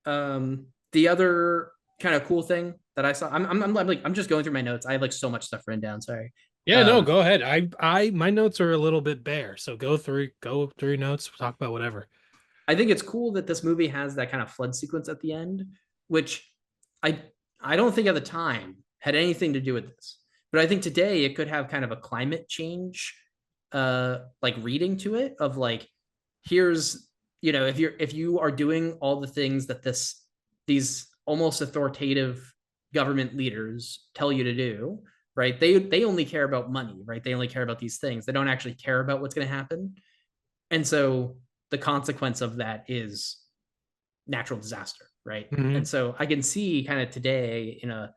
the other kind of cool thing that I saw, I'm just going through my notes. I have like so much stuff written down, sorry. Yeah, no, Um go ahead. My notes are a little bit bare, so go through your notes, talk about whatever. I think it's cool that this movie has that kind of flood sequence at the end, which I I don't think at the time had anything to do with this. But I think today it could have kind of a climate change like reading to it of like, here's, if you are doing all the things that these almost authoritative government leaders tell you to do, right? They only care about money, right? They only care about these things. They don't actually care about what's going to happen. And so the consequence of that is natural disaster, right? And Hmm. so I can see kind of today in a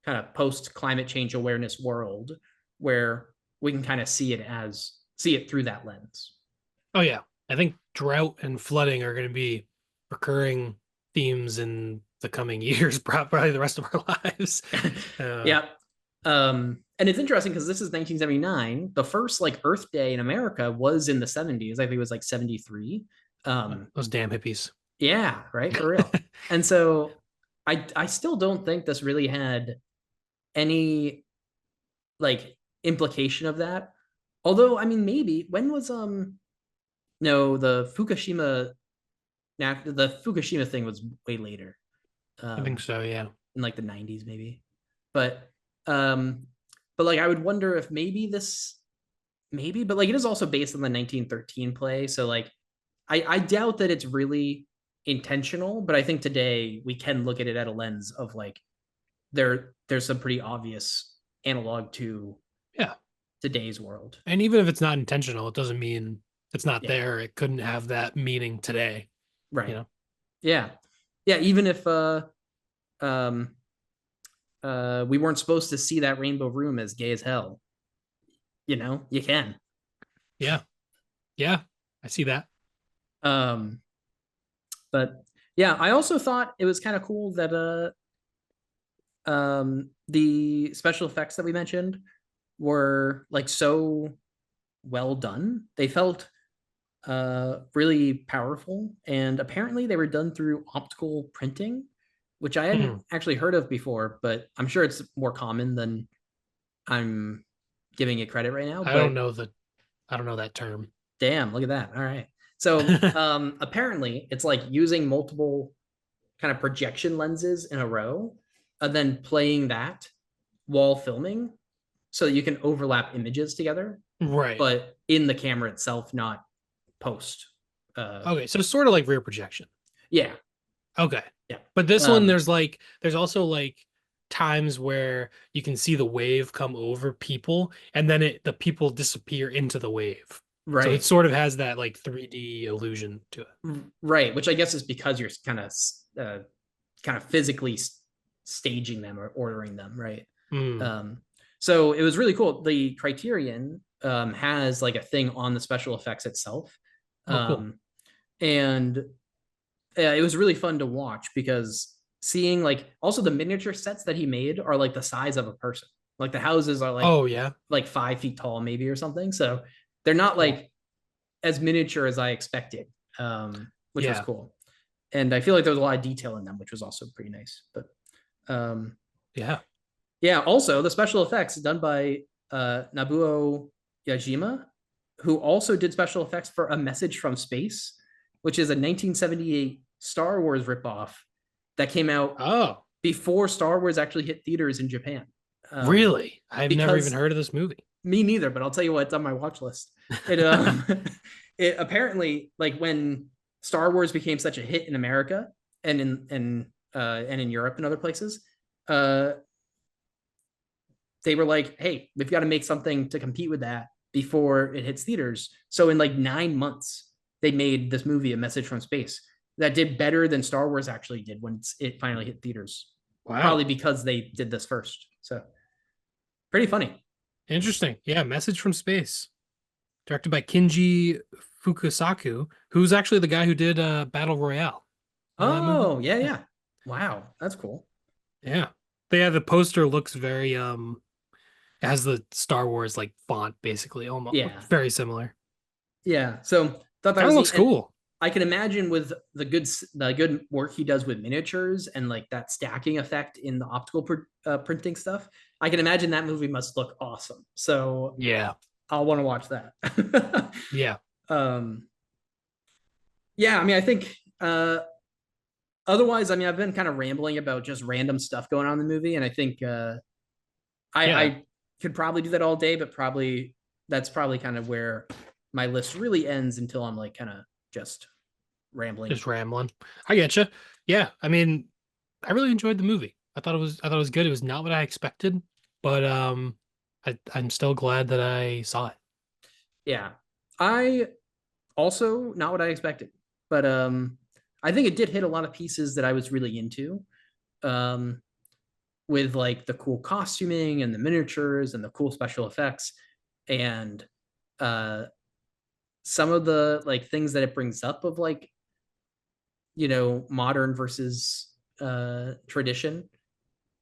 kind of post climate change awareness world where we can kind of see it through that lens. Oh yeah, I think drought and flooding are going to be recurring themes in the coming years, probably the rest of our lives. Uh, Yeah. And it's interesting because this is 1979. The first like Earth Day in America was in the 70s. I think it was like 73. those damn hippies. Yeah, right, for real. And so I still don't think this really had any like implication of that. Although, I mean, maybe when was no, the Fukushima thing was way later. I think Um so. Yeah. in like the 90s maybe. But um but like I would wonder if maybe but like it is also based on the 1913 play, so like I doubt that it's really intentional, but I think today we can look at it at a lens of like there's some pretty obvious analog to Yeah. today's world. And even if it's not intentional, it doesn't mean it's not Yeah, there. It couldn't have that meaning today, you right. know? Yeah. Yeah, even if um we weren't supposed to see that rainbow room as gay as hell, you can. Yeah. Yeah. I see that. Um but yeah, I also thought it was kind of cool that the special effects that we mentioned were like so well done. They felt really powerful, and apparently they were done through optical printing, which I hadn't Hmm. actually heard of before, but I'm sure it's more common than I'm giving it credit right now. I don't But know that. I don't know that term. damn, look at that. All right. So apparently it's like using multiple kind of projection lenses in a row and then playing that while filming so that you can overlap images together, Right. but in the camera itself, not post. Okay. So sort of like rear projection. Yeah, Okay. yeah. But this one, Um, there's also like times where you can see the wave come over people and then the people disappear into the wave. So it right, sort of has that like 3D illusion to it. right. Which I guess is because you're kind of physically staging them or ordering them, right? Mm. Um, so it was really cool. The Criterion has like a thing on the special effects itself, Oh, cool. um, and it was really fun to watch because seeing like also the miniature sets that he made are like the size of a person. Like the houses are Oh, yeah. like 5 feet tall, maybe or something. So they're not Cool. like as miniature as I expected, which was Yeah. cool. And I feel like there was a lot of detail in them, which was also pretty nice. But um, Yeah. yeah, also the special effects done by Nabuo Yajima, who also did special effects for A Message from Space, which is a 1978 Star Wars ripoff that came out Oh, before Star Wars actually hit theaters in Japan. Um, really? I've never even because heard of this movie. me neither, but I'll tell you what, it's on my watch list. It it apparently like when Star Wars became such a hit in America and in Europe and other places, uh, they were like, hey, we've got to make something to compete with that before it hits theaters. So in like 9 months, they made this movie, A Message from Space, that did better than Star Wars actually did when it finally hit theaters. Probably Wow. because they did this first. So pretty funny. Interesting. Yeah, Message from Space. Directed by Kinji Fukusaku, who's actually the guy who did Battle Royale. Know that movie? Oh, yeah, Yeah. yeah. Wow, that's cool. Yeah. But yeah, the poster looks very it has the Star Wars like font basically, almost Yeah, very similar. yeah. So thought that Kind of was neat, looks and cool. I can imagine with the good work he does with miniatures and like that stacking effect in the optical printing stuff. I can imagine that movie must look awesome. So Yeah. I'll want to watch that. Yeah. um, yeah, I mean, I think otherwise, I mean, I've been kind of rambling about just random stuff going on in the movie, and I think Yeah, I could probably do that all day, but probably that's probably kind of where my list really ends until I'm like kind of just rambling. just rambling. I get you. Yeah, I mean, I really enjoyed the movie. I thought it was good. It was not what I expected, but I'm still glad that I saw it. Yeah. I also not what I expected, but I think it did hit a lot of pieces that I was really into. Um with like the cool costuming and the miniatures and the cool special effects and uh some of the like things that it brings up of like, modern versus tradition.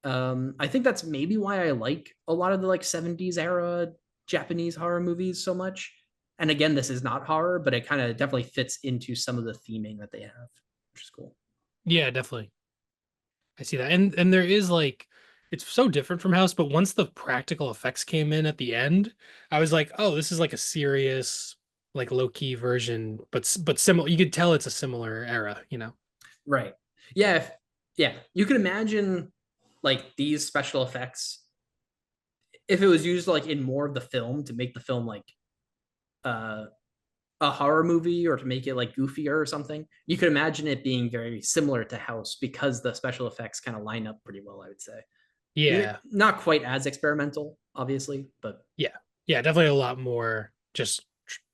I think that's maybe why I like a lot of the like 70s era Japanese horror movies so much. And again, this is not horror, but it kind of definitely fits into some of the theming that they have, which is cool. Yeah, definitely. I see that. And there is like it's so different from House, but once the practical effects came in at the end, I was like, "Oh, this is like a serious like low-key version, but similar. You could tell it's a similar era, you know." Right. Yeah. Yeah. You can imagine like these special effects if it was used like in more of the film to make the film like uh, a horror movie or to make it like goofier or something. You could imagine it being very similar to House because the special effects kind of line up pretty well, I would say. Yeah. Not quite as experimental, obviously, but Yeah. Yeah, definitely a lot more just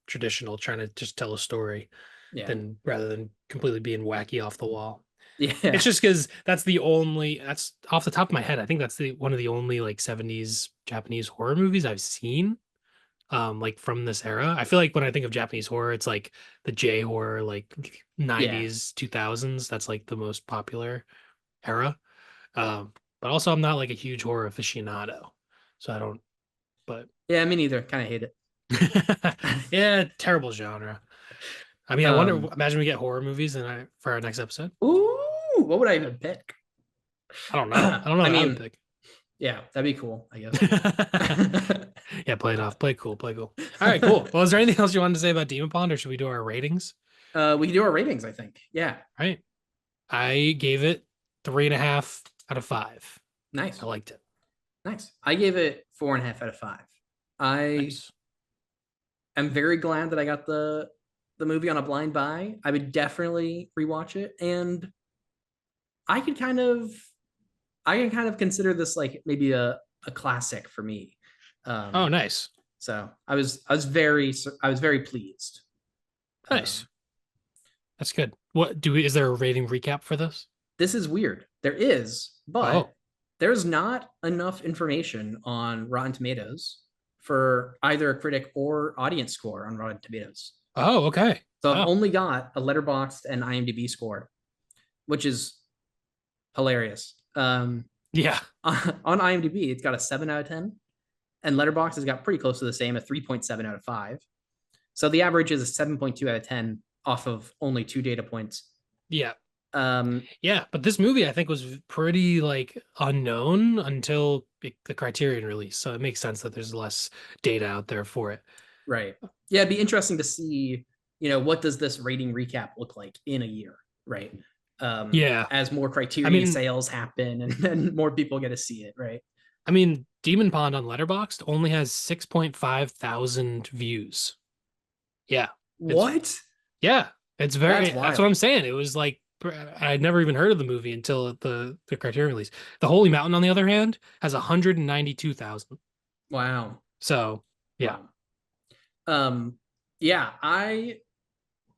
traditional trying to just tell a story yeah. than rather than completely being wacky off the wall. Yeah. It's just because that's off the top of my head. I think that's the one of the only like 70s Japanese horror movies I've seen. Like from this era. I feel like when I think of Japanese horror, it's like the J horror, like Yeah. 90s, 2000s. That's like the most popular era. But also I'm not like a huge horror aficionado. So I don't, but Yeah, me neither. Kind of hate it. yeah, terrible genre. I mean, I wonder, um, imagine we get horror movies for our next episode. ooh, what would I even pick? I don't know. I don't know I what I would mean, pick. yeah, that'd be cool, I guess. Yeah, play it off. Play cool. Play cool. All right, cool. Well, is there anything else you wanted to say about Demon Pond, or should we do our ratings? We can do our ratings, I think. Yeah. All right. I gave it 3.5 out of 5. I Nice. liked it. Nice. I gave it 4.5 out of 5. I Nice. am very glad that I got the movie on a blind buy. I would definitely rewatch it, and I could kind of I can kind of consider this like maybe a classic for me. Oh, Um, nice. so I was very pleased. Nice. Um, That's good. Is there a rating recap for this? this is weird. There is, but Oh. there's not enough information on Rotten Tomatoes for either a critic or audience score on Rotten Tomatoes. Oh, okay. So I've Wow. only got a Letterboxd and IMDb score, which is hilarious. Yeah. On IMDb, it's got a 7 out of 10, and Letterboxd has got pretty close to the same, a 3.7 out of 5. So the average is a 7.2 out of 10 off of only 2 data points. Yeah. Um, Yeah, but this movie I think was pretty like unknown until the Criterion release. So it makes sense that there's less data out there for it. right. Yeah, it'd be interesting to see, what does this rating recap look like in a year, right? Yeah. As more I Criterion mean, sales happen and then more people get to see it, right? Demon Pond on Letterboxd only has 6.5 thousand views. Yeah. It's What? yeah, it's That's that's what wild. I'm saying. It was like I'd never even heard of the movie until the Criterion release. The Holy Mountain, on the other hand, has 192,000. Wow. So yeah. Wow. Um, yeah, I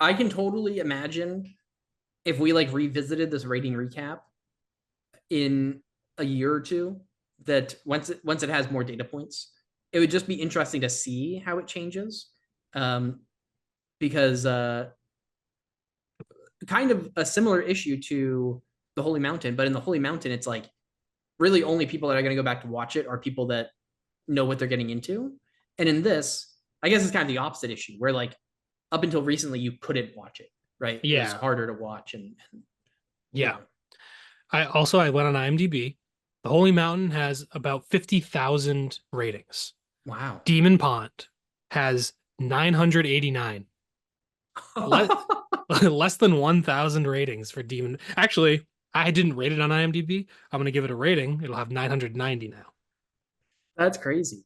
can totally imagine if we like revisited this rating recap in a year or two, that once it has more data points, it would just be interesting to see how it changes. Um, because kind of a similar issue to the Holy Mountain, but in the Holy Mountain, it's like really only people that are going to go back to watch it are people that know what they're getting into. And in this, I guess it's kind of the opposite issue where like up until recently you couldn't watch it, right? It was Yeah. harder to watch and you Yeah. know, I went on IMDb. The Holy Mountain has about 50,000 ratings. wow. Demon Pond has 989. Let less than 1,000 ratings for Demon. Actually, I didn't rate it on IMDb. I'm going to give it a rating. It'll have 990 now. That's crazy.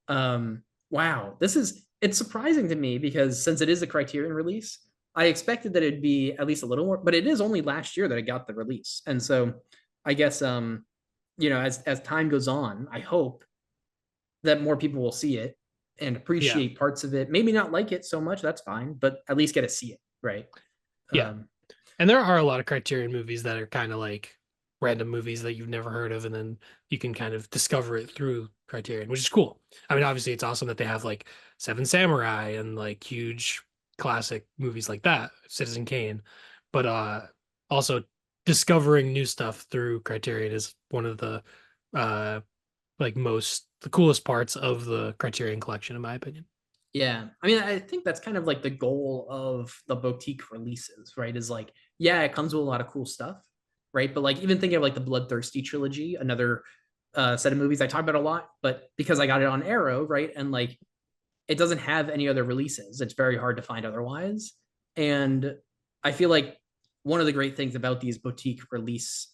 Wow, it's surprising to me because since it is a Criterion release, I expected that it'd be at least a little more, but it is only last year that it got the release. And so I guess as time goes on, I hope that more people will see it and Yeah. appreciate parts of it. Maybe not like it so much, that's fine, but at least get to see it, right? Yeah. Um, And there are a lot of Criterion movies that are kind of like random movies that you've never heard of, and then you can kind of discover it through Criterion, which is cool. I mean, obviously, it's awesome that they have like Seven Samurai and like huge classic movies like that, Citizen Kane, but also discovering new stuff through Criterion is one of the uh the coolest parts of the Criterion collection, in my opinion. Yeah. I mean, I think that's kind of like the goal of the boutique releases, right? Is like, yeah, it comes with a lot of cool stuff, right? But like even thinking of like the Bloodthirsty trilogy, another set of movies I talk about a lot, but because I got it on Arrow, right? And like it doesn't have any other releases. It's very hard to find otherwise. And I feel like one of the great things about these boutique release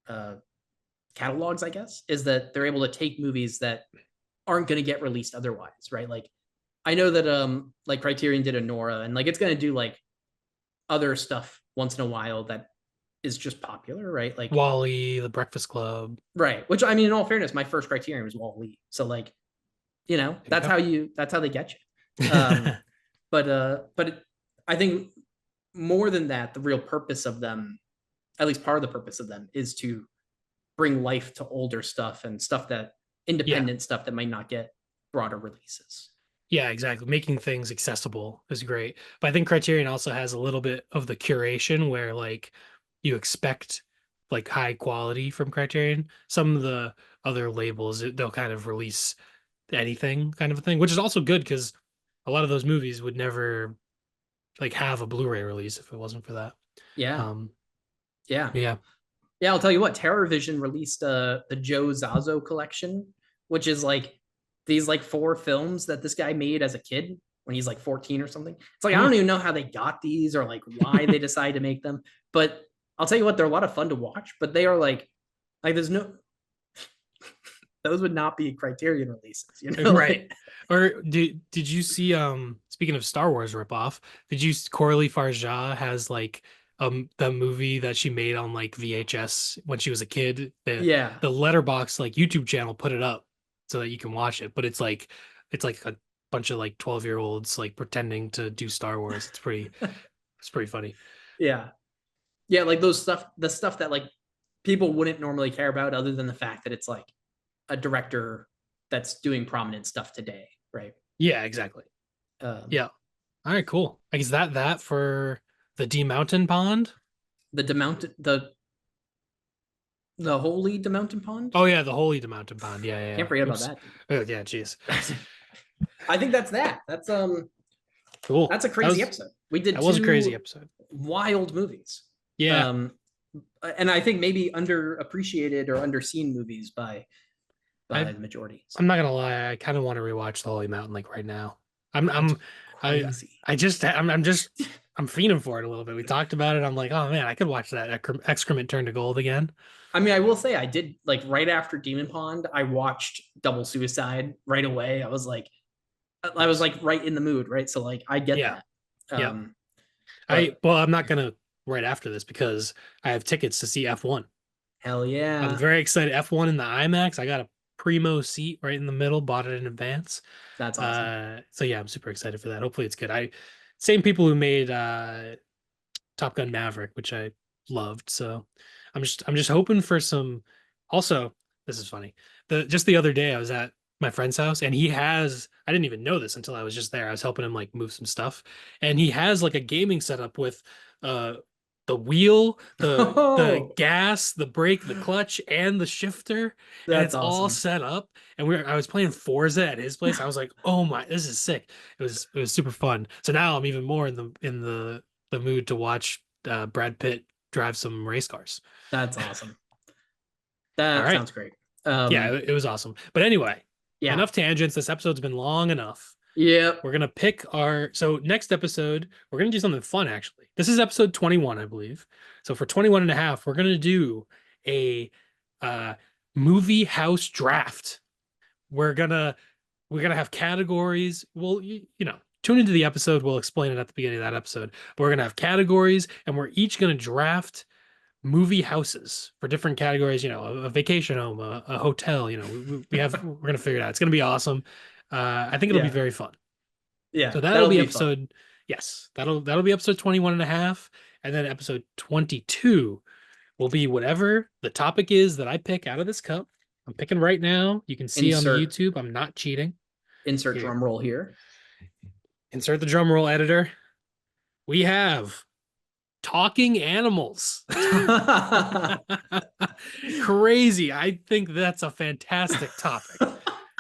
uh, catalogs, I guess, is that they're able to take movies that aren't going to get released otherwise, right? Like I know that like Criterion did a Nora and like it's gonna do like other stuff once in a while that is just popular, right? Like Wally, The Breakfast Club. right. Which I mean, in all fairness, my first Criterion was Wall-E. So like, There that's how they get you you. go. But I think more than that, the real purpose of them, at least part of the purpose of them, is to bring life to older stuff and stuff that Yeah. independent stuff that might not get broader releases. Yeah, exactly. Making things accessible is great. But I think Criterion also has a little bit of the curation where like you expect like high quality from Criterion. Some of the other labels, they'll kind of release anything kind of a thing, which is also good because a lot of those movies would never like have a Blu-ray release if it wasn't for that. Yeah. Um, Yeah. yeah. Yeah, I'll tell you what, TerrorVision released the Joe Zazo collection, which is like these like four films that this guy made as a kid when he's like 14 or something. It's like I Hmm. don't even know how they got these or like why they decided to make them, but I'll tell you what, they're a lot of fun to watch, but they are like there's no those would not be Criterion releases, Right. like Or did you see speaking of Star Wars ripoff, did you Coralie Farja has like the movie that she made on like VHS when she was a kid? yeah, The Letterbox like YouTube channel put it up so that you can watch it, but it's like a bunch of like 12-year-olds like pretending to do Star Wars. It's pretty funny. yeah. Yeah, like the stuff that like people wouldn't normally care about other than the fact that it's like a director that's doing prominent stuff today, right? Yeah, exactly. Um, Yeah. All right, cool. I guess that for the D Mountain Pond. the demountain, the holy demountain pond. Oh yeah, the Holy Mountain Pond. Yeah, yeah, Can't yeah. forget about Oops. that, dude. Oh yeah, jeez. I think that's that. Cool. That's a crazy episode. We did That was a crazy two episode. wild movies. Yeah. Um, and I think maybe underappreciated or underseen movies I by the majority. So I'm not gonna lie, I kind of want to rewatch the Holy Mountain like right now. I'm it's I'm I crazy. I just I'm just I'm fiending for it a little bit. We talked about it. I'm like, oh man, I could watch that excrement turn to gold again. I mean, I will say I did like right after Demon Pond, I watched Double Suicide right away. I was Nice. like right in the mood, right? So like I get Yeah. that. Yeah. Um, but I'm not gonna right after this because I have tickets to see F1. hell I'm yeah, very excited. F1 in the IMAX. I got a primo seat right in the middle, bought it in advance. that's awesome. So yeah, I'm super excited for that. Hopefully it's good. Same people who made Top Gun Maverick, which I loved. So I'm just hoping for some. Also, this is funny. The other day I was at my friend's house and he has I didn't even know this until I was just there. I was helping him like move some stuff, and he has like a gaming setup with uh the wheel, the Oh, gas, the brake, the clutch, and the shifter, and that's it's all awesome. set up. And I was playing Forza at his place. I was like, oh my, this is sick. It was super fun. So now I'm even more in the mood to watch Brad Pitt drive some race cars. That's awesome. All That right. sounds great. Yeah, it was awesome. But anyway, Yeah. enough tangents. This episode's been long enough. Yep. We're gonna pick our so next episode, we're gonna do something fun actually. This is episode 21, I believe. So for 21 and a half, we're gonna do a uh movie house draft. we're gonna have categories. Well, tune into the episode. We'll explain it at the beginning of that episode. But we're gonna have categories, and we're each gonna draft movie houses for different categories. A vacation home, a hotel. We're gonna figure it out. It's gonna be awesome. I think it'll be Yeah. very fun. Yeah. So that'll That'll be be fun. episode. Yes, that'll be episode 21 and a half, and then episode 22 will be whatever the topic is that I pick out of this cup. I'm picking right now. You can see on the Insert YouTube. I'm not cheating. insert Here, drum roll here. insert the drum roll, editor. We have talking animals. Crazy. I think that's a fantastic topic.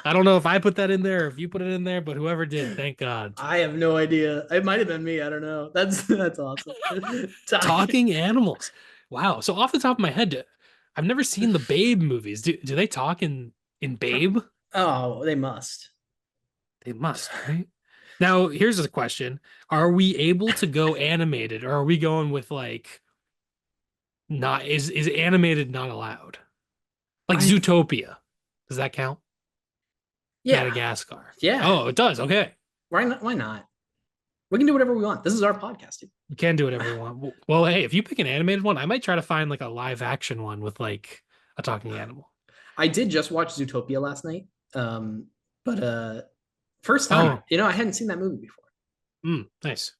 I don't know if I put that in there or if you put it in there, but whoever did, thank God. I have no idea. It might have been me. I don't know. That's awesome. Talking animals. Wow. So off the top of my head, I've never seen the Babe movies. Do they talk in Babe? Oh, they must. They must, right? Now, here's a question. Are we able to go animated or are we going with like not is animated not allowed? Like I Zootopia. Does that count? Yeah. Madagascar. Yeah. Oh, it does. Okay. Why not? Why not? We can do whatever we want. This is our podcast. You can do whatever you want. Well, hey, if you pick an animated one, I might try to find like a live action one with like a talking animal. I did just watch Zootopia last night. But first time, Oh, I hadn't seen that movie before. nice.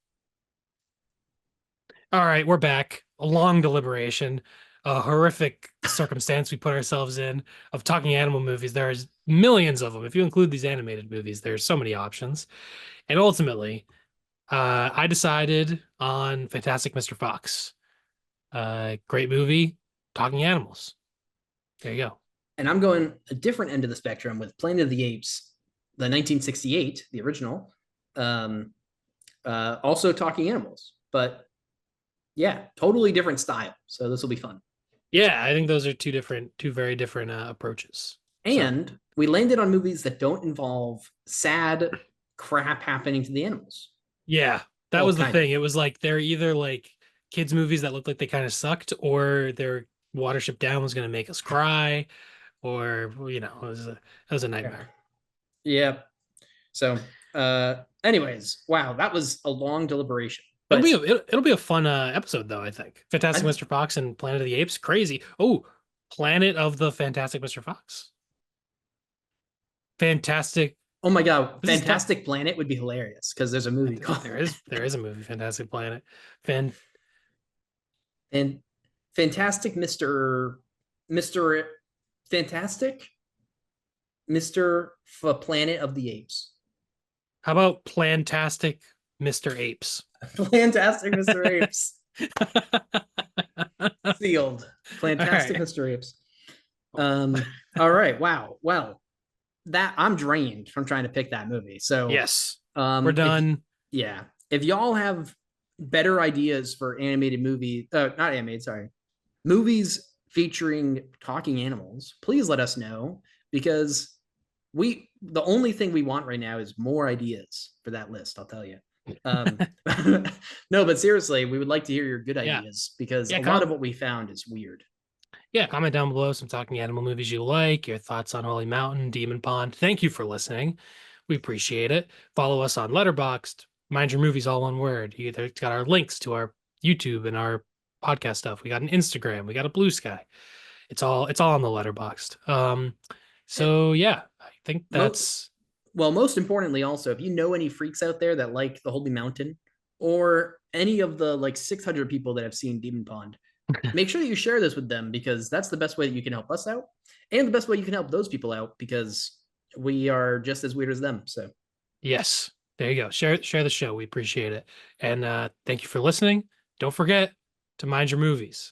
All right, we're back. A long deliberation, a horrific circumstance we put ourselves in of talking animal movies. There's millions of them. If you include these animated movies, there's so many options. And ultimately, I decided on Fantastic Mr. Fox. Great movie, talking animals. There you go. And I'm going a different end of the spectrum with Planet of the Apes, the 1968, the original. Also talking animals, but yeah, totally different style. So this will be fun. Yeah, I think those are two very different approaches. And we landed on movies that don't involve sad crap happening to the animals. Yeah, that Well, was the kind of. thing. It was like they're either like kids' movies that looked like they kind of sucked, or their Watership Down was going to make us cry, or it was a nightmare. Yeah. So, anyways, wow, that was a long deliberation. It'll But be it'll be a fun episode though. I think Fantastic I, Mr. Fox and Planet of the Apes, crazy. Oh, Planet of the Fantastic Mr. Fox, fantastic. oh my god, This is tough. Fantastic Planet would be hilarious because there's a movie called There is a movie, Fantastic Planet. Fan and Fantastic Mr. Fantastic Mr. Planet of the Apes. How about Plantastic Mr. Apes? Fantastic Mr. Apes. Sealed. All Fantastic right. Mr. Apes. All right. Wow. Well, that I'm drained from trying to pick that movie. So Yes, we're done. yeah. If y'all have better ideas for animated movie, not animated, sorry, movies featuring talking animals, please let us know because the only thing we want right now is more ideas for that list, I'll tell you. No, but seriously, we would like to hear your good Yeah. ideas because Yeah, a lot of what we found is weird. Yeah, comment down below some talking animal movies you like, your thoughts on Holy Mountain, Demon Pond. Thank you for listening. We appreciate it. Follow us on Letterboxd. Mind Your Movies, all one word. It's got our links to our YouTube and our podcast stuff. We got an Instagram. We got a Blue Sky. It's all on the Letterboxd. So yeah, I think that's Well, most importantly, also, if you know any freaks out there that like the Holy Mountain or any of the like 600 people that have seen Demon Pond, make sure that you share this with them because that's the best way that you can help us out and the best way you can help those people out because we are just as weird as them. So, yes. There you go. Share the show. We appreciate it. And thank you for listening. Don't forget to mind your movies.